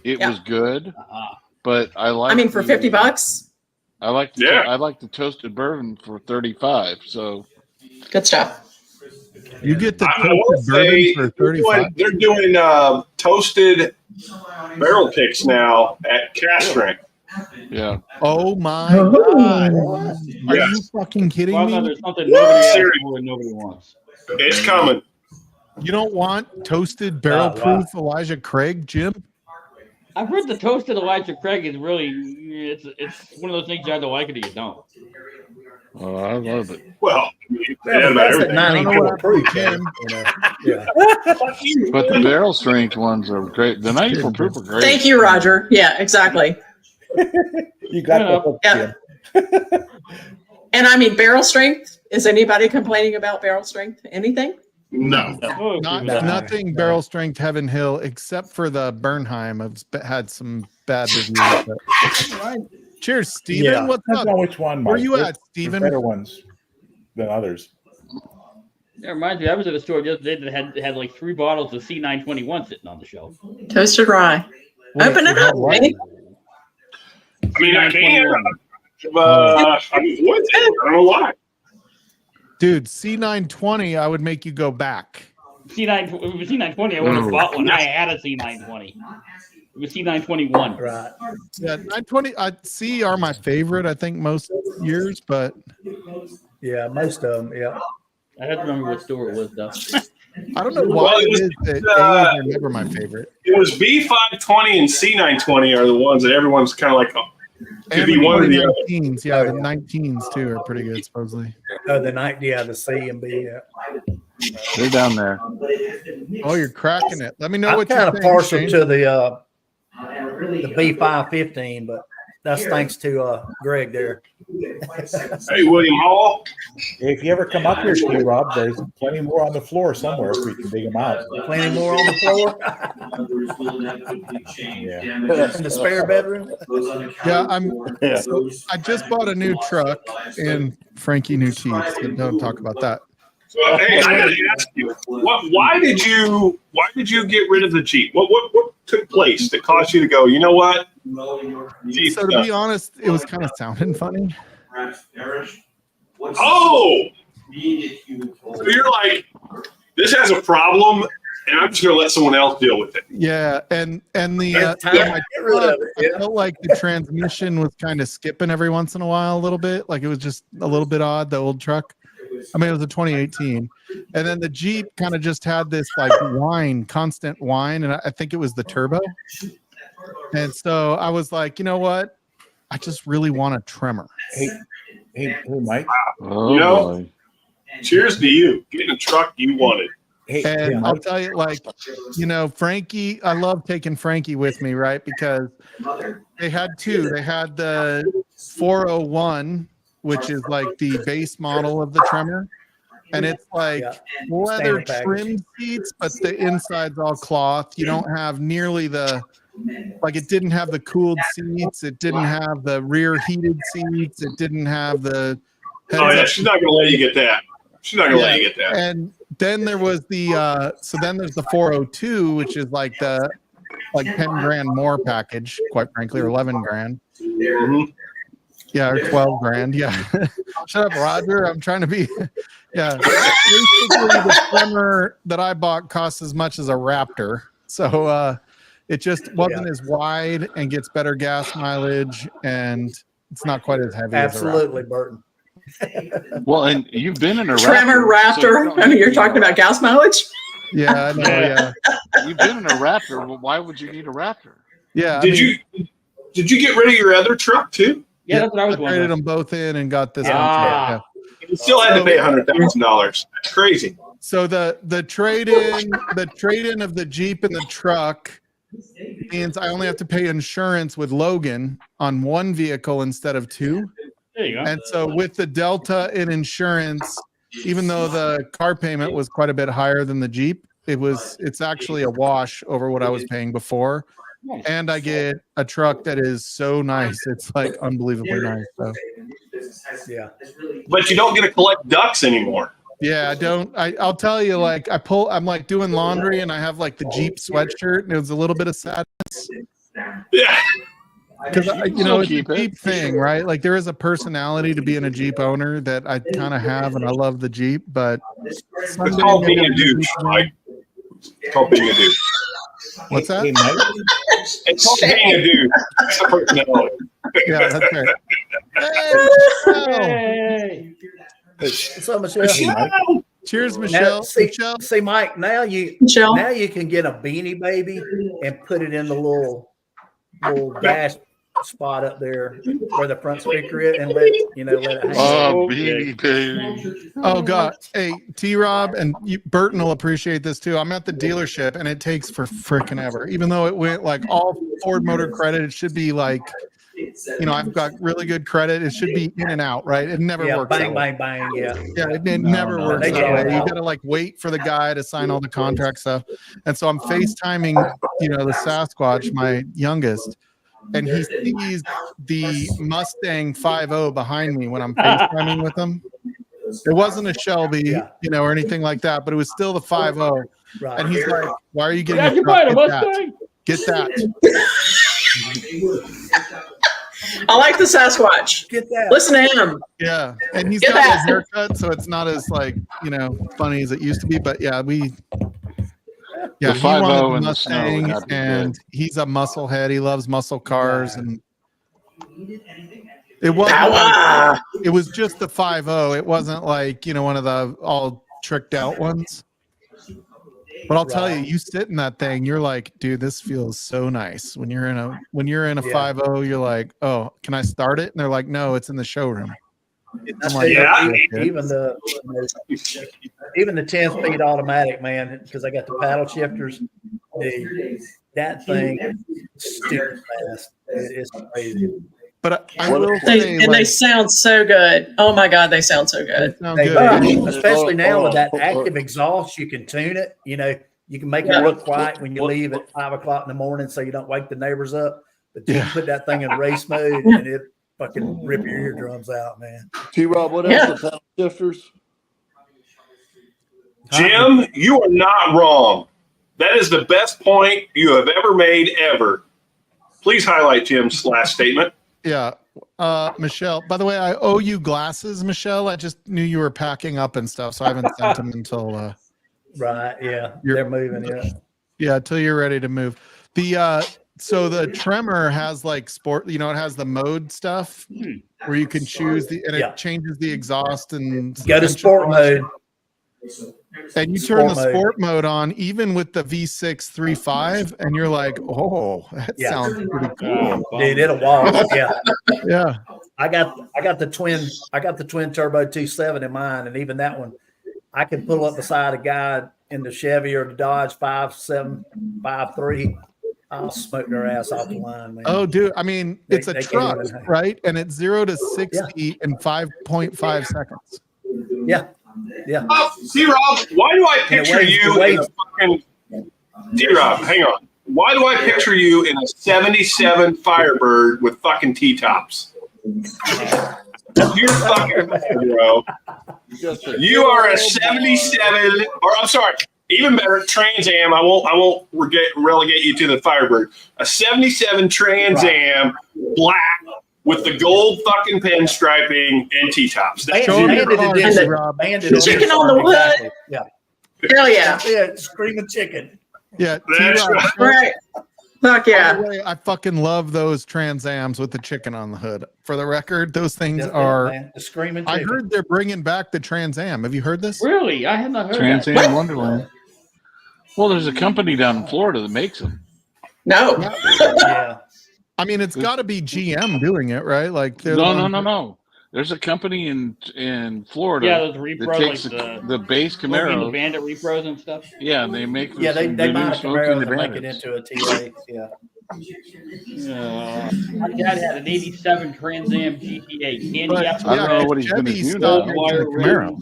It Yeah. was good, but I like. I mean, for $50, I like. Yeah. I like the toasted bourbon for 35. So good stuff. You get the I will toasted bourbon say for 35. they're doing toasted barrel picks now at cast strength. yeah, Oh my god. Are Yes. you fucking kidding Well, me? there's something nobody asks Serious. for and nobody wants. It's coming. You don't want toasted barrel proof Elijah Craig, Jim? I've heard the toasted Elijah Craig is really it's one of those things you either like it or you don't. oh, I love it. Well, Yeah, yeah, but about that's at everything. 94 proof, Jim. You know, yeah. But the barrel strength ones are great. The 94 proof are great. Thank you, Roger. Yeah, exactly. You got Yeah. the hook, Yeah. Jim. And I mean, barrel strength. Is anybody complaining about barrel strength? Anything? No. Oh, Nothing barrel strength Heaven Hill except for the Bernheim. I've had some bad reviews. But... Cheers, Steven. Yeah. What's Depends up? on which one, Mike. Where you There's- at, there's Steven? better ones than others. That reminds me, I was at a store the other day that had like 3 bottles of C921 sitting on the shelf. Toasted rye. Open it up, baby. I mean, I can. I mean, what? I don't know why. Dude, C920, I would make you go back. C920, I would have bought one. I had a C920. It was C921. Right. Yeah, 920 C are my favorite, I think, most years, but Yeah, most of them. Yeah. I have to remember what store it was, though. I don't know why Well, it it was, is that A's are never my favorite. It was B520 and C920 are the ones that everyone's kind of like, could And be the one or the other. 2019s, yeah, the 19s too are pretty good, supposedly. Oh, the C and B. Yeah. They're down there. Oh, you're cracking it. Let me know I'm what you're kind of saying, partial Shane. to the B515, but that's thanks to Greg there. Hey, William Hall. If you ever come up here, Steve Rob, there's plenty more on the floor somewhere if we can dig them out. Plenty more on the floor Yeah. in the spare bedroom. Yeah, so I just bought a new truck and Frankie new teeth. So don't talk about that. So, hey, I got to ask you, why did you get rid of the Jeep? What took place that caused you to go? You know what? Jeep So to be honest, it was kind of sounding funny. Oh, so you're like, this has a problem, and I'm just gonna let someone else deal with it. Yeah, and the It's time to my get rid of truck, it, I felt like the transmission was kind of skipping every once in a while, a little bit. Like it was just a little bit odd. The old truck. I mean, it was a 2018, and then the Jeep kind of just had this like constant whine, and I think it was the turbo. And so I was like, you know what? I just really want a Tremor. Hey, Mike. Oh, You know? boy. Cheers to you getting a truck you wanted. Hey, And I'll Mike. tell you, like, you know, Frankie, I love taking Frankie with me, right? Because they had 2. They had the 401, which is like the base model of the Tremor. And it's like leather Standard package. trim seats, but the inside's all cloth. You don't have nearly the, like, it didn't have the cooled seats. It didn't have the rear heated seats. It didn't have the Oh yeah, she's not gonna let you get that. She's not gonna let you get that. And then there was the so then there's the 402, which is like the 10 grand more package, quite frankly, or 11 grand. Mhm. Yeah, or 12 grand. Yeah. Shut up, Roger. I'm trying to be yeah. Basically the Tremor that I bought costs as much as a Raptor. So it just wasn't as wide and gets better gas mileage, and it's not quite as heavy Absolutely, as a Raptor. Burton. Well, and you've been in a Tremor Raptor. I mean, you're talking about gas mileage. Yeah, I know. Yeah, You've been in a Raptor. Well, why would you need a Raptor? yeah. Did you get rid of your other truck too? Yeah, that's what I was traded wondering. them both in and got this. Ah. You still had to pay $100,000. That's crazy. So the trade-in of the Jeep and the truck means I only have to pay insurance with Logan on one vehicle instead of two. There you go. And so with the Delta in insurance, even though the car payment was quite a bit higher than the Jeep, it's actually a wash over what I was paying before. Nice. And I get a truck that is so nice. It's like unbelievably nice. So Yeah. But you don't get to collect ducks anymore. yeah, I'll tell you, like I'm like doing laundry and I have like the Jeep sweatshirt and it was a little bit of sadness. Yeah. Because it's a keep it. Jeep thing, right? Like there is a personality to being a Jeep owner that I kind of have, and I love the Jeep. But It's called being a douche, Mike. It's called being a douche. What's that? Hey, Mike, It's called being a douche. That's a personality. Yeah, that's right. Hey, Michelle. Hey. What's up, Michelle? hey, Mike. Cheers, Now, Michelle. see, Michelle. see, Mike. Now you Michelle. can get a Beanie Baby and put it in the little dash spot up there where the front speaker is, and let it hang. Oh, Beanie Baby. Oh God. Hey, T-Rob and Burton will appreciate this too. I'm at the dealership and it takes for freaking ever. Even though it went like all Ford Motor credit, it should be like, I've got really good credit. It should be in and out, right? It never works. Bang, that way. bang, bang. Yeah. Yeah, it never works they that get way. it You out. gotta like wait for the guy to sign all the contract stuff. And so I'm FaceTiming, the Sasquatch, my youngest, and he sees the Mustang 5.0 behind me when I'm FaceTiming with him. It wasn't a Shelby, or anything like that, but it was still the 5.0. Right. And he's like, "Why are you getting Yeah, a you're truck? buying a Get that. Mustang. Get that." I like the Sasquatch. Get that. Listen to him. Yeah, and he's Get got that. his haircut, so it's not as funny as it used to be. But yeah, The he 5.0 wanted in the Mustang, snow, that'd be and good. he's a muscle head. He loves muscle cars, and it wasn't. Power. It was just the 5.0. It wasn't like one of the all tricked out ones. But I'll tell you, you sit in that thing, you're like, dude, this feels so nice. When you're in a 5.0, you're like, oh, can I start it? And they're like, no, it's in the showroom. I'm like, Yeah. Even the 10-speed automatic, man, because I got the paddle shifters. That thing is stupid fast. It's crazy. But I will say, They sound so good. Oh my God, they sound so good. sound They good. do. Especially now with that active exhaust, you can tune it. You can make it real quiet when you leave at 5 o'clock in the morning, so you don't wake the neighbors up. But you can put that thing in race mode, and it fucking rip your eardrums out, man. T-Rob, what else? The paddle shifters? Jim, you are not wrong. That is the best point you have ever made, ever. Please highlight Jim's last statement. Yeah. Michelle, by the way, I owe you glasses, Michelle. I just knew you were packing up and stuff, so I haven't sent them until Right, yeah. They're moving, until you're ready to move. So the Tremor has like sport, it has the mode stuff where you can choose it changes the exhaust and Go to sport mode. And you turn the sport mode on even with the V6 3.5 and you're like, oh, that sounds pretty cool. Dude, it'll walk. Yeah. Yeah. I got the twin turbo 2.7 in mine, and even that one, I can pull up beside a guy in the Chevy or the Dodge 5.7, 5.3. I'll smoke their ass off the line, man. Oh, dude. I mean, it's a truck, right? And it's 0 to 60 in 5.5 seconds. Yeah. Yeah. T-Rob, why do I picture you in a fucking T-Rob, hang on. Why do I picture you in a 77 Firebird with fucking T-tops? You're fucking bro. You are a 77, or I'm sorry, even better, Trans Am. I won't relegate you to the Firebird. A 77 Trans Am, black with the gold fucking pinstriping and T-tops. Banded edition. Chicken on the wood. Exactly. Yeah. Hell yeah. Yeah, screaming chicken. Yeah. That's T-Rob, Right. Fuck By yeah. the way, I fucking love those Trans Ams with the chicken on the hood. For the record, those things That's it, are. man. The screaming I chicken. heard they're bringing back the Trans Am. Have you heard this? Really? I have not heard Trans that. Am Wonderland. Well, there's a company down in Florida that makes them. No. Yeah. I mean, it's got to be GM doing it, right? Like, they're the No, ones no. There's a company in Florida Yeah, those that repros, takes like the base the Camaro. Bandit repros and stuff. Yeah, and they make Yeah, they the buy new the Smokey Camaros the and make it Bandits. into a TA. Yeah. My dad had an '87 Trans Am GTA candy But, apple. I don't know what he's Chevy going to do stopped now. making the Camaro.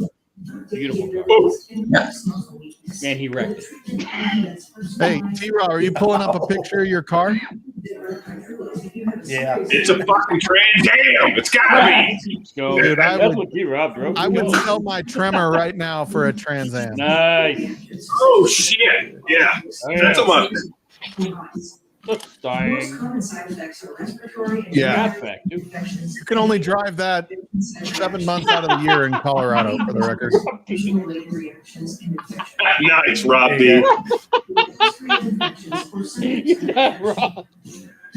Beautiful car. Man, he wrecked it. Hey, T-Raw, are you pulling up a picture of your car? Yeah. It's a fucking Trans Am. It's gotta be. Go. Dude, That's what T-Rob drove. I would sell my Tremor right now for a Trans Am. Nice. Oh shit! Yeah, that's a month. Just dying. Yeah. Fact, dude. You can only drive that 7 months out of the year in Colorado, for the record. Nice, Rob B.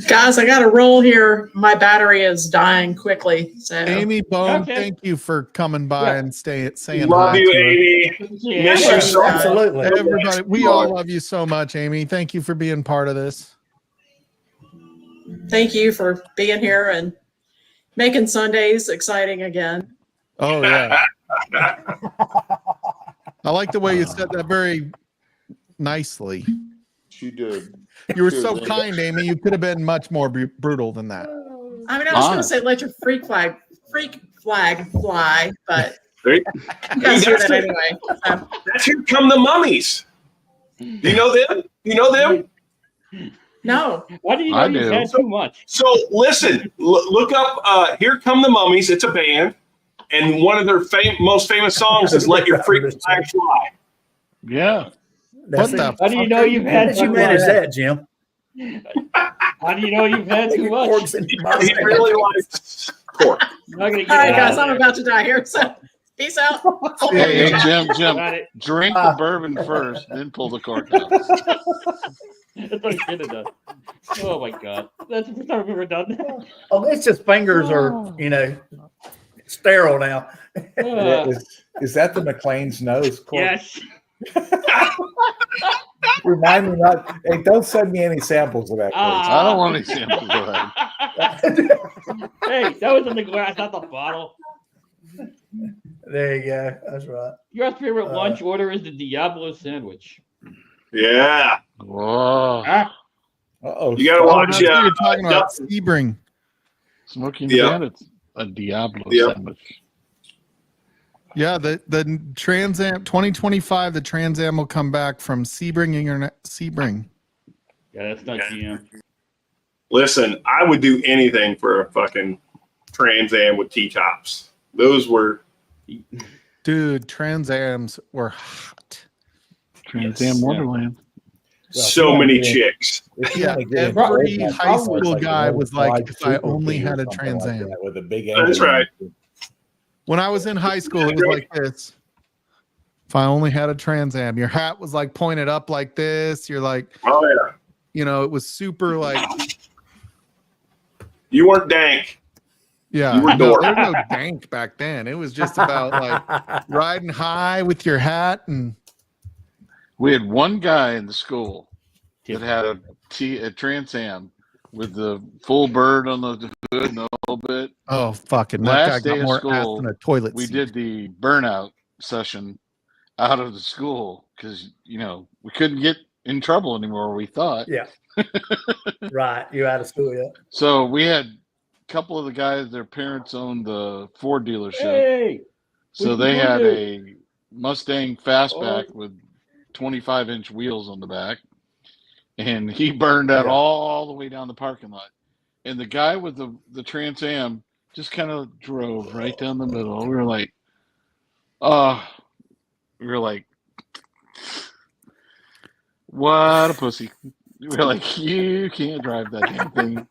Guys, I got to roll here. My battery is dying quickly. So Amy Bone, Okay. thank you for coming by and saying Love hi you, to us. Amy. Yeah. Miss you so much. Absolutely. Everybody, we all love you so much, Amy. Thank you for being part of this. thank you for being here and making Sundays exciting again. Oh, yeah. I like the way you said that very nicely. She did. You were so kind, Amy. You could have been much more brutal than that. I mean, I was going to say let your freak flag fly, but Hey, you guys do that's that it. anyway. So, That's Here Come the Mummies. Do you know them? You know them? no. Why do you know I you've do. had too much? So listen, look up Here Come the Mummies. It's a band. And one of their most famous songs is Let Your Freak Flag Fly. Yeah. That's What the it. How do you know you've How had did too you manage much? that, Jim? How do you know you've had too much? Corks in your body. He really likes pork. I'm not gonna get All right, it guys, out I'm of about to die here. So peace out. Hey, Jim, Got it. drink the bourbon first, then pull the cork out. That's what I should have done. Oh my god. That's the first time I've ever done that. Oh, it's just fingers are, sterile now. Is that the McLean's nose? Cork? Yes. Remind me not. Hey, don't send me any samples of that. Please. I don't want any samples of that. Hey, that was in the glass, not the bottle. There you go. That's right. Your favorite lunch order is the Diablo sandwich. Yeah. Whoa. Ah, Uh-oh. You got to Oh, watch. that's what you're talking about, Sebring. Smoking the Yeah. Bandits. A Diablo Yeah. sandwich. Yeah, the Trans Am 2025, the Trans Am will come back from Sebring. yeah, that's not GM. Listen, I would do anything for a fucking Trans Am with T-tops. Those were Dude, Trans Ams were hot. Trans Yes. Am Wonderland. so many chicks. Yeah, every high school guy was like, if I only had a Trans Am. With a big That's right. When I was in high school, it was like this. If I only had a Trans Am, your hat was like pointed up like this. You're like, Oh yeah. it was super like, You weren't dank. yeah. You were No, dork. there was no dank back then. It was just about like riding high with your hat and We had one guy in the school that had a Trans Am with the full bird on the hood and a little bit. oh fucking that Last guy day got of more ass school, than a toilet We seat. did the burnout session out of the school because we couldn't get in trouble anymore. We thought. Yeah. Right. You're out of school yet. So we had a couple of the guys. Their parents owned the Ford dealership, Hey, so what'd they you had do? a Mustang Fastback with 25-inch wheels on the back, and he burned out all the way down the parking lot. And the guy with the Trans Am just kind of drove right down the middle. We were like, what a pussy. We were like, you can't drive that damn thing.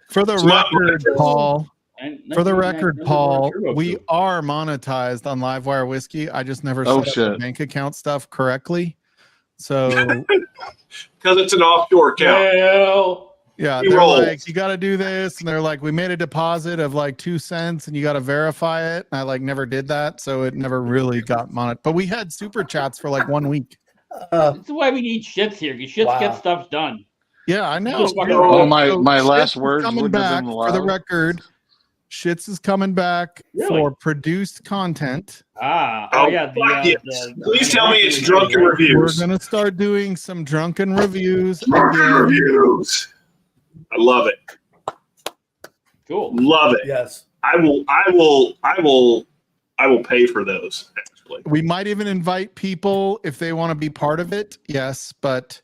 For the record, Paul. And For the 1999 record, Paul, Turbo we Coupe. are monetized on Livewire Whiskey. I just never Oh, set up shit. the bank account stuff correctly. So because it's an offshore account. Well, yeah, He they're rolls. like, you got to do this, and they're like, we made a deposit of like 2 cents, and you got to verify it. And I like never did that, so it never really got monetized. But we had super chats for like 1 week. that's why we need shits here. Because shits Wow. get stuff done. Yeah, I know. just fucking dude. roll. Well, my So my Shits last is words coming wouldn't have back been for the allowed. record. Shits is coming back Really? for produced content. Oh, Yeah. fuck yes. Please tell me it's drunken We're reviews. gonna start doing some drunken reviews Drunken again. reviews. I love it. Cool. Love it. Yes. I will pay for those, actually. We might even invite people if they want to be part of it. Yes, but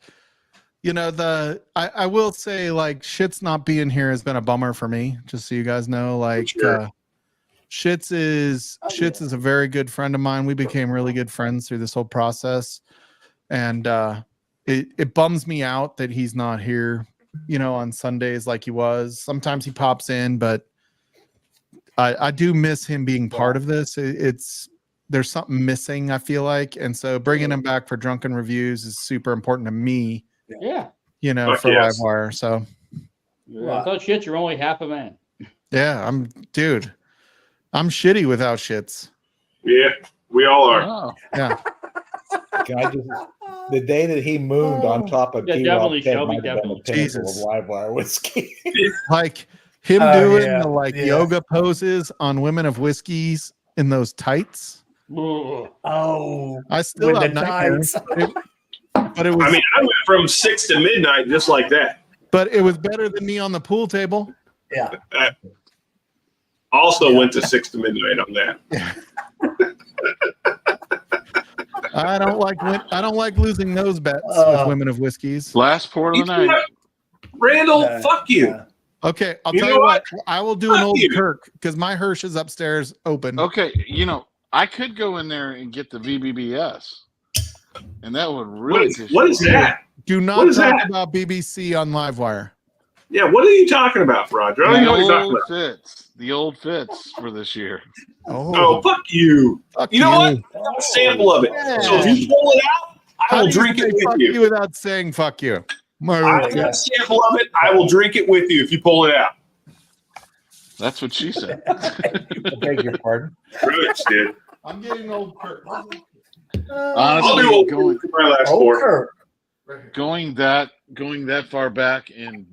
you know, I will say, like, Shit's not being here has been a bummer for me, just so you guys know. Like, sure. Shit's is a very good friend of mine. We became really good friends through this whole process, and it bums me out that he's not here, you know, on Sundays like he was. Sometimes he pops in, but I do miss him being part of this. There's something missing, I feel like, and so bringing him back for drunken reviews is super important to me. Yeah. You know, Fuck for yes. Livewire. So Without shit, you're only half a man. yeah, I'm shitty without shits. Yeah, we all are. Oh. Yeah. Can I just the day that he mooned on top of Yeah, T-Rob's definitely, head Shelby, might have been the definitely. pinnacle of Jesus. Livewire whiskey. Like him Oh, doing yeah, the like yeah. yoga poses on Women of Whiskeys in those tights. Ugh. Oh, I still with have the nightmares. tights. But it was I mean, I went from 6 to midnight just like that. but it was better than me on the pool table. Yeah. Also went to 6 to midnight on that. I don't like losing those bets with Women of Whiskeys. Last pour of the You know night. what? Randall, Yeah, fuck you. yeah. Okay, I'll You tell know you what? what. I will do an Fuck old you. Kirk because my Hirsch is upstairs open. Okay, you know, I could go in there and get the VBBS, and that would really piss What you is off. that? Do What not is talk that? about BBC on Livewire. Yeah, what are you talking about, Roger? I don't The know what you're talking old about. fits, the old fits for this year. Oh, fuck you. fuck You know what? you. I got a sample of it. So if you pull it out, I How will do you drink say it fuck with you you. without saying fuck you? I got a sample of it. I will drink it with you if you pull it out. That's what she said. I beg your pardon. Right, dude. I'm getting old Kirk. I'll do Honestly, old going for my last Oh, pour. Kirk. going that far back in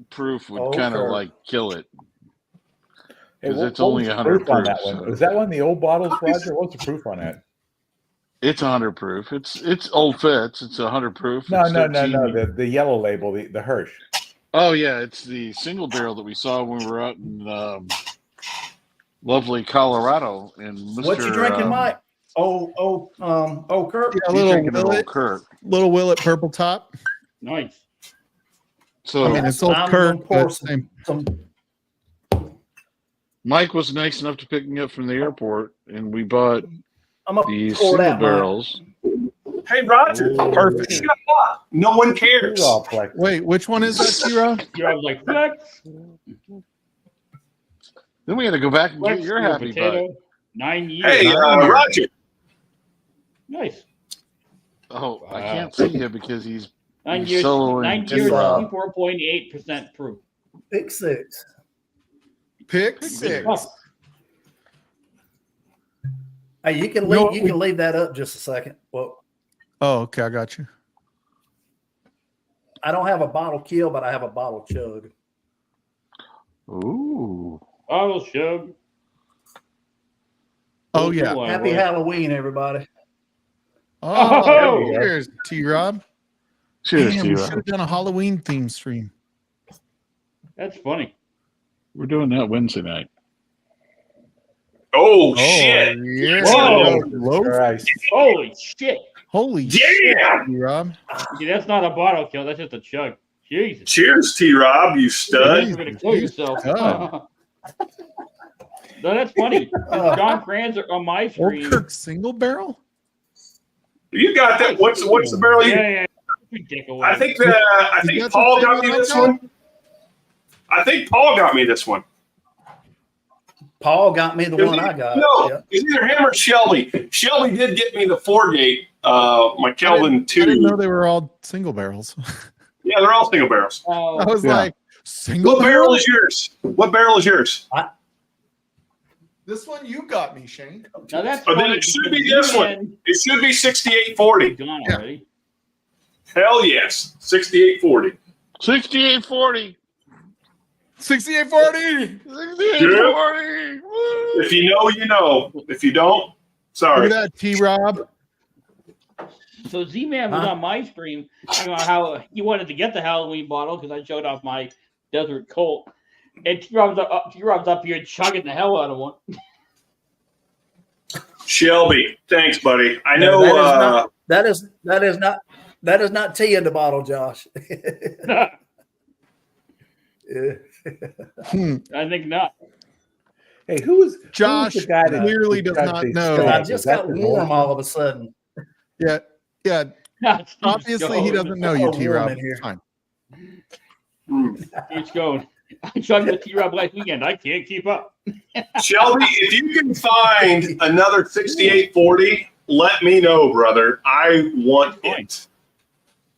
proof would kind of Okay. like kill it. Hey, 'Cause what, it's what only was the 100 proof on that proof, one? so- Was that one the old bottles, Roger? What's the proof on that? It's 100 proof. It's old fits. It's 100 proof. No, It's no, no, 13. no. The yellow label, the Hirsch. Oh yeah, it's the single barrel that we saw when we were out in lovely Colorado. And Mr. What you drinking, Mike? Oh, Kirk. Yeah, a He's little drinking an old Willet, Kirk. little Willet purple top. Nice. So I mean, it's old I'm Kirk, gonna pour but same. some. Mike was nice enough to pick me up from the airport, and we bought I'm gonna these pour single that, Mike. barrels. Hey, Roger. Perfect. Shut up. No one cares. It's all flex. Wait, which one is that, T-Rod? I was like, flex. Then we had to go back and Flex get your for a happy potato. butt. 9 years. Hey, Roger. Nice. Oh, I Wow. can't see you because he's 9 years. so 9 years. in- 24.8% proof. Pick six. Pick six. Oh, Hey, you can You leave. know what You we- can leave that up just a second. Well, Oh, okay, I got you. I don't have a bottle kill, but I have a bottle chug. Ooh. bottle chug. Oh yeah. Happy Halloween, everybody. Oh, Oh. cheers, T-Rob. Cheers, Damn, we T-Rob. should have done a Halloween theme stream. That's funny. We're doing that Wednesday night. Oh, shit. Yeah. Whoa. Loaf. Christ. Holy shit. Holy shit, Damn. T-Rob. See, that's not a bottle kill. That's just a chug. Jesus. Cheers, T-Rob, you stud. You're going to kill yourself. God. No, that's funny. John Kranz on my Old screen. Kirk single barrel? You got that. What's the barrel you Yeah. Dick away. I think You got Paul the got same me one this I got? one. I think Paul got me this one. Paul got me the one I got. No, Yeah. it's either him or Shelby. Shelby did get me the 4 gate My Kelvin I didn't know 2. they were all single barrels. Yeah, they're all single barrels. Oh, I was Yeah. like, single What barrel barrel? is yours? What barrel is yours? This one you got me, Shane. now that's Oh, then funny it should because be this one. Z-Man It should be 6840. is gone Yeah. already. Hell yes, 6840. 6840. 6840. 6840. Woo! If you know, you know. If you don't, Look sorry. at that, T-Rob. So Z-Man was on my stream talking about how he wanted to get the Halloween bottle because I showed off my Desert Colt. And T-Rob's up here chugging the hell out of one. Shelby, thanks, buddy. I No, know. that is not tea in the bottle, Josh. Yeah. I think not. Hey, who's Josh the guy that clearly does judged not these know. I stats? just Is that got the warm whole- all of a sudden. Yeah. Steve's Obviously, he going. doesn't know you, Oh, T-Rob. warm in here. It's fine. Steve's going. I chugged with T-Rob last weekend. I can't keep up. Shelby, if you can find another 6840, let me know, brother. I want it.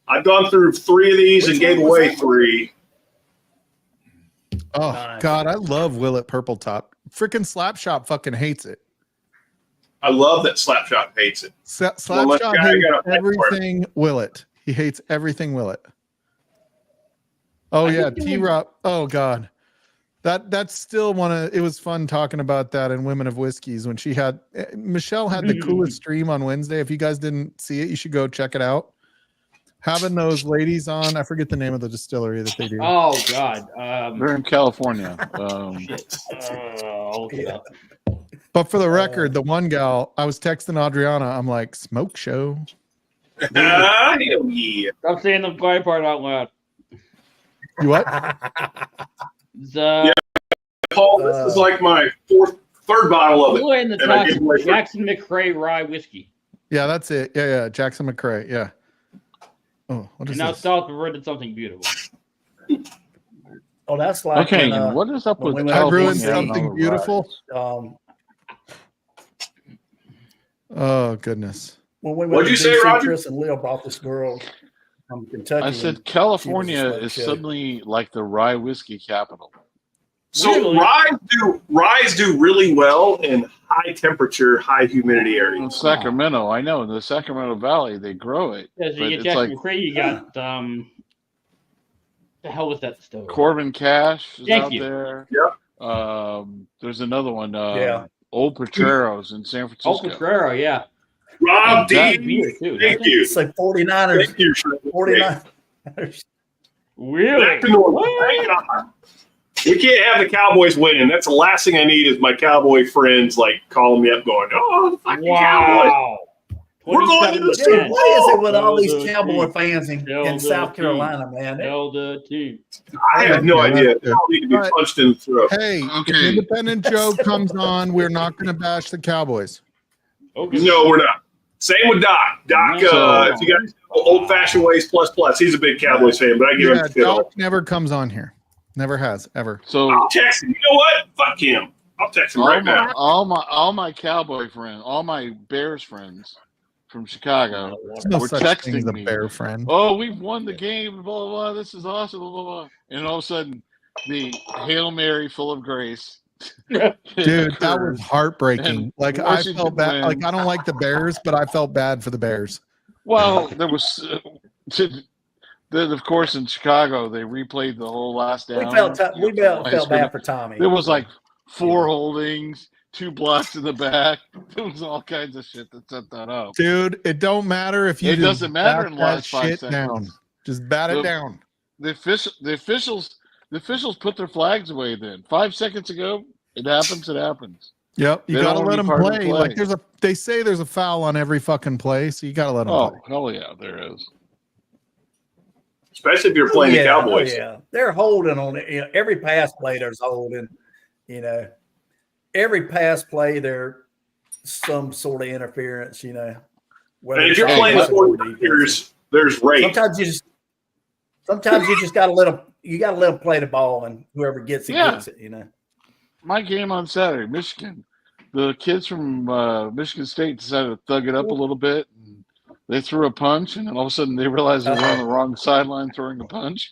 I've gone through 3 of these and Which gave one was away that? 3. Oh, Nice. God, I love Willet Purple Top. Freaking Slapshot fucking hates it. I love that Slapshot hates it. Slapshot guy hates got a fight for it. everything Willet. He hates everything Willet. Oh, I yeah, think doing- T-Rob. Oh, God. That's still one of, it was fun talking about that in Women of Whiskeys when she had, Michelle had the coolest stream on Wednesday. If you guys didn't see it, you should go check it out. Having those ladies on, I forget the name of the distillery that they do. Oh God. They're in California. I'll look it up. But for the record, the one gal, I was texting Adriana, I'm like, smoke show. Hell yeah. Stop saying the quiet part out loud. You what? The Paul, this is like my third bottle of Blue it. in the And I top gave away 3. Jackson McCrae rye whiskey. Yeah, that's it. Yeah. Jackson McCrae. Yeah. Oh, what is And now this? South perverted something beautiful. Oh, that's like Okay, when, what is up when with we went I to ruined DC, something beautiful. Oh, goodness. When we went What'd to you say, DC, Roger? Chris and Leo brought this girl from Kentucky. I and said she California was a is smoke show. suddenly like the rye whiskey capital. So Really? ryes do really well in high temperature, high humidity In areas. Sacramento, I know in the Sacramento Valley they grow it. Yeah, so But you get it's Jackson like McCrae, you got the hell was that stove? Corbin Cash is Thank out you. there. Yep. There's another one. Yeah. Old Potreros in San Oh, Francisco. Petrero, yeah. Rob That D, beer too. thank doesn't it? you. It's like 49ers. Thank you. Shirley. 49ers. Really? Back to normal. What? Thank God. We can't have the Cowboys winning. That's the last thing I need is my Cowboy friends like calling me up going, oh, the fucking Cowboys. Wow. We're going to the 27 Super Dude, ten. what is it with all Tell these the Cowboy team. fans in Tell the South team. Carolina, man? Tell the team. I have no Okay, idea. that's They good. all need to be But- punched in the throat. Hey, if Okay. Independent Joe comes on, we're not going to bash the Cowboys. Okay. No, we're not. Same with Doc. Doc, So- if you guys know Old Fashioned Ways plus, he's a big Cowboys fan, but I give Yeah, him shit all. Doc never comes on here. Never has, ever. So I'll text him. You know what? Fuck him. I'll text him right now. all my Cowboy friends, all my Bears friends from Chicago There's no were such thing as texting a me. bear friend. Oh, we've won the game, blah, blah, blah. This is awesome, blah, blah, blah. And all of a sudden, the Hail Mary full of grace. Dude, that was occurs. heartbreaking. And Like, I Washington felt bad. Like, wins. I don't like the Bears, but I felt bad for the Bears. Well, there was, then of course in Chicago they replayed the whole last down. We felt bad for Tommy. There was like 4 holdings, 2 blocks in the back. There was all kinds of shit that set that up. Dude, it don't matter if you It just doesn't matter bat in the last that 5 shit seconds. down. Just bat it The- down. The officials put their flags away. Then 5 seconds ago, it happens. It happens. Yep, you They gotta don't let wanna them be part of the play. Like play. they say there's a foul on every fucking play, so you gotta let them Oh play. hell yeah, there is. Especially if you're playing the Cowboys. Yeah, they're holding on it. You know, every pass play there's holding. You know, every pass play there some sort of interference. You know, whether And if it's you're playing the offensive or 49ers, there's rape. sometimes you just gotta let them. You gotta let them play the ball, and whoever gets it Yeah. gets it. You know. My game on Saturday, Michigan. The kids from Michigan State decided to thug it up a little bit and They threw a punch, and then all of a sudden they realized they were on the wrong sideline throwing a punch.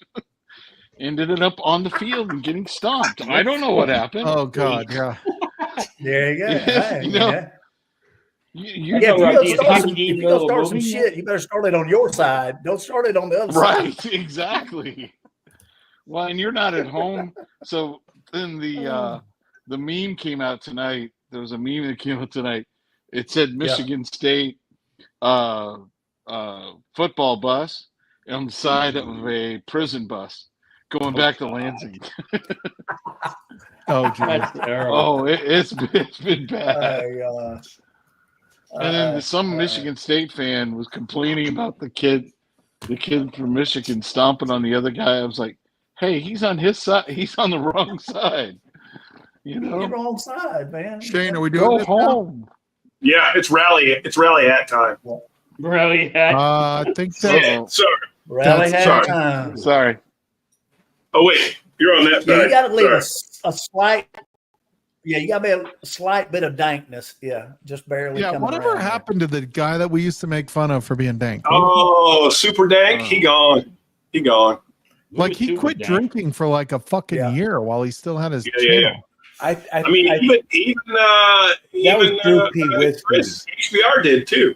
Ended up on the field and getting stomped. I don't know what happened. Oh God, yeah. There you go. Hey, You know, yeah, if you're gonna start some shit, you better start it on your side. Don't start it on the other side. Right, exactly. Well, and you're not at home, so then the meme came out tonight. There was a meme that came out tonight. It said Michigan State football bus on the side of a prison bus going back to Lansing. Oh, geez. That's terrible. Oh, it's been bad. Oh gosh. And then some Michigan State fan was complaining about the kid from Michigan stomping on the other guy. I was like, hey, he's on his side. He's on the wrong side. You know, You're wrong side, man. Shane, are we doing go this home. Yeah, it's rally hat time. Rally hat. I think so. Sorry. Rally hat Sorry. time. Sorry. Oh wait, you're on that side. Yeah, you got to leave Sorry. a slight. Yeah, you got to be a slight bit of dankness. Yeah, just barely. Yeah, coming whatever around happened to the guy that we used to make fun of for being dank? Oh, super dank. He gone. He gone. Like he quit drinking for like a fucking year while he still had his channel. I mean, even Drew P. Whiskey. Chris HBR did too.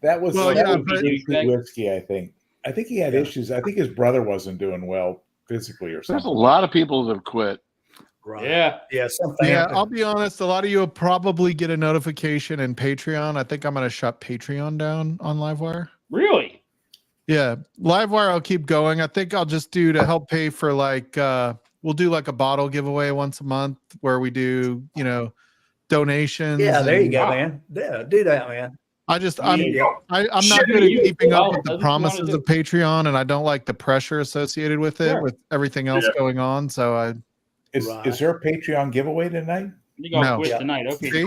That was Well, that yeah, was but- Drew P. Whiskey. I think he had issues. I think his brother wasn't doing well physically or There's something. a lot of people that have quit. Right. Yeah. Yeah. Something. Yeah, I'll be honest. A lot of you will probably get a notification in Patreon. I think I'm going to shut Patreon down on Livewire. Really? Yeah, Livewire I'll keep going. I think I'll just do to help pay for like we'll do like a bottle giveaway once a month where we do, donations. Yeah, there you and- go, man. Yeah, do that, man. I'm Yeah. not good at keeping up with the That's what you promises wanna of Patreon, and I don't like the pressure associated with it, Sure. with everything else going on. So I Is there a Patreon giveaway tonight? You're going to No. quit Yeah. tonight. Okay. See?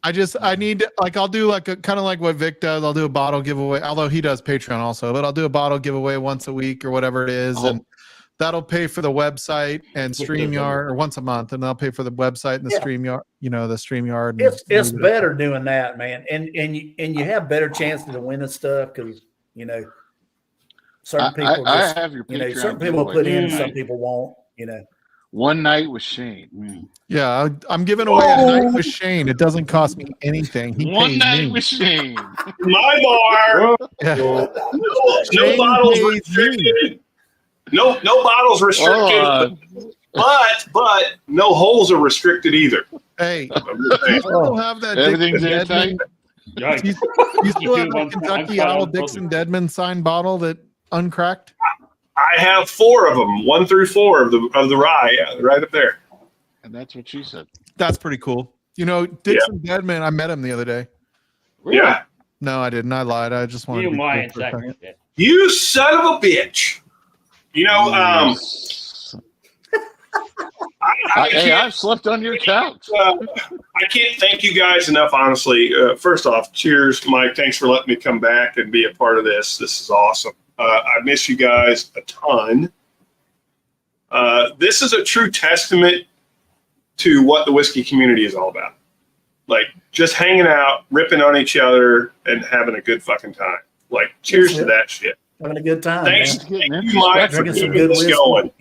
I need like I'll do like a kind of like what Vic does. I'll do a bottle giveaway, although he does Patreon also, but I'll do a bottle giveaway once a week or whatever it is, and that'll pay for the website and StreamYard, or once a month, and I'll pay for the website and the StreamYard, the StreamYard. and It's leave it at better doing that, man, and you have better chances of winning stuff because certain people I just, have your Patreon certain people giveaway put in, tonight. some people won't. One night with Shane. Yeah, I'm giving away a night with Shane. It doesn't cost me anything. He One pays night me. with Shane. My bar. Yeah. No Shane bottles pays me. restricted. No bottles restricted. But no holes are restricted either. Hey, you still have that Everything's Dixon airtight. Deadman, Yikes. you still have Dude, that I'm Kentucky fine, Owl I'm Dixon Deadman signed bottle that uncracked? I have 4 of them, 1 through 4 of the rye, right up there. And that's what she said. That's pretty cool. Dixon Deadman, I met him the other day. Really? Yeah. No, I didn't. I lied. I just wanted You to be cool lying for a sack of second. shit. You son of a bitch. I've slept on your couch. I can't thank you guys enough, honestly. First off, cheers, Mike. Thanks for letting me come back and be a part of this. This is awesome. I miss you guys a ton. This is a true testament to what the whiskey community is all about. Like, just hanging out, ripping on each other, and having a good fucking time. Like, cheers to that shit. Having a good time. Thanks, man. thank you, Mike, for Drinking some keeping good this whiskey, going.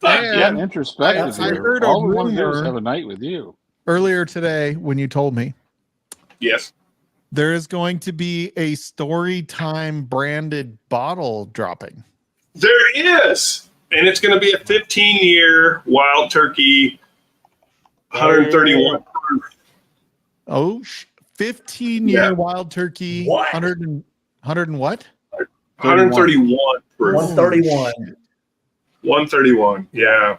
Yeah, introspective. I here. heard a All we want to do is rumor have a night with you. earlier today when you told me Yes. there is going to be a story time branded bottle dropping. There is. And it's going to be a 15-year Wild Turkey 131. Oh, 15-year Yeah. Wild Turkey. What? 100 and what? 131. proof. 131. 131. Yeah.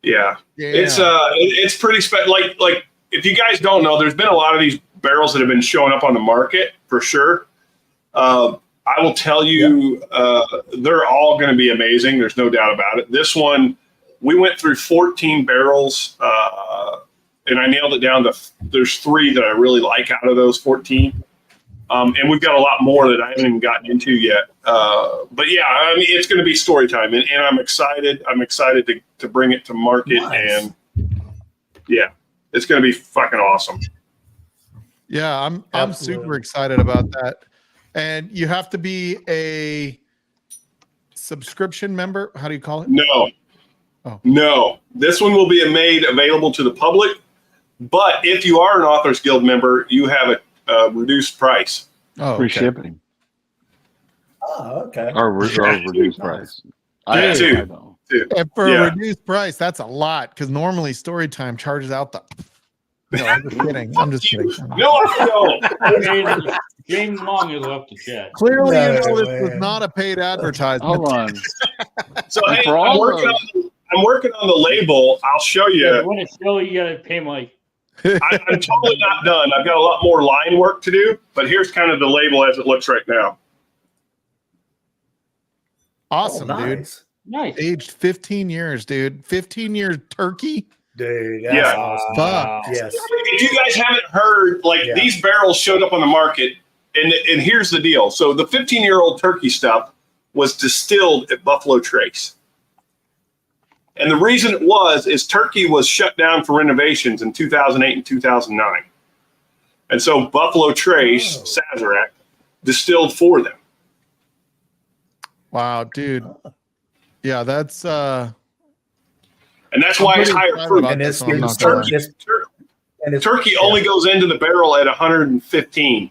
Yeah. It's pretty special. Like if you guys don't know, there's been a lot of these barrels that have been showing up on the market for sure. I will tell you, they're all going to be amazing. There's no doubt about it. This one, we went through 14 barrels, and I nailed it down to there's 3 that I really like out of those 14. And we've got a lot more that I haven't even gotten into yet. But yeah, I mean, it's going to be story time, and I'm excited. I'm excited to bring it to market, Nice. and yeah, it's going to be fucking awesome. Yeah, I'm Absolutely. super excited about that. And you have to be a subscription member. How do you call it? No. Oh. No. This one will be made available to the public. But if you are an Authors Guild member, you have a reduced price. Oh, Free okay. shipping Oh, okay. or reduced Nice. price. Yeah, I too. know. And for Yeah. a reduced price, that's a lot because normally Storytime charges out the. No, I'm just kidding. I'm just kidding. No, I don't. James Long is off the chat. Clearly, No, you know this was man. not a paid advertisement. Hold on. So And hey, for I'm all working on the label. I'll show Yeah, you. you want to show you got to pay Mike. I'm totally not done. I've got a lot more line work to do, but here's kind of the label as it looks right now. Awesome, dude. Nice. Nice. Aged 15 years, dude. 15 years turkey. Dude, that's Yeah. awesome. Fuck. Yes. If you guys haven't heard, like Yeah. these barrels showed up on the market, and here's the deal. So the 15-year-old turkey stuff was distilled at Buffalo Trace. And the reason it is Turkey was shut down for renovations in 2008 and 2009. And so Buffalo Trace, Sazerac, distilled for them. Wow, dude. Yeah, that's And that's why it's higher proof. And it's I'm not Turkey, turkey only goes into the barrel at 115.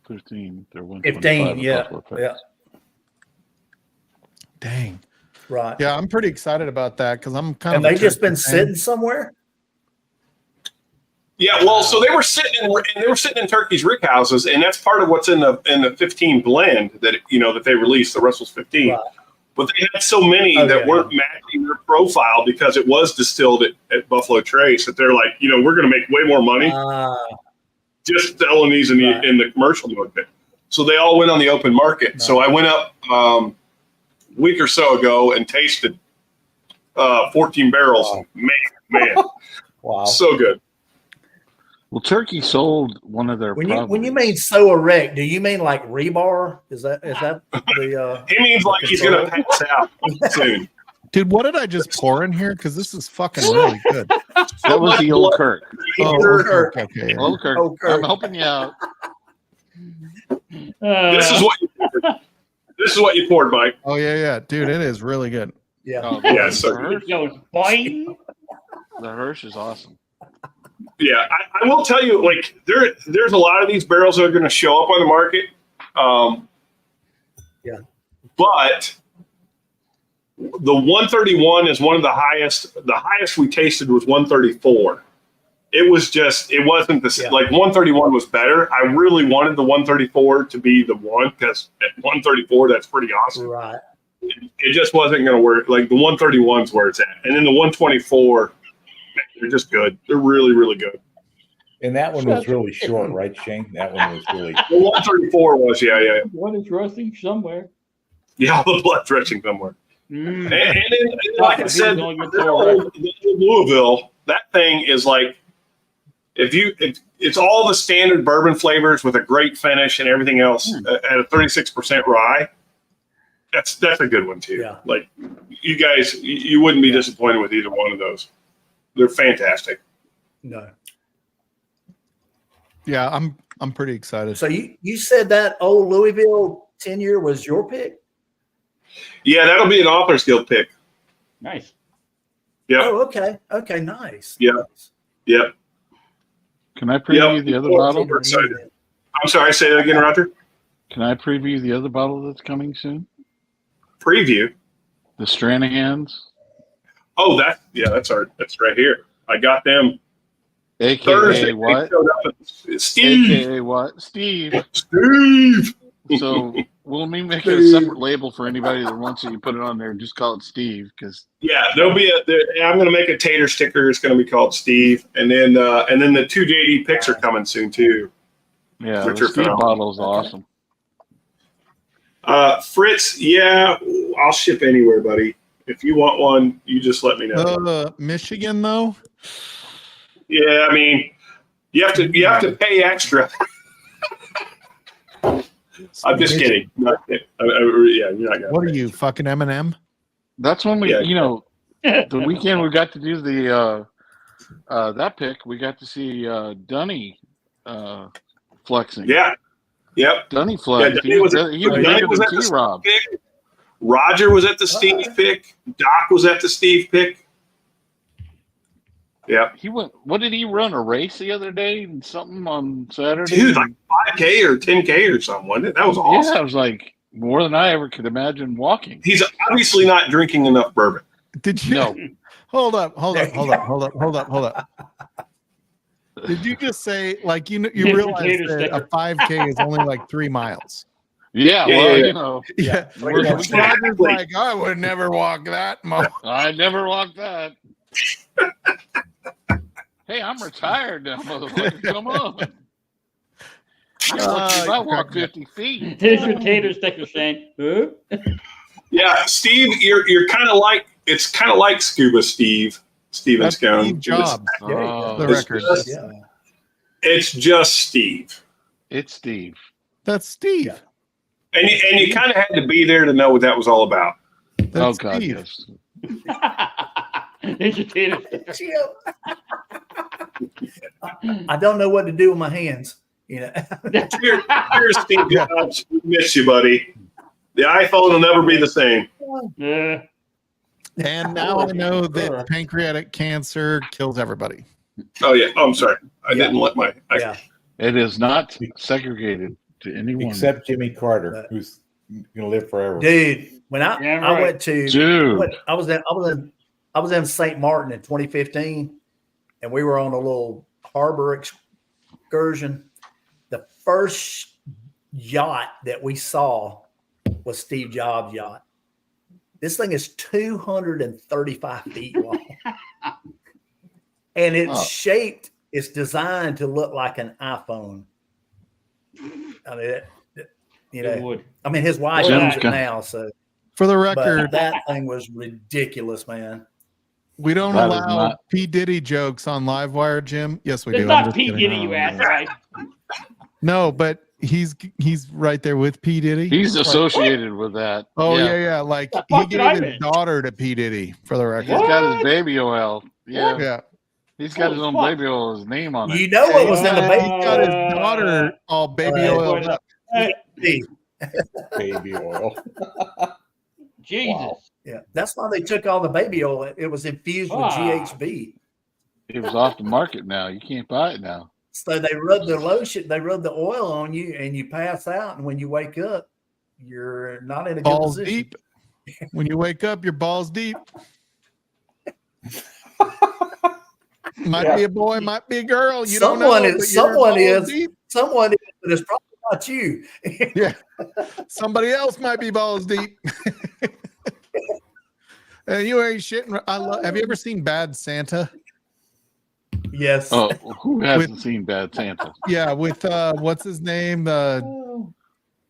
15. They're 15, yeah. Yeah. dang. Right. Yeah, I'm pretty excited about that because I'm kind And of. they just been sitting somewhere? Yeah, well, so they were sitting in Turkey's rick houses, and that's part of what's in the 15 blend that that they released, the Russell's 15. Right. But they had so many that weren't matching their profile because it was distilled at Buffalo Trace that they're like, we're going to make way more money just selling these in the commercial market. So they all went on the open market. Right. So I went up a week or so ago and tasted 14 barrels. Wow. Man, Wow. so good. Well, Turkey sold one of their When properties. you mean so erect, do you mean like rebar? Is that the He means like he's going to pass out soon. Dude, what did I just pour in here? Because this is fucking really good. That was the old Kirk. Oh, Kirk. okay. Yeah. Old Kirk. Oh, Kirk. I'm helping you out. This is what you poured. This is what you poured, Mike. Oh yeah, dude, it is really good. Yeah. Oh, Yeah, the so Hirsch, It goes boing. the Hirsch is awesome. yeah, I will tell you, like there's a lot of these barrels that are going to show up on the market. Yeah. But the 131 is one of the highest. The highest we tasted was 134. It wasn't the like 131 was better. I really wanted the 134 to be the one because at 134 that's pretty awesome. Right. It just wasn't going to work. Like the 131's where it's at, and then the 124, they're just good. They're really, really good. And that one was really short, right, Shane? That one was really. The 134 was, yeah. One is rusting somewhere. Yeah, the blood stretching somewhere. Mm. And then, like I said, the old Louisville, that thing is like, it's all the standard bourbon flavors with a great finish and everything else at a 36% rye. That's a good one too. Yeah. Like you guys, you wouldn't be disappointed with either one of those. They're fantastic. No. Yeah, I'm pretty excited. So you said that old Louisville 10-year was your pick? Yeah, that'll be an Authors Guild pick. Nice. Yeah. Oh, okay. Okay, nice. Yeah. Nice. Yep. Can I preview the other bottle? Super excited. I'm sorry, say that again, Roger. Can I preview the other bottle that's coming soon? Preview. The Stranahans, Oh, that's right here. I got them aka Thursday. what? They showed up at Steve. AKA what? Steve. Steve. So we'll make it a separate label for anybody that wants it. You put it on there and just call it Steve because Yeah, there'll be I'm going to make a tater sticker. It's going to be called Steve, and then the 2 JD picks are coming soon too. yeah, Which the are Steve phenomenal. bottle is awesome. Fritz, yeah, I'll ship anywhere, buddy. If you want one, you just let me know. Michigan though. Yeah, I mean, you have to pay extra. I'm just kidding. Not kidding. Yeah, you're not gonna. What are you, fucking Eminem? That's when we, Yeah. the weekend we got to do the that pick. We got to see Dunny flexing. Yeah. Yep. Dunny flexed. Yeah, he was bigger than T-Rob. Roger was at the Steve pick. Doc was at the Steve pick. Yeah. He went. What did he run? A race the other day? Something on Saturday? Dude, like 5K or 10K or something, wasn't it? That was awesome. Yeah, it was like more than I ever could imagine walking. He's obviously not drinking enough bourbon. Did you? No. Hold up. Did you just say, like, you realize that a 5K is only like 3 miles? Yeah, well, you know. Yeah. Exactly. Like, I would never walk that much. I never walked that. Hey, I'm retired now, motherfucker. Come on. I walk 50 feet. Here's your tater sticker, Shane. Huh? Yeah, Steve, you're kind of like, it's kind of like Scuba Steve. Steven That's Scone. Steve Jobs. The record. It's just Steve. It's Steve. That's Steve. Yeah. And you kind of had to be there to know what that was all about. That's God, Steve. yes. Here's your tater sticker. I don't know what to do with my hands. You know. Cheers, Steve Jobs. We miss you, buddy. The iPhone will never be the same. Yeah. And now I know that pancreatic cancer kills everybody. Oh yeah. Oh, I'm sorry. I didn't let my. Yeah. It is not segregated to anyone except Jimmy Carter, who's gonna live forever. Dude, when I went to Dude. I was in St. Martin in 2015, and we were on a little harbor excursion. The first yacht that we saw was Steve Jobs' yacht. This thing is 235 feet long. And it's shaped, it's designed to look like an iPhone. I mean, I mean, his wife owns it now. So, for the record, that thing was ridiculous, man. We don't allow P. Diddy jokes on Livewire, Jim. Yes, we do. It's not P. Diddy, you ass, right? No, but he's right there with P. Diddy. He's associated with that. Oh yeah. Like he gave his daughter to P. Diddy, for the record. He's got his baby oil. Yeah. Yeah. He's got his own baby oil, his name on it. You know what was in the baby? He's got his daughter all baby oil up. Baby oil. Jesus. Wow. Yeah, that's why they took all the baby oil. It was infused with GHB. It was off the market now. You can't buy it now. So they rub the lotion, they rub the oil on you, and you pass out. And when you wake up, you're not in a good Balls position. deep. When you wake up, your balls deep. Might be a boy, might be a girl. You don't know. Someone is, but it's probably not you. Yeah. Somebody else might be balls deep. And you ain't shitting. Have you ever seen Bad Santa? Yes. Oh, who hasn't seen Bad Santa? Yeah, with what's his name? Billy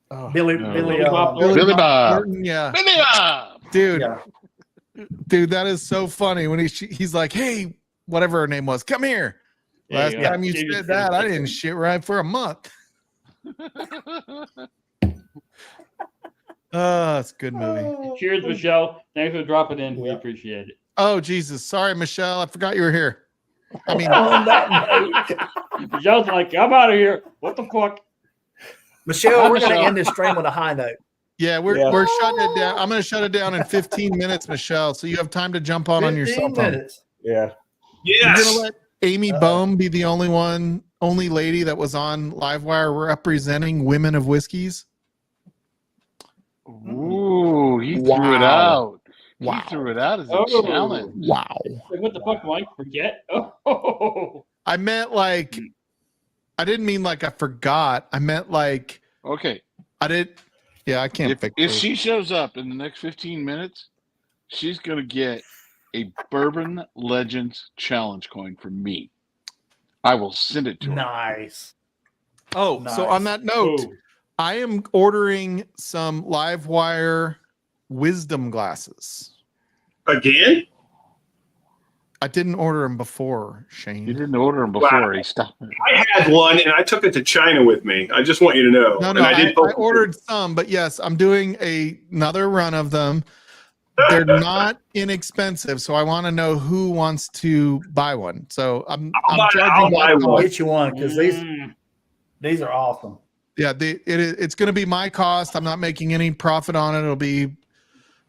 Bob. Yeah. Billy Bob. Dude. Yeah. Dude, that is so funny when he's like, hey, whatever her name was, come here. Last time you said that, I didn't shit right for a month. Oh, it's a good movie. Cheers, Michelle. Thanks for dropping in. We appreciate it. Oh, Jesus. Sorry, Michelle. I forgot you were here. I mean, Michelle's like, I'm out of here. What the fuck? Michelle, we're going to end this stream with a high note. Yeah, we're shutting it down. I'm going to shut it down in 15 minutes, Michelle. So you have time to jump on your cell phone. Minutes. Yeah. Yes. You're going to let Amy Bohm be the only lady that was on Livewire representing women of whiskeys? Ooh, he threw it out. He threw it out as a challenge. Wow. Like, what the fuck, Mike? Forget? Oh. I meant like, I didn't mean like I forgot. I meant like, okay. I did. Yeah, I can't fix it. If she shows up in the next 15 minutes, she's going to get a Bourbon Legends challenge coin from me. I will send it to her. Nice. Oh, nice. So on that note, I am ordering some Livewire wisdom glasses. Again? I didn't order them before, Shane. You didn't order them before. He stopped. I had one, and I took it to China with me. I just want you to know. No, I ordered some, but yes, I'm doing another run of them. They're not inexpensive, so I want to know who wants to buy one. So I'm charging. I'll get you one because These are awesome. Yeah, it's going to be my cost. I'm not making any profit on it. It'll be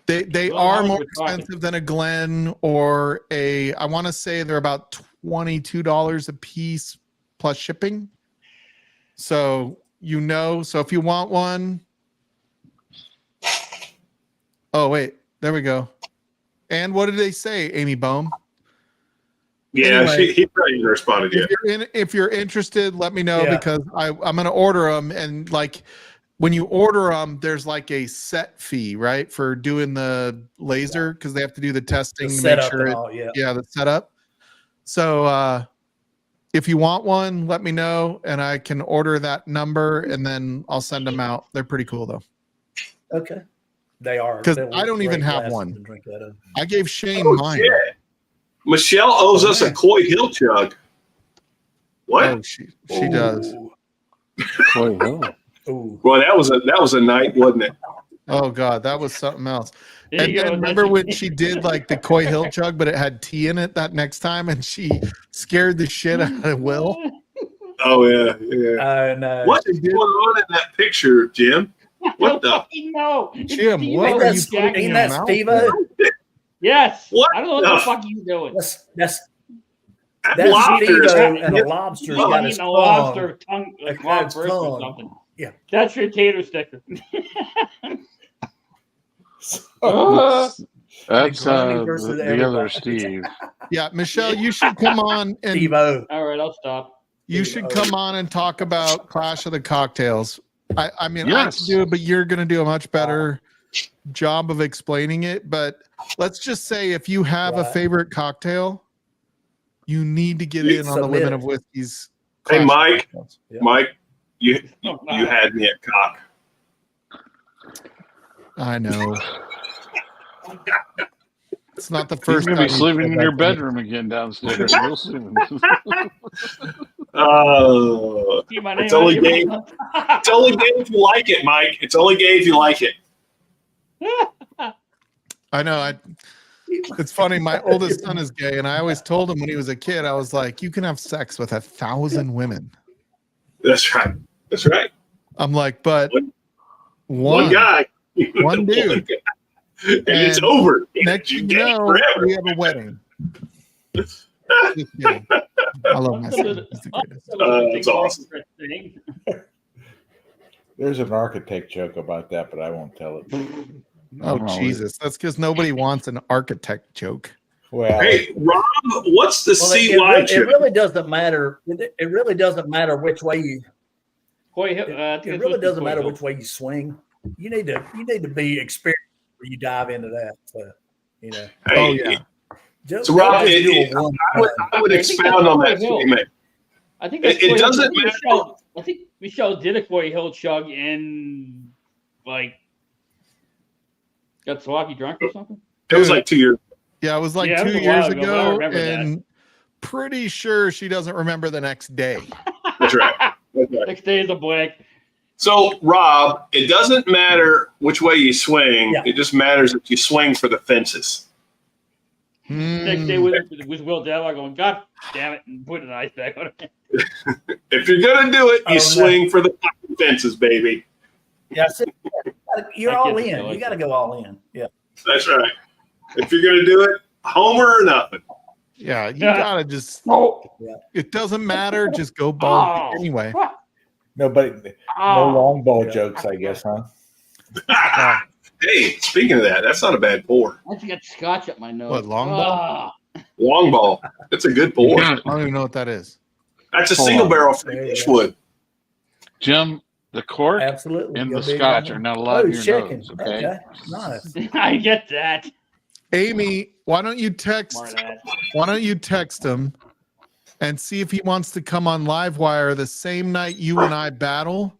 they Well, are now more we're talking. expensive than a Glen or a. I want to say they're about $22 a piece plus shipping. So so if you want one. Oh wait, there we go. And what did they say, Amy Bohm? Yeah, Anyway, he probably responded yet. If you're interested, let me know because I'm going to order them. And like when you order them, there's like a set fee, right? For doing the laser because they have to do the testing to make sure the setup. So if you want one, let me know and I can order that number and then I'll send them out. They're pretty cool though. Okay. They are. Because I don't even have one. I gave Shane mine. Shit. Michelle owes us a Coy Hill jug. What? Oh, she does. Coy Hill. Ooh. Well, that was a night, wasn't it? Oh God, that was something else. There And you go. then remember when she did like the Coy Hill jug, but it had tea in it that next time, and she scared the shit out of Will. Oh yeah. No. What is going on in that picture, Jim? What the? No, Jim, what are you putting in your mouth? Yes. What I don't know what the the fuck he's doing. That's lobster is Steve-O, and a lobster's He's got his eating a lobster tongue, That's claw his first or tongue. something. Yeah. That's your tater sticker. That's Granny versus the everybody. other Steve. Yeah, Michelle, you should come on and Steve-O. All right, I'll stop. you should come on and talk about Clash of the Cocktails. I mean, I Yes. can do it, but you're going to do a much better job of explaining it. But let's just say if you have a favorite cocktail, you need to get in on the Limit of Whiskey's. Hey, Clash of Mike. Cocktails. Mike, you had me at cock. I know. It's not the He's first gonna time be you sleeping said in that your to me. bedroom again downstairs real soon. Oh, Keep my name it's only out of your gay. mouth. It's only gay if you like it, Mike. It's only gay if you like it. I know. It's funny. My oldest son is gay, and I always told him when he was a kid, I was like, "You can have sex with 1,000 women." That's right. That's right. I'm like, but One guy. one dude, and it's over. Next You thing gay you know, forever. we have a wedding. Just kidding. I love my son. He's the greatest. That's awesome. There's an architect joke about that, but I won't tell it. Oh Jesus! That's because nobody wants an architect joke. Well, Hey, Rob, what's the CY it really doesn't matter. It really doesn't matter which way you. It really doesn't matter which way you swing. You need to be experienced before you dive into that. So, you know. Hey, oh yeah. So Rob, I would expound on that statement. I think it doesn't matter. I think Michelle did a Coy Hill chug in like got Swaki drunk or something. It was like 2 years. Yeah, it was like 2 years ago, and pretty sure she doesn't remember the next day. That's right. That's right. Next day is a blank. So, Rob, it doesn't matter which way you swing. Yeah. It just matters if you swing for the fences. Next day with Will Dell going, God damn it, and put an ice back on it. If you're going to do it, you swing for the fences, baby. Yeah, you're all in. You got to go all in. Yeah. That's right. If you're going to do it, homer or nothing. Yeah, you gotta just. It doesn't matter. Just go ball anyway. Nobody, no long ball jokes, I guess, huh? Hey, speaking of that, that's not a bad pour. I just got scotch up my nose. What, long ball? Long ball. It's a good pour. I don't even know what that is. That's a single barrel from Beechwood. Jim, the cork and the scotch are not allowed in your nose. Okay. Nice. I get that. Amy, why don't you text him and see if he wants to come on Livewire the same night you and I battle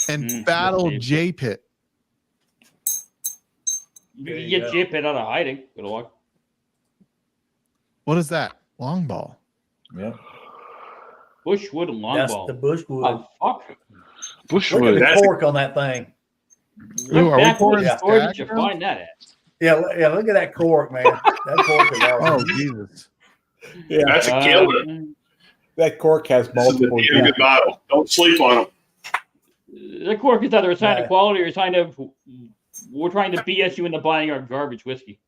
and battle J-Pit. You can get J-Pit out of hiding. Good luck. What is that? Long ball. Yeah. Bushwood and long That's ball. the Bushwood. Oh, fuck. Bushwood. Look at the cork on that thing. Ooh, are we pouring Where did you find that at? Yeah, look at that cork, man. That cork is awesome. Oh, Jesus. Yeah, that's a killer. That cork has This is a multiple. damn good bottle. Don't sleep on them. The cork is either a sign Right. of quality or a sign of we're trying to BS you into buying our garbage whiskey.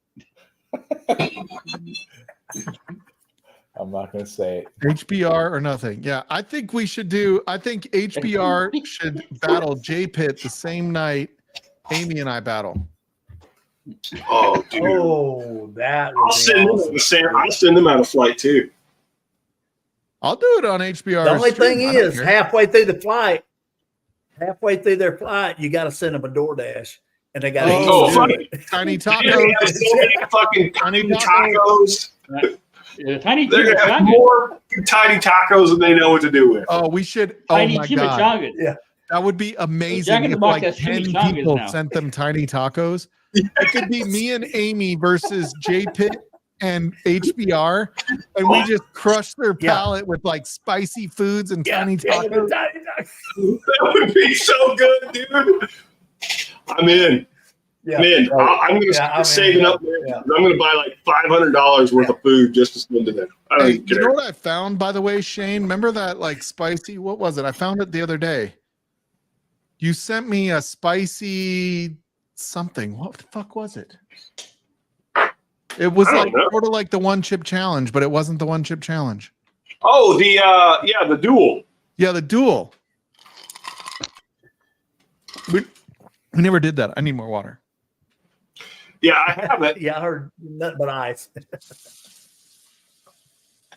I'm not going to say it. HBR or nothing. Yeah, I think HBR should battle J Pitt the same night Amy and I battle. Oh, dude. Oh, that I'll would be send them awesome. out of Sam. I'll send them out of flight too. I'll do it on HBR. The only stream. thing I don't is, care. halfway through their flight, you got to send them a DoorDash, and they got to Oh, eat funny. it. Tiny They're gonna have tacos. so many fucking tiny tacos. Tiny They're gonna have chimichangas. more tiny tacos than they know what to do with. Oh, we should. Oh Tiny my god, chimichangas. Yeah. that would be Jack amazing in the if Box like has 10 chimichangas people now. sent them tiny tacos. It could be me and Amy versus J Pitt and HBR, and we just crush their Yeah. palate with like spicy foods and Yeah, tiny yeah, tacos. That would be so good, dude. I'm in. Yeah. I'm in. I'm going to Yeah, start I'm in, saving yeah, up. Man. yeah. I'm going to buy like $500 worth of food just to send to them. I don't Hey, even you care. know what I found, by the way, Shane? Remember that like spicy? What was it? I found it the other day. You sent me a spicy something. What the fuck was it? It was I don't like know. sort of like the one chip challenge, but it wasn't the one chip challenge. Oh, the duel. Yeah, the duel. We never did that. I need more water. Yeah, I have it. Yeah, I heard nothing but ice.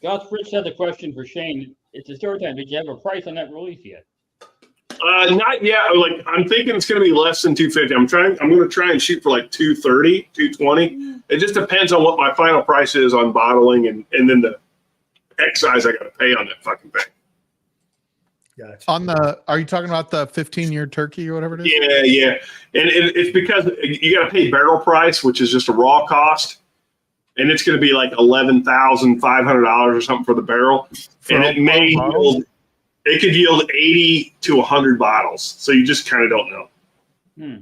Gus Fritz had the question for Shane. It's a story time. Did you have a price on that release yet? Not yet. Like I'm thinking it's going to be less than 250. I'm going to try and shoot for like 230, 220. It just depends on what my final price is on bottling and then the excise I got to pay on that fucking thing. Gotcha. Are you talking about the 15-year turkey or whatever it is? Yeah. And it's because you got to pay barrel price, which is just a raw cost. And it's going to be like $11,500 or something for the barrel. For and all it may 12 bottles? yield, it could yield 80 to 100 bottles. So you just kind of don't know. Hmm.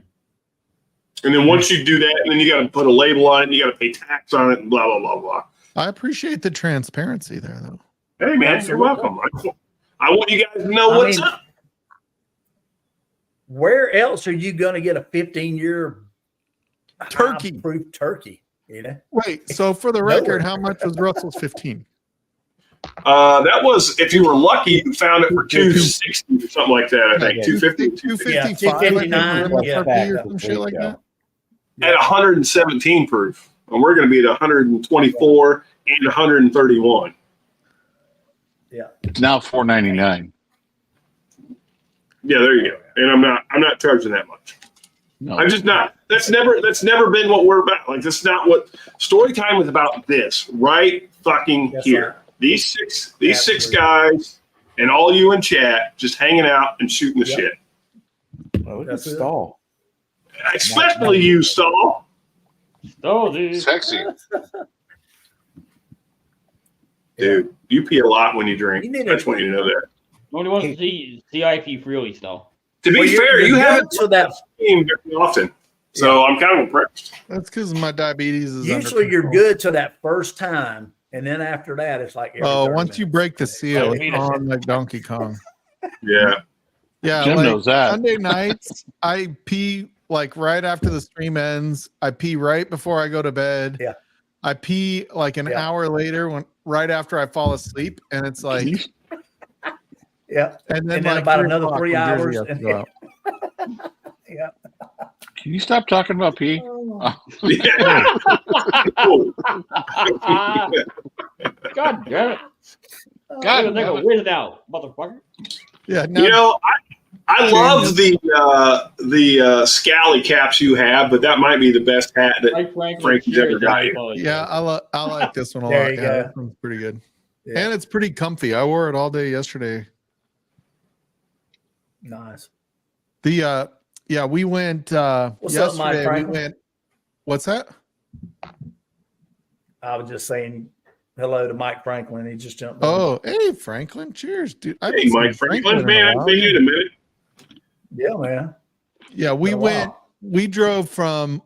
And then once you do that, and then you got to put a label on it, and you got to pay tax on it, and blah, blah, blah, blah. I appreciate the transparency there, though. Hey, man, you're welcome. I want you guys to know what's up. Where else are you going to get a 15-year Turkey. proof turkey? You know? Wait, so for the Nowhere. record, how much was Russell's 15? That was, if you were lucky, you found it for $260 or something like that, I think. $250 $255, $259, yeah. turkey or some shit like that. at 117 proof. And we're going to be at 124 and 131. Yeah. It's now $4.99. Yeah, there you go. And I'm not charging that much. No, I'm just not. That's never been what we're about. Like, that's not what story time is about. This right fucking That's here. right. These six Absolutely. guys and all you in chat just hanging out and shooting the Yep. shit. Oh, look at That's it. Stall. Especially you, Stahl. Oh, dude. sexy. Dude, you pee a lot when you drink. You need I just want you to know that. Nobody wants to see CIP freely still. To be Well, you're- fair, you're you good haven't to that. seen very often. So I'm kind of impressed. That's because my diabetes is under Usually you're control. good to that first time, and then after that, it's like every Oh, 30 once you minutes. break the seal, Like it's Venus. on like Donkey Kong. Yeah. Yeah, Jim like knows that. Sunday nights, I pee like right after the stream ends. I pee right before I go to bed. Yeah. I pee like an Yeah. hour later right after I fall asleep, and it's like, Yeah, and then, and then like about 3 another o'clock 3 when Jersey hours, has to and- go out. yeah. Can you stop talking about pee? Yeah. Cool. God damn it. God God, damn they go it. win it out, motherfucker. Yeah, now, You know, I love the scally caps you have, but that might be the best hat that Mike Franklin. Frankie's ever got you. yeah, I like this one a There lot. you Yeah, go. this one's pretty good, Yeah. and it's pretty comfy. I wore it all day yesterday. Nice. The yeah, we went What's up, Mike yesterday. We Franklin? went. What's that? I was just saying hello to Mike Franklin. He just jumped in. Oh, hey Franklin, cheers, dude. I Hey, haven't seen Mike Franklin, in a man, I while. haven't seen you in a minute. Yeah, man. Yeah, we Been a went. while. We drove from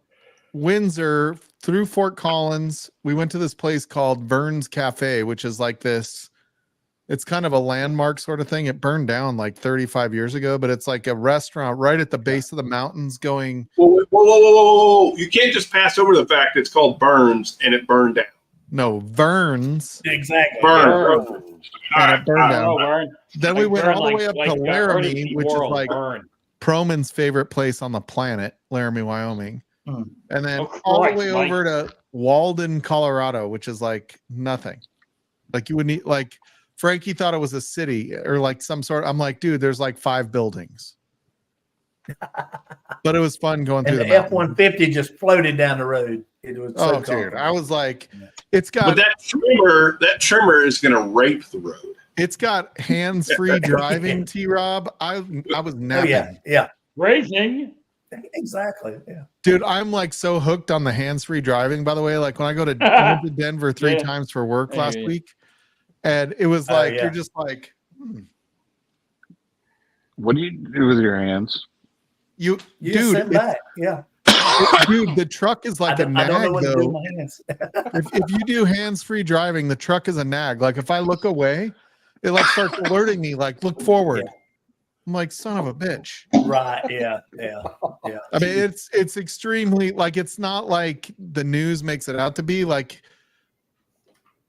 Windsor through Fort Collins. We went to this place called Vern's Cafe, which is like this It's kind of a landmark sort of thing. It burned down like 35 years ago, but it's like a restaurant right at the base of the mountains going. Whoa. You can't just pass over the fact that it's called Burns and it burned down. No, Verns. Exactly. Burns. And it burned down. Vern. Then we went all the way up to Ernest Laramie, C. which is Worrell, like Vern. Proman's favorite place on the planet, Laramie, Wyoming. And then Oh, all the Christ, way Mike. over to Walden, Colorado, which is like nothing. Like you would need, like Frankie thought it was a city or like some sort. I'm like, dude, there's like 5 buildings. But it was fun going And through the the F-150 just floated down the road. It was so dude, comfortable. I was like, it's got But that trimmer is going to rape the road. It's got hands-free driving, T-Rob. I was napping. Yeah. Racing. Exactly. Yeah. Dude, I'm like so hooked on the hands-free driving, by the way. Like when I I went to Denver 3 times for work last week, and it was like you're just like, What do you do with your hands? You dude, sit back. Yeah. Dude, the truck is like a nag, I don't know what to do with though. my hands. If you do hands-free driving, the truck is a nag. Like if I look away, it like starts alerting me, like look forward. Yeah. I'm like, son of a bitch. Right. Yeah. I mean, it's extremely like it's not like the news makes it out to be. Like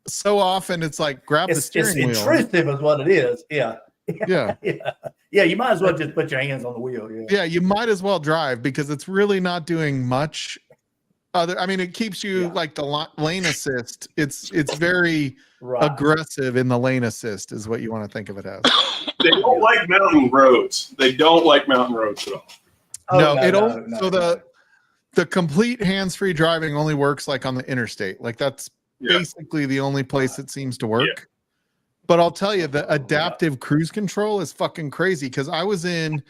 so often, it's like grab the It's steering wheel. intrusive, is what it is. Yeah. Yeah. Yeah. You might as well just put your hands on the wheel. Yeah. Yeah, you might as well drive because it's really not doing much. I mean, it keeps you like the lane assist. It's very aggressive in the lane assist, is what you want to think of it as. They don't like mountain roads. They don't like mountain roads at all. So the complete hands-free driving only works like on the interstate. Like that's basically the only place it seems to work. Yeah. But I'll tell you, the adaptive cruise control is fucking crazy because I was in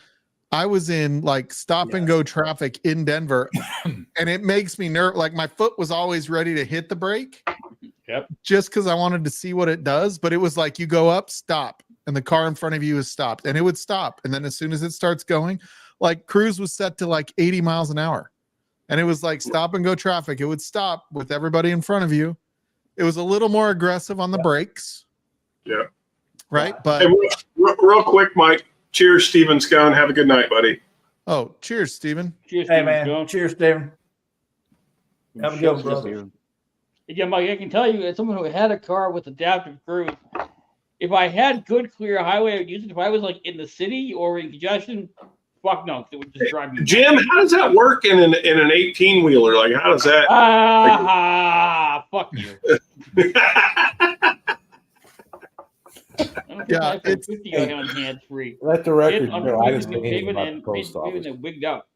like stop and go traffic in Denver, and it makes me nervous. Like my foot was always ready to hit the brake. Yep. Just because I wanted to see what it does, but it was like you go up, stop, and the car in front of you is stopped, and it would stop, and then as soon as it starts going, like cruise was set to like 80 miles an hour, and it was like stop and go traffic. It would stop with everybody in front of you. It was a little more aggressive on the brakes. Yeah. Right. But hey, real quick, Mike. Cheers, Steven Scone. Have a good night, buddy. Oh, cheers, Steven. Cheers, Hey, man. Cheers, Steven. Have a good one, brother. Steven. Yeah, Mike, I can tell you, as someone who had a car with adaptive cruise, if I had good clear highway, I would use it. If I was like in the city or in congestion, fuck no, it would just drive me. Jim, how does that work in an 18-wheeler? Like, how does that? Fuck you. Yeah, it's 50 on hands free. Let the record show. I just hate Maybe about the post office. they're wigged out.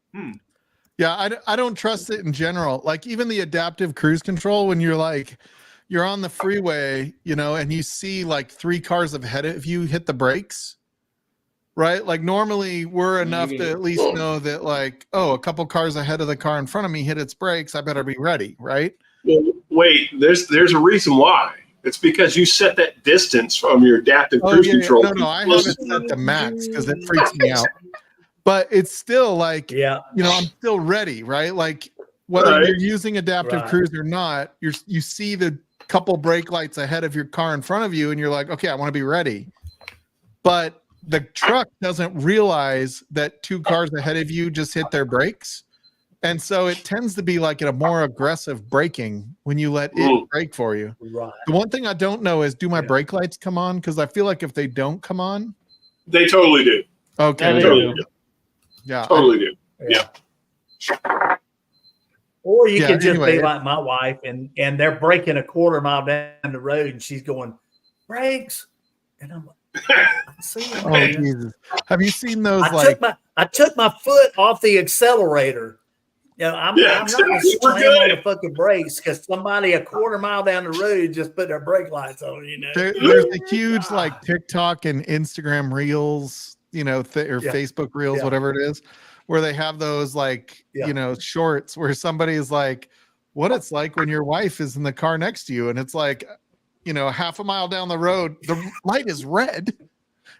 Yeah, I don't trust it in general. Like even the adaptive cruise control, when you're like, you're on the freeway, you know, and you see like 3 cars ahead of you hit the brakes, right? Like normally we're enough to at least know that like, oh, a couple cars ahead of the car in front of me hit its brakes. I better be ready, right? Well, wait, there's a reason why. It's because you set that distance from your adaptive cruise control. No, I have it set to max because it freaks me out. But it's still like, you know, I'm still ready, right? Like whether you're using adaptive cruise or not, you see the couple brake lights ahead of your car in front of you, and you're like, okay, I want to be ready. But the truck doesn't realize that 2 cars ahead of you just hit their brakes. And so it tends to be like a more aggressive braking when you let it brake for you. Right. The one thing I don't know is, do my brake lights come on? Because I feel like if they don't come on, they totally do. Okay, they totally do. Yeah, totally do. Yeah. Or you could just be like my wife, and they're braking a quarter mile down the road, and she's going, brakes, and I'm like, oh Jesus! Have you seen those? I took my foot off the accelerator. You know, I'm not going to slam on the fucking brakes because somebody a quarter mile down the road just put their brake lights on. You know, there's a huge like TikTok and Instagram reels, you know, or Facebook reels, whatever it is, where they have those like you know shorts where somebody is like, what it's like when your wife is in the car next to you, and it's like, you know, half a mile down the road, the light is red,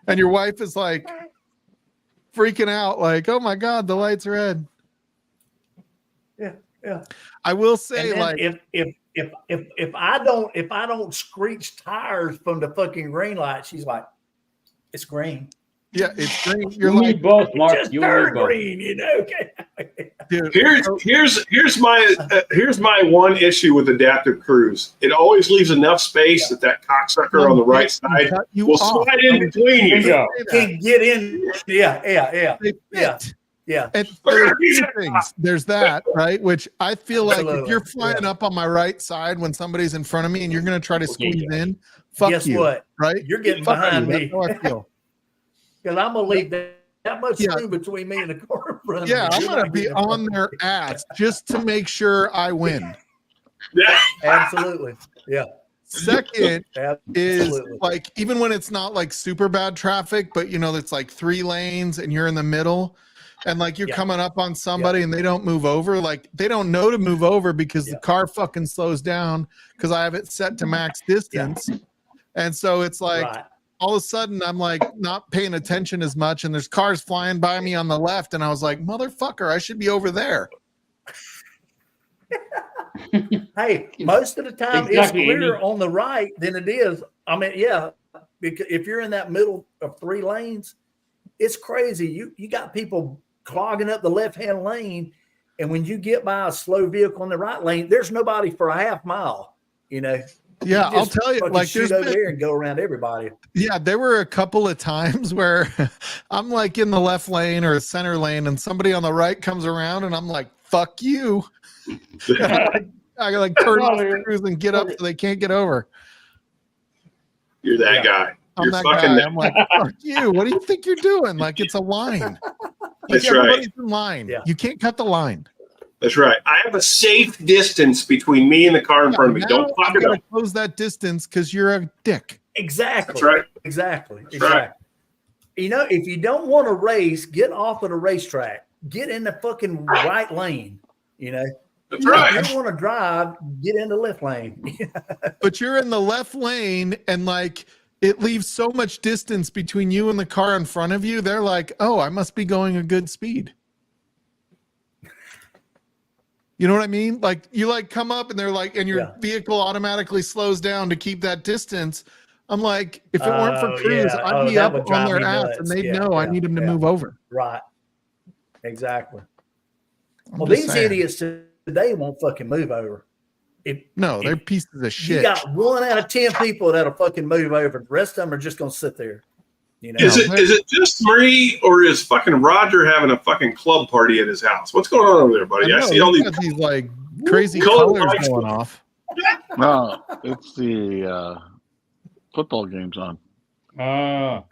and your wife is like freaking out, like, oh my God, the light's red. Yeah. I will say, like, if I don't screech tires from the fucking green light, she's like, it's green. Yeah, it's green. You You're need like, both, Mark. Just You turn need both. green, you know. dude, Here's my one issue with adaptive cruise. It always leaves enough space that cocksucker on the right side will slide in between you. Can't get in. Yeah. And there's two things. There's that, right? Which I feel like if you're flying up on my right side when somebody's in front of me and you're going to try to squeeze in, fuck Guess you. what? Right? You're getting Fuck behind you. me. That's how I feel. Because I'm going to leave that much room between me and the car in front of me. I'm going to be on their ass just to make sure I win. Yeah. Absolutely. Yeah. Second is Absolutely. like, even when it's not like super bad traffic, but you know, it's like 3 lanes and you're in the middle and like you're coming up on somebody and they don't move over. Like they don't know to move over because the car fucking slows down because I have it set to max distance. And so it's like, all of a sudden I'm like not paying attention as much and there's cars flying by me on the left. And I was like, motherfucker, I should be over there. Hey, most of the time it's clearer on the right than it is. I mean, because if you're in that middle of 3 lanes, it's crazy. You got people clogging up the left-hand lane. And when you get by a slow vehicle in the right lane, there's nobody for a half mile, you know? Yeah, I'll tell you, like shoot over there and go around everybody. Yeah, there were a couple of times where I'm like in the left lane or center lane, and somebody on the right comes around, and I'm like, "Fuck you!" I like turn off the cruise and get up so they can't get over. You're that guy. I'm that guy. I'm like, "Fuck you! What do you think you're doing?" Like it's a line. That's everybody's right. in line. You can't cut the line. That's right. I have a safe distance between me and the car in front of me. Don't fuck it up. Close that distance because you're a dick. Exactly. That's right. Exactly. That's right. You know, if you don't want to race, get off of the racetrack. Get in the fucking right lane. You know. That's right. If you want to drive, get in the left lane. But you're in the left lane and like it leaves so much distance between you and the car in front of you. They're like, oh, I must be going a good speed. You know what I mean? Like you like come up and they're like, and your vehicle automatically slows down to keep that distance. I'm like, if it weren't for cruise, I'd be up on their ass and they'd know I need them to move over. Right. Exactly. I'm These saying. idiots today won't fucking move over. They're pieces of shit. You got 1 out of 10 people that'll fucking move over. The rest of them are just gonna sit there. You know? Is it just me, or is fucking Roger having a fucking club party at his house? What's going on over there, buddy? I see all these like crazy colors colors going off. No, it's the football game's on. The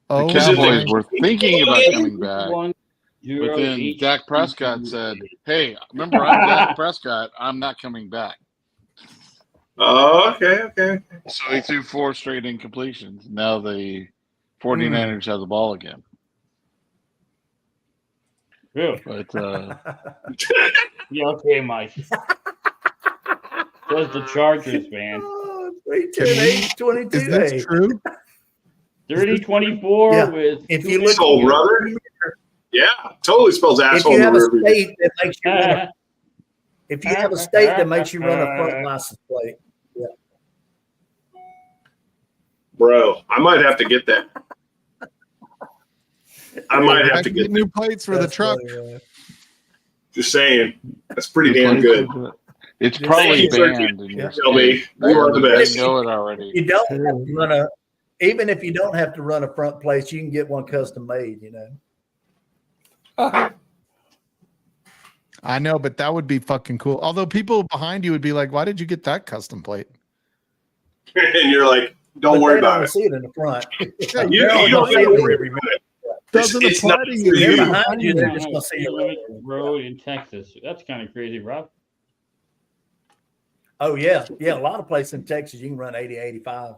Cowboys were thinking about coming back, but then Dak Prescott said, "Hey, remember I'm Dak Prescott. I'm not coming back." Oh, okay. So he threw 4 straight incompletions. Now the 49ers have the ball again. Really? But yeah, okay, Mike. Those the Chargers, man. 22. Is this true? 30-24 with if you look soul brother. Yeah, totally spells asshole. If you have a state that makes you run if you have a state that makes you run a front license plate. Yeah. Bro, I might have to get that. I might have to get new plates for the truck. Just saying. That's pretty damn good. It's probably banned in your state. You are the best. You know it already. You don't have to run even if you don't have to run a front plate, you can get one custom made, you know. I know, but that would be fucking cool. Although people behind you would be like, why did you get that custom plate? And you're like, don't worry about it. See it in the front. You don't see it every minute. Doesn't It's apply not to for you. you. Behind you, they're just gonna see it. Road in Texas. That's kind of crazy, Rob. Oh yeah. A lot of places in Texas you can run 80, 85.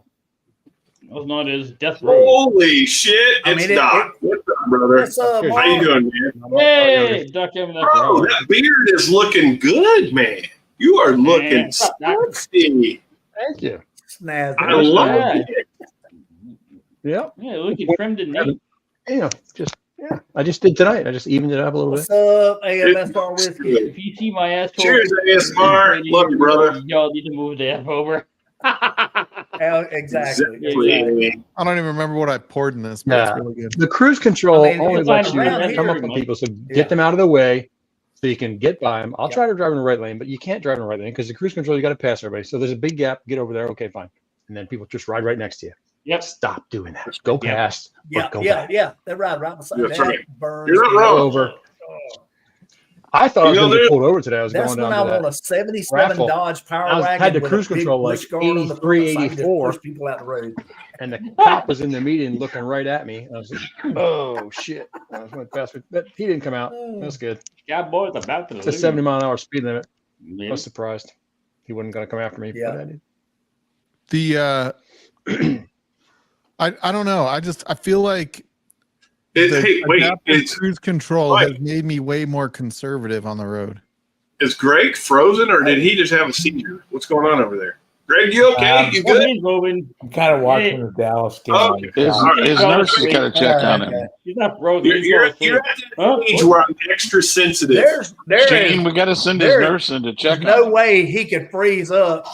That's not as death road. Holy shit! It's Doc. What's up, brother? How you doing, man? Hey, Doc, having that. Oh, that beard is looking good, man. You are looking sexy. Thank you. Snazzy. I love it. Yep. Yeah, looking trimmed and neat. Yeah, just Yeah, I just did tonight. I just evened it up a little What's bit. up, AMSR Whiskey? If you see my asshole, Cheers, ASMR. Love you, brother. Y'all need to move the F over. Exactly. I don't even remember what I poured in this, but it's Yeah. really good. The cruise control I mean, only it's lets you around come here, up on Mike. people, so Yeah. get them out of the way so you can get by them. I'll Yeah. try to drive in the right lane, but you can't drive in the right lane because the cruise control, you got to pass everybody. So there's a big gap. Get over there. Okay, fine. And then people just ride right next to you. Yep. Stop doing that. Go past. Yeah, but go yeah, back. yeah. They're right beside That's that. right. Burns. You're not Go wrong. over. I thought I was You know, going to there- get pulled over today. I was That's going when down I'm to on that. a 77 raffle. Dodge Power I Wagon had the with cruise a big control like bush guard on the front, so I 83, can just 84. push people out the road. And the cop was in the meeting looking right at me. I was like, oh, shit. I was going fast, but he didn't come out. That's good. Cowboys about to It's a lose. 70-mile-an-hour speed limit. I Yeah. was surprised. He wasn't going to come after me. Yeah. But I did. The I don't know. I feel like Hey, wait. adaptive cruise control Mike. has made me way more conservative on the road. Is Greg frozen or did he just have a seizure? What's going on over there? Greg, you okay? You Well, good? he's moving. I'm kind of watching the Dallas game. Oh, on the His, side. his nurse has got to check on him. He's not frozen. You're, He's you're, falling you're asleep. at that age where I'm extra sensitive. There Shane, is we got to send his there- nurse in to check there's on no him. way he could freeze up.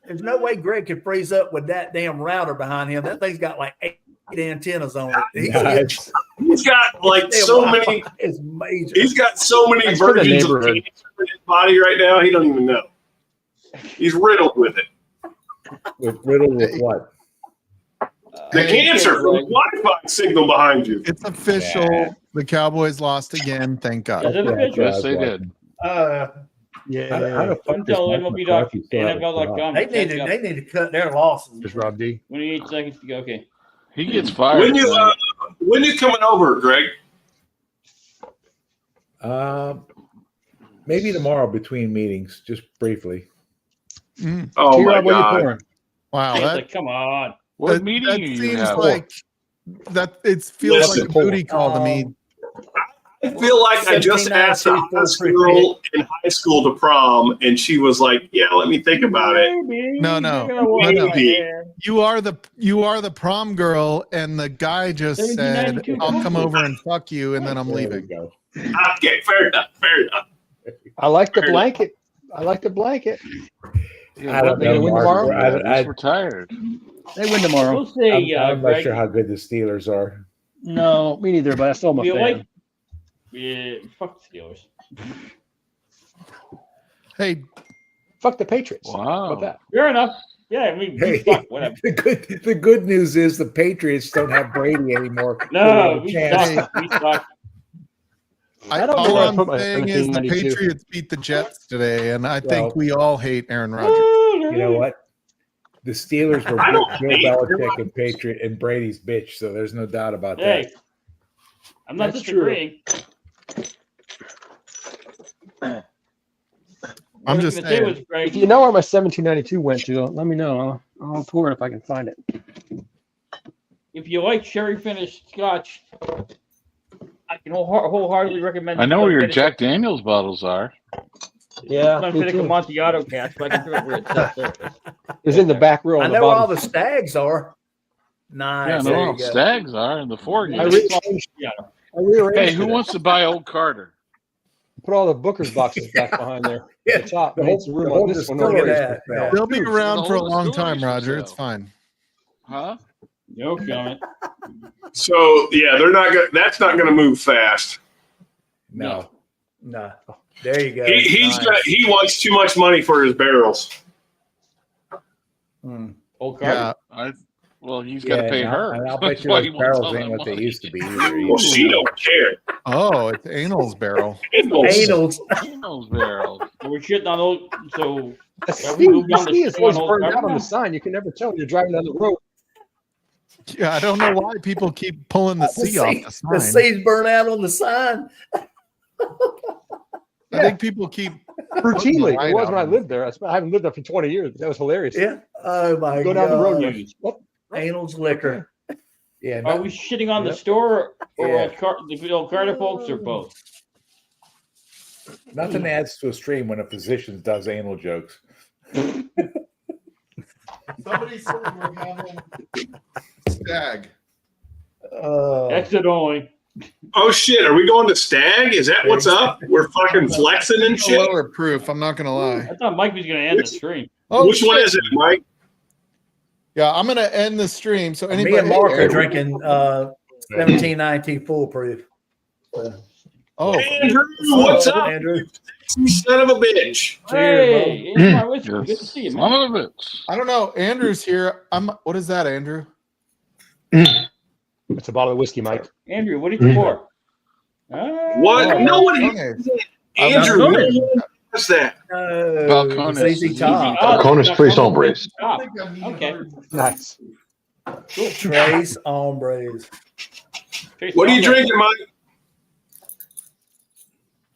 There's no way Greg could freeze up with that damn router behind him. That thing's got like 8 antennas on it. Nice. He's got like so many. It's major. He's got so many That's for the versions of neighborhood. cancer in his body right now. He don't even know. He's riddled with it. With riddled with what? The cancer from the Wi-Fi signal behind you. It's official. Yeah. The Cowboys lost again. Thank Is God. it official? Yes, they did. Yeah. How the fuck does Until Mike MLB McCarthy still have a job? NFL.com. They need to cut their losses. Just Rob D. 28 seconds to go. Okay. He gets fired. When you tonight. when you coming over, Greg? Maybe tomorrow between meetings, just briefly. Mm. Oh my T-Rob, what are you God! pouring? Wow, It's that, like, come on. What that, meeting that do you seems have? like that. It feels Listen. like a booty call to me. I feel like I just asked a hottest girl in high school to prom, and she was like, "Yeah, let me think about it." No. Maybe. You are the prom girl, and the guy just said, 1792. "I'll come over and fuck you," and then I'm There we leaving. go. Okay, fair enough. Fair enough. I like the blanket. I like the blanket. I don't They gonna know, win Mark. tomorrow? At least we're tired. They win tomorrow. We'll say, I'm not Greg, sure how good the Steelers are. No, me neither. But I still am a feel fan. like, yeah, fuck the Steelers. Hey, Fuck the Patriots. How Wow. about that? Fair enough. Yeah, I mean, Hey, fuck, whatever. the good news is the Patriots don't have Brady anymore. No, They we have a chance. suck. We suck. I don't know all where I I'm put my saying is the 1792. Patriots beat the Jets today, and I Well- think we all hate Aaron Rodgers. You know what? The Steelers were I don't Bill hate Belichick and Patriot and Brady's bitch, so there's no doubt about Hey, that. I'm not That's true. disagreeing. I'm What I was just gonna say saying. was, Greg, If you know where my 1792 went to, let me know. I'll pour it if I can find it. if you like sherry finished scotch, I can wholeheartedly recommend. I know where your Glenfiddich. Jack Daniels bottles are. Yeah, me Glenfiddich too. Amontillado cash, but I can figure out where it's at. It's in the back row. I On the know where all bottom. the stags are. Yeah, Nice. no, There all you go. Stags are in the four I games. rearranged Hey, who it. wants to buy old Carter? Put all the Booker's boxes back behind there. Yeah, At the top. the Made whole- some room the on whole this one. Look distillery at over that. here. Yeah. They'll be Dude, around the for a whole long distillery's time, for Roger. sale. It's fine. Huh? No comment. So yeah, they're not. That's not going to move fast. No. No. There you go. He wants too much money for his barrels. Hmm. Old card. Yeah, Well, he's got to Yeah, pay and her. And I'll That's bet you why those he wants all barrels ain't that what they money. used to be either. Well, she don't care. Oh, it's Anal's barrel. Anals. Those barrels. We're shitting on old. So The Yeah, we moved on to C is string on always old burned cars out on now. the sign. You can never tell when you're driving down the road. Yeah, I don't know why people keep pulling the C off the sign. The C's burn out on the sign. I think people keep Routinely. Right It was out. when I lived there. I haven't lived there for 20 years. That was hilarious. Yeah. Oh my Go god. down the road and you what? Anal's liquor. Yeah, are no, we shitting on the store or Yeah. the old Carter folks or both? nothing adds to a stream when a physician does anal jokes. Somebody said we're having stag. Exit only. Oh shit! Are we going to Stag? Is that what's up? We're fucking flexing and shit. Lower proof. I'm not gonna lie. I thought Mike was going to end the stream. Oh, Which one shit. is it, Mike? Yeah, I'm gonna end the stream. So anybody, Me and Mark are drinking 1792 foolproof. Oh, Andrew, what's up? Andrew? You son of a bitch. Hey, Andrew, my whiskey. Good to see you, man. Son of a bitch. I don't know. Andrew's here. What is that, Andrew? It's a bottle of whiskey, Mike. Andrew, what did you pour? What? Oh, No one. okay. Andrew, no Balcones. one does that. It's easy top. Balcones Tres Hombres. Okay. Nice. Cool. Trace Hombres. What are you drinking, Mike?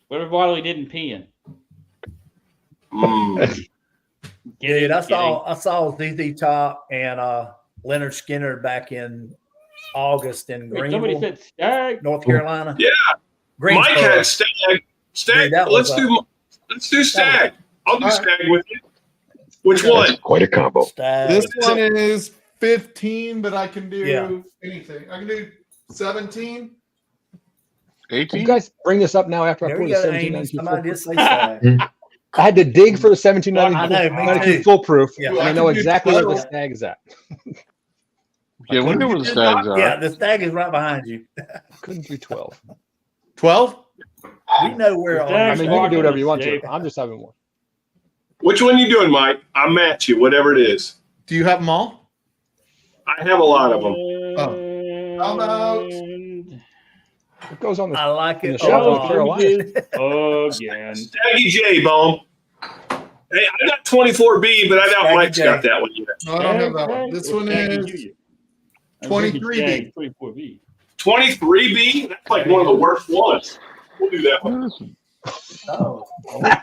Whatever bottle he didn't pee in. Dude, I saw ZZ Top and Leonard Skinner back in August in Wait, somebody Greenville, said Stag. North Carolina. Yeah, Mike had Stag. Stag. Dude, let's do Stag. I'll do Stag with you. Which one? Quite a combo. This one is 15, but I can do Yeah. anything. I can do 17. 18? You guys bring this up now after I There poured you the go, Amy. 1792 Somebody did say foolproof. Stag. I had to dig for the 1792 I know, me 92 too. foolproof, Yeah. and I I know can do exactly where the 12. Stag is at. Yeah, we know where the Stags are. Yeah, the Stag is right behind you. Couldn't do 12. 12? We know where all I Stag's mean, you can do whatever you want Safe. to. I'm just having one. Which one you doing, Mike? I'm at you. Whatever it is. Do you have them all? I have a lot of them. How about- It goes on the, I like in the it. shelf Oh, in Carolina. Again. Staggy J, Bone. Hey, I got 24B, but I doubt Staggy Mike's J. got that one yet. No, I don't have that one. This one is 23B. 24B. 23B? That's like one of the worst ones. We'll do that one. oh.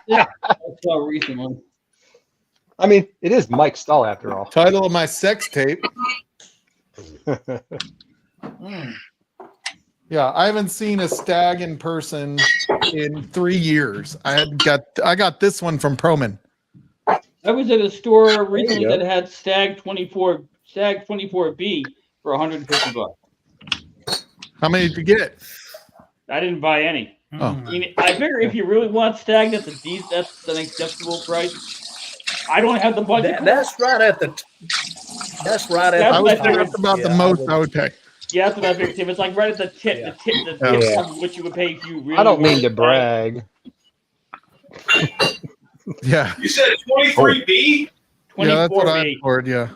That's a recent one. I mean, it is Mike Stahl after all. Title of my sex tape. Yeah, I haven't seen a Stag in person in 3 years. I got this one from Proman. I was at a store recently go. that had Stag 24B for $150. How many did you get? I didn't buy any. Oh. I mean, I figure if you really want Stag, that's an acceptable price. I don't have the budget. That's right at the. That's right at. That's I the would what think top. that's about the Yeah, most I would pay. Yeah, that's what I figured. Tim. It's like right at the tip, Yeah. the tip Yeah. of what you would pay if you really. I don't mean wanted to brag. Yeah. You said 23B? Yeah, that's what I 24B. poured, yeah.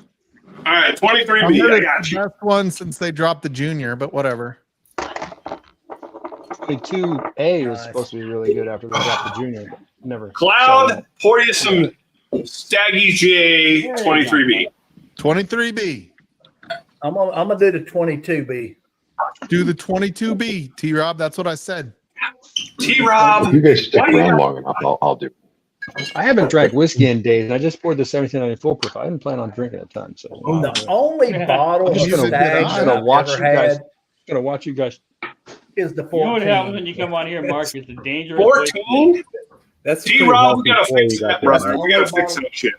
All right, I 23B. heard I it's got the you. best one since they dropped the junior, but whatever. 22A was Nice. supposed to be really good after they got the junior, but never. Cloud, pour you some Staggy J 23B. 23B. I'm gonna do the 22B. Do the 22B, T-Rob. That's what I said. T-Rob. If you guys stick why you around got- long enough, I'll do. I haven't drank whiskey in days, and I just poured the 1790 foolproof. I didn't plan on drinking a ton, so The only bottle I'm of just gonna, Stag I'm just that gonna I've watch ever you guys. had Gonna watch you guys. is the 14. You know what happens when you come on here, Mark? It's a dangerous. 14? That's T-Rob, we gotta fix that, brother. We gotta fix that shit.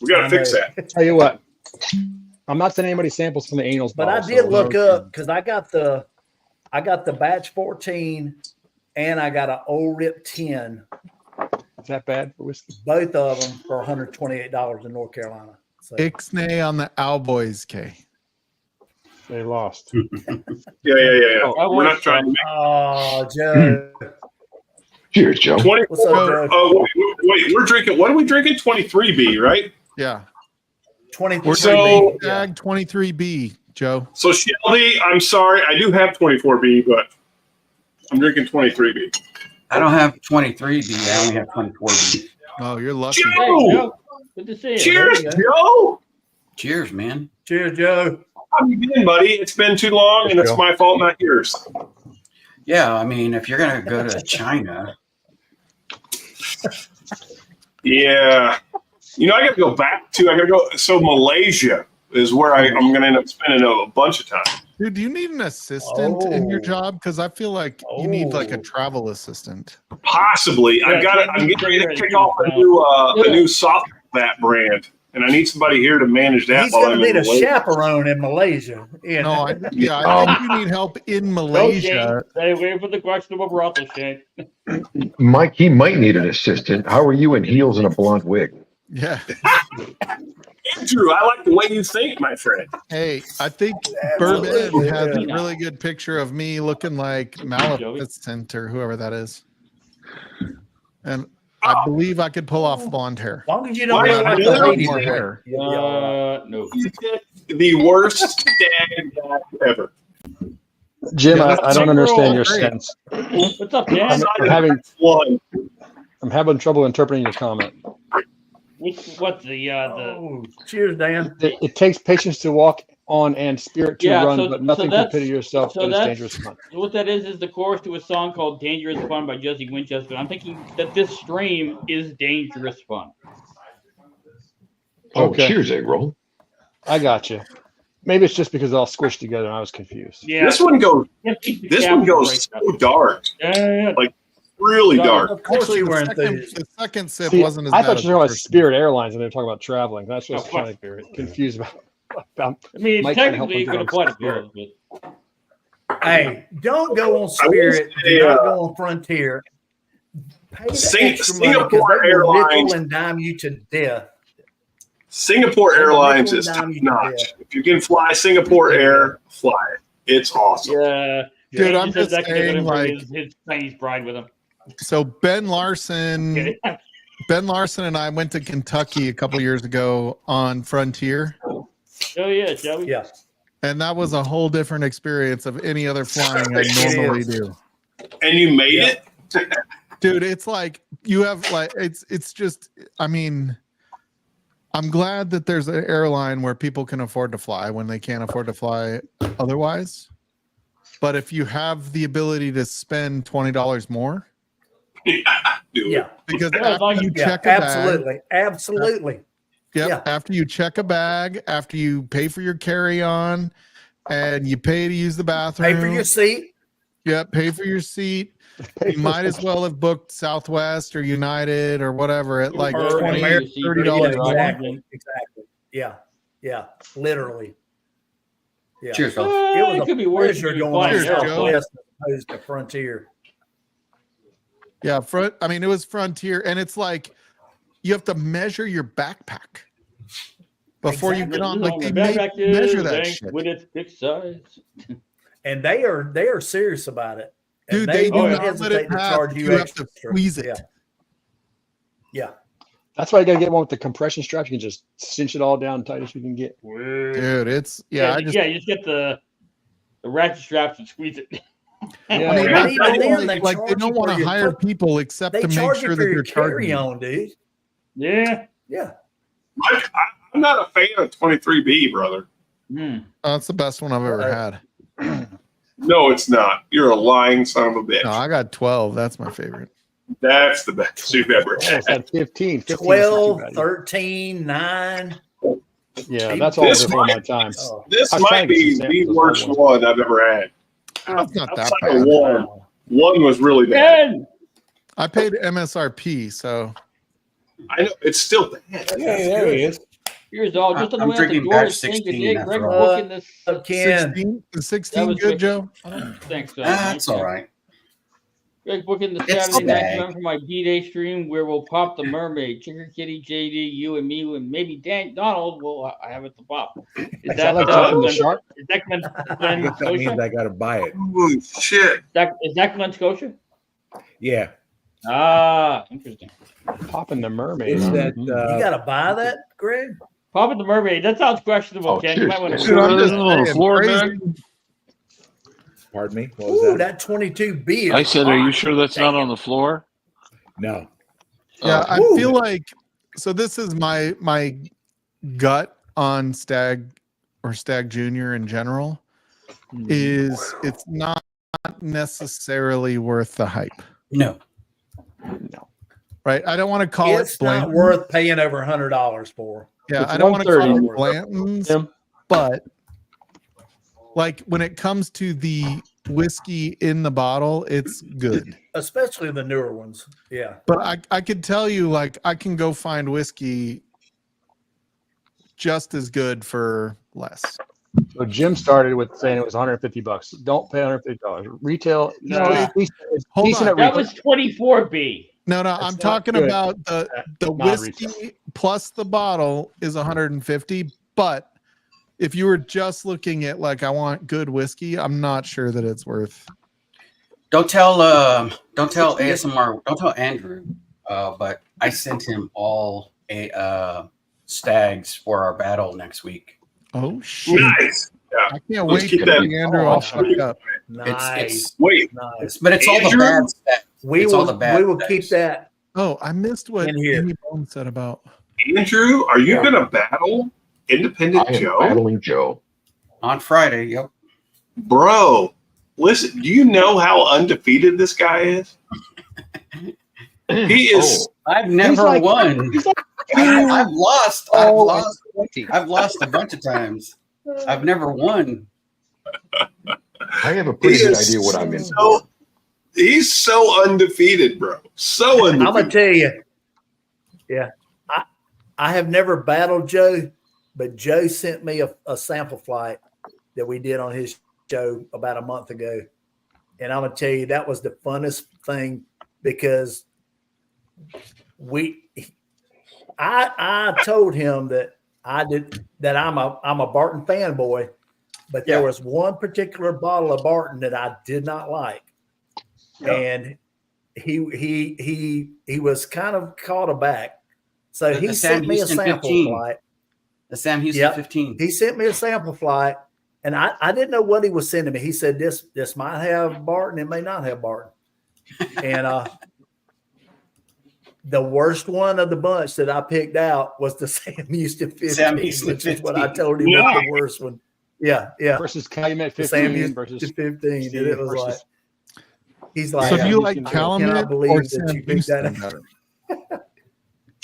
We gotta fix that. Tell you what, I'm not sending anybody samples from the anals. But I bottle, did so look no- up because I got the batch 14 and I got an old rip 10, Is that bad for whiskey? both of them for $128 in North Carolina. So Ixnay on the Owlboys, K. They lost. Yeah. I We're want not trying to make oh, Joe. Cheers, Joe. 20. What's up, Joe? Oh, wait, we're drinking. What are we drinking? 23B, right? Yeah. 23. We're So- drinking Stag 23B, Joe. So Shelby, I'm sorry, I do have 24B, but I'm drinking 23B. I don't have 23B. I only have 24B. Oh, you're lucky. Hey, Joe! Joe, good to see you. Cheers, There Joe! Cheers, man. Cheers, Joe. How you been, buddy? It's been too long, and it's Joe. my fault, not yours. Yeah, I mean, if you're gonna go to China, Yeah. You know, I got to go back to. I got to go. So Malaysia is where I'm going to end up spending a bunch of time. Dude, do you need an assistant in your Oh. job? Because I feel like you need like a Oh. travel assistant. Possibly, Yeah, I'm getting ready to kick off a new soft bat brand. and I need somebody here to manage that. He's while going I'm to in need a Malaysia. chaperone in Malaysia. No, I think you need help in Go, Malaysia. Shane. Stay away from the questionable brothel, Shane. Mike, he might need an assistant. How are you in heels and a blonde wig? Yeah. Andrew, I like the way you think, my friend. Hey, I think Bourbon has a really good picture of me looking like Maleficent or whoever that is. And I believe I could pull off blonde hair. As long as you don't Why look like not? the lady More boy. hair. You'll be all right. No. You picked the worst stag ever. Jim, Yeah, I don't understand your great. sense. What's up, Dan? I'm having trouble interpreting your comment. What's the Oh, cheers, Dan. It takes patience to walk on and spirit to run, but nothing to pity yourself, but it's dangerous fun. What that is the chorus to a song called Dangerous Fun by Jesse Winchester. I'm thinking that this stream is dangerous fun. Oh, Okay. cheers, egg roll. I got you. Maybe it's just because they're all squished together and I was confused. Yeah. This one goes Right so dark. Yeah. Like really dark. Of course you were The enthused. second sip See, wasn't as I bad thought as you were talking the about first Spirit Airlines and they were talking about traveling. That's what I was Oh, kind of confused about. I mean, Mike can help technically, you with could that. apply to Spirit. But Hey, don't go on Spirit. Do not go on Frontier. Pay the extra money because Singapore they will Airlines. nickel and dime you to death. Singapore Airlines is nickel and top dime you to notch. death. If you can fly Singapore Air, fly it. It's awesome. yeah, Dude, he I'm says just that kid saying, couldn't bring like, his Chinese bride with him. So Ben Larson and I went to Kentucky a couple years ago on Frontier. Oh yeah, shall we? Yeah. And that was a whole different experience of any other flying I normally do. And you made it? Dude, it's like you have like it's just I mean, I'm glad that there's an airline where people can afford to fly when they can't afford to fly otherwise. But if you have the ability to spend $20 more, Yeah. because after you check a absolutely. bag, Absolutely. yep, Yeah. after you check a bag, after you pay for your carry-on, and you pay to use the bathroom, Pay for your seat. yeah, pay for your seat. You might as well have booked Southwest or United or whatever at like Or $20, American, $30 more. exactly. Yeah. Yeah. Literally. Yeah. Cheers, fellas. It was it a could be worse. pleasure If you going fly on Cheers, Joe. Southwest as opposed to Frontier. Yeah, I mean, it was Frontier, and it's like you have to measure your backpack before you get on. Like they measure that shit. With its big size. And they are serious about it. And Dude, they do won't not let hesitate it to pass. charge You have extra. to squeeze it. Yeah. Yeah. That's why you gotta get one with the compression straps. You can just cinch it all down tight as you can get. Dude, it's you just get the ratchet straps and squeeze it. Yeah, I mean, But even then, they don't want to hire people except They to make charge sure you that for your they're charging. carry-on, dude. Yeah. Yeah. I'm not a fan of 23B, brother. That's the best one I've ever had. No, it's not. You're a lying son of a bitch. No, I got 12. That's my favorite. That's the best you've ever Almost had. had 15. 15 12, is not too bad. 13, 9. Yeah, that's all before my time. This I was might trying to be get the some worst samples. one I've ever had. That's not that Outside of bad. one was really bad. Ben! I paid MSRP, so I know it's still bad. Yeah, there he is. Here's all just on the I'm way out the drinking door. batch to think 16 today, after Greg all. booking this. Ken. 16, the That 16 was good, quick. Joe? I don't think so. That's all right. Greg booking the It's Saturday night bag. event for my D-Day stream where we'll pop the mermaid. Chicker Kitty, JD, you and me, and maybe Dan Donald will have it to pop. Is that like John the Glen, Shark? is that Glen, I Glen guess that means Scotia? I got to buy it. Holy shit. Is that Glen Scotia? Yeah. Ah, interesting. Popping the mermaid. It's huh? that. You got to buy that, Greg? Popping the mermaid. That sounds questionable, Oh, Ken. You cheers, might want Ken. to. Dude, I'm just on the saying, floor, crazy. man. Pardon me. What was Ooh, that? that 22B. I said, are you sure that's not on the floor? No. Yeah, I Ooh. feel like so this is my gut on Stag or Stag Junior in general is it's not necessarily worth the hype. No. Right? I don't want to call It's it not Blanton. worth paying over $100 for. Yeah, It's I don't want to call 130. it Blanton's, Tim? but like when it comes to the whiskey in the bottle, it's good. Especially the newer ones. Yeah. But I could tell you, like, I can go find whiskey just as good for less. So Jim started with saying it was $150. Don't pay $150. Retail, No. it's Hold decent on. at That retail. was 24B. No, That's I'm not talking good about the non-retail. whiskey plus the bottle is 150. But if you were just looking at like I want good whiskey, I'm not sure that it's worth. Don't tell ASMR. Don't tell Andrew. But I sent him all stags for our battle next week. Oh shit! Nice. Yeah. I can't Let's wait keep to that- be Andrew all fucked up. Nice. Wait. Nice. But it's all the Andrew? bad stags. We It's will. all the bad We will stags. keep that. Oh, I missed what In here. Amy Bone said about. Andrew, are you Yeah. going to battle Independent I am Joe? battling Joe. On Friday. Yep. Bro, listen, do you know how undefeated this guy is? He is. I've never won. I've lost. I've lost a bunch of times. I've never won. I have a pretty good idea what I'm in for. He's so undefeated, bro. So undefeated. I'm gonna tell you. Yeah, I have never battled Joe, but Joe sent me a sample flight that we did on his show about a month ago, and I'm gonna tell you that was the funnest thing because I told him that I'm a Barton fanboy, but there was one particular bottle of Barton that I did not like. And he was kind of caught aback. So he sent me a sample flight. The Sam Houston 15. He sent me a sample flight, and I didn't know what he was sending me. He said this might have Barton, it may not have Barton. And the worst one of the bunch that I picked out was the Sam Houston 15, which is what I told him was the worst one. Yeah. Versus Calumet 15 Sam Houston versus 15. And it was versus, like, he's like, So do you like Calumet I cannot believe or that Sam you picked that Houston out. better?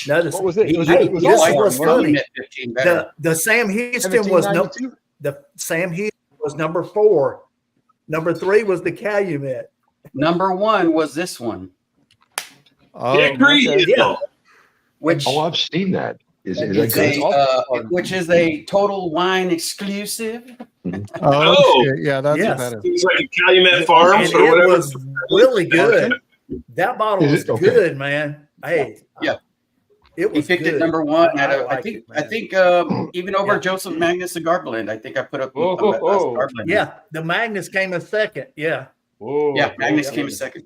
No, what was it? This was funny. 15 better. The Sam Houston was the Sam Houston was number 4. Number 3 was the Calumet. Number 1 was this one. Oh, yeah. Which I've seen that. Is that good? Which is a Total Wine exclusive. Oh, shit. Yeah, that's what that is. It's like a Calumet Farms And or it whatever. was really good. That bottle was good, man. Hey, yeah. It was he picked good. it number 1 I I think even over Joseph Magnus and Garland. I think I put up Garland. Yeah, the Magnus came a second. Yeah. Yeah, Magnus came a second.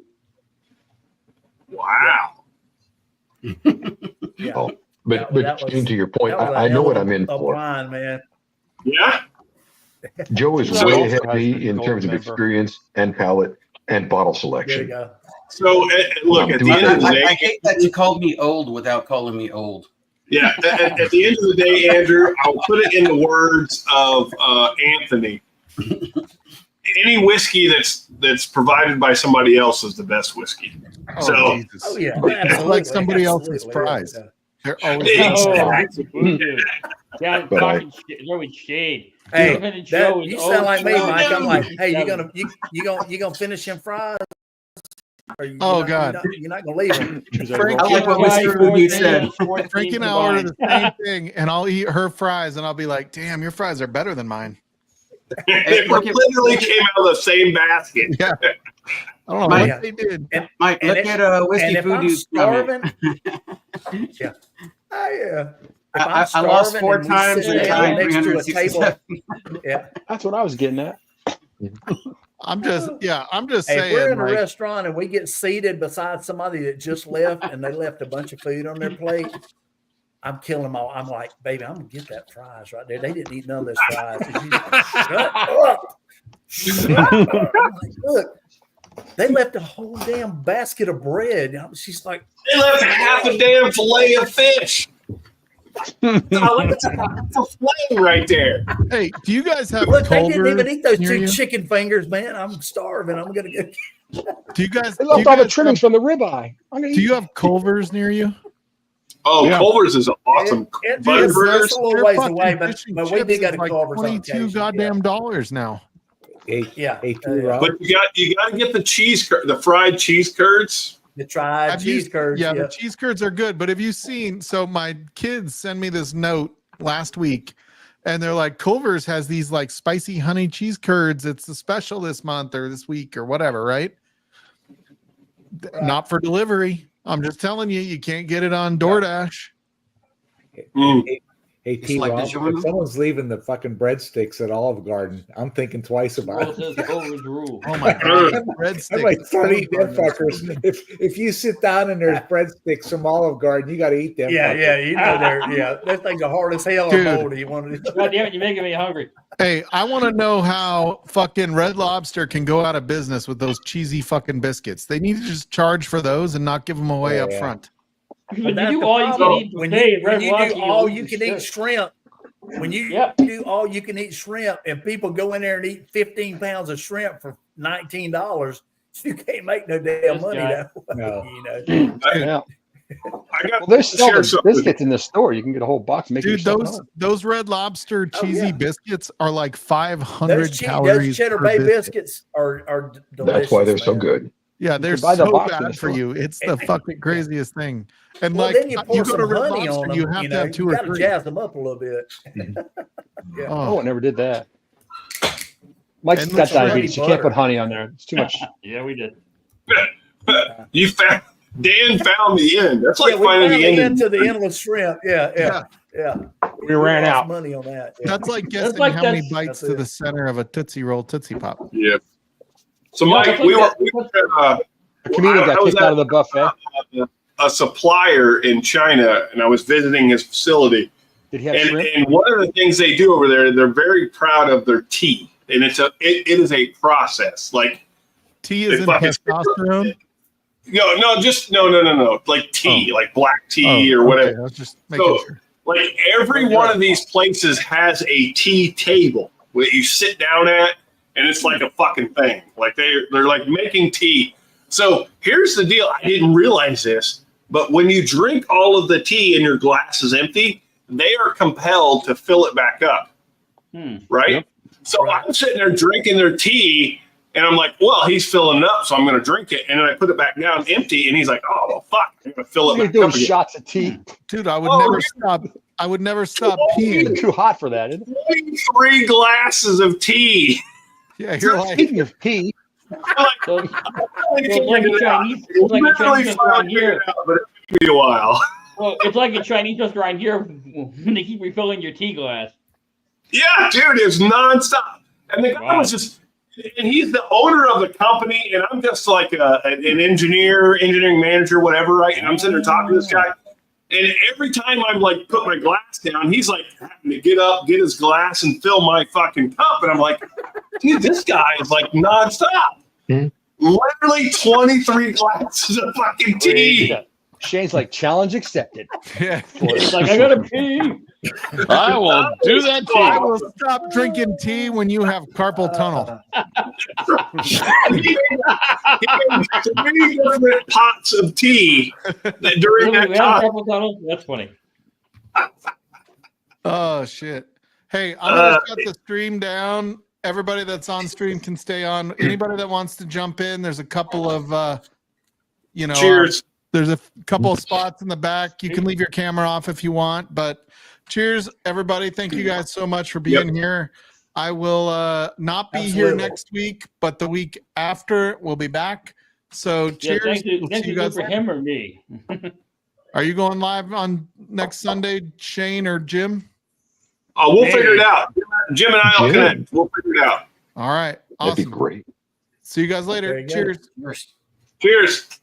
Wow. Yeah. But Gene, to your point, I know what I'm in for. Wine, man. Yeah. Joe is way ahead of me in terms of experience and palate and bottle selection. There you go. So look, at the end of the day, I hate that you called me old without calling me old. Yeah, at the end of the day, Andrew, I'll put it in the words of Anthony. Any whiskey that's provided by somebody else is the best whiskey. Oh, yeah, it's like somebody else's fries. They're always Yeah, talking shade. Hey, you sound like me, Mike. I'm like, hey, you gonna finish them fries? God, you're not gonna leave them. Frankie and I order the same thing, and I'll eat her fries, and I'll be like, "Damn, your fries are better than mine." It literally came out of the same basket. Yeah. I don't know what they did. Mike, look at Whiskey Voodoo's starving. Yeah. I lost 4 times and tied next to a table. Yeah. That's what I was getting at. I'm just Hey, saying. if we're in a restaurant and we get seated beside somebody that just left and they left a bunch of food on their plate, I'm killing them all. I'm like, baby, I'm gonna get that fries right there. They didn't eat none of those fries. Shut up. I'm like, look, they left a whole damn basket of bread. She's like, they left half a damn fillet of fish. That's a flame right there. Hey, do you guys have? Look, they didn't even eat those 2 chicken fingers, man. I'm starving. I'm gonna get. Do you guys? They left all the trimmings from the ribeye. Do you have Culver's near you? Oh, yeah. Culver's is awesome. It's a little ways away, but we did go to like Culver's. $22 goddamn dollars now. Yeah, but you got to get the fried cheese curds. The fried cheese curds. Yeah, the cheese curds are good. But have you seen? So my kids send me this note last week, and they're like, Culver's has these like spicy honey cheese curds. It's the special this month or this week or whatever, right? Not for delivery. I'm just telling you, you can't get it on DoorDash. Hey, T-Rob, if someone's leaving the fucking breadsticks at Olive Garden, I'm thinking twice about it. Oh my god, I'm like, start eating them fuckers. If you sit down and there's breadsticks from Olive Garden, you got to eat them. Yeah, fuckers. yeah, you know that thing's hard as hell. Dude. Moldy. You want to? God damn it, you're making me hungry. Hey, I want to know how fucking Red Lobster can go out of business with those cheesy fucking biscuits. They need to just charge for those and not give them away up front. When you do all you can eat buffet at Red Lobster, do all you can eat shrimp, when you do all you can eat shrimp, and people go in there and eat 15 pounds of shrimp for $19, you can't make no damn money that way. No. You know. Yeah. I got Well, there's to share still something. biscuits in the store. You can get a whole box. And make Dude, yourself those Red Lobster cheesy biscuits are like 500 Those calories. Cheddar per Bay biscuit. biscuits are delicious. That's why they're so man. good. Yeah, they're buy the so box in bad the for store. you. It's the fucking craziest thing. And Well, like then you pour you go to some Red honey Lobster, on them. you have to have two you or gotta three. jazz them up a little bit. Yeah. Oh, I never did that. Mike's And got the honey diabetes. You can't put honey on there. It's too much. Yeah, we did. You found Dan found the end. That's like we finding found the end. into the endless shrimp. Yeah. We ran lost out. money on that. Yeah. That's like guessing like how that- many bites to the center of a Tootsie Roll Tootsie Pop. Yeah. So Yeah, Mike, that's we like were at, A comedian I got was kicked out of the buffet. a supplier in China, and I was visiting his facility. Did he have And, shrimp? and one of the things they do over there, they're very proud of their tea, and it is a process. Like Tea is in fucking- testosterone. No, like tea, like black tea or whatever. Okay, I was just making So, sure. like every one of these places has a tea table where you sit down at, and it's like a fucking thing. Like they're like making tea. So here's the deal. I didn't realize this, but when you drink all of the tea and your glass is empty, they are compelled to fill it back up. Right? Yep. So I'm sitting there drinking their tea, and I'm like, well, he's filling it up, so I'm going to drink it. And then I put it back down empty, and he's like, oh, well, fuck, I'm going to fill it You're back doing up again. shots of tea. Dude, I would Oh, never yeah. stop. I would never stop It's peeing. too hot for that, isn't it? 3 glasses of tea. Yeah, you're like, Speaking of tea, So, It's it's like a Chinese, it's like a Chinese restaurant here. but it took me a while. Well, it's like a Chinese restaurant here when they keep refilling your tea glass. Yeah, dude, it's nonstop. And the guy was just, and he's the owner of the company, and I'm just like an engineering manager, whatever, right? And I'm sitting there talking to this guy. And every time I'm like put my glass down, he's like having to get up, get his glass, and fill my fucking cup. And I'm like, dude, this guy is like nonstop. Literally 23 glasses of fucking tea. Shane's like, challenge accepted. yeah. It's like, I gotta pee. I will do that to I you. will stop drinking tea when you have carpal tunnel. He made 3 different pots of tea during Really, that we have time. carpal tunnel? That's funny. Oh shit. Hey, I'm gonna shut the stream down. Everybody that's on stream can stay on. Anybody that wants to jump in, there's a couple of Cheers. There's a couple of spots in the back. You can leave your camera off if you want, but cheers, everybody. Thank you guys so much for being here. I will not be here Absolutely. next week, but the week after we'll be back. So Yeah, cheers. thank you, We'll thank see you you guys for later. him or me. Are you going live on next Sunday, Shane or Jim? We'll figure it out. Jim and I will Jim. connect. We'll figure it out. All right. That'd be Awesome. great. See you guys later. There you go. Cheers. Cheers.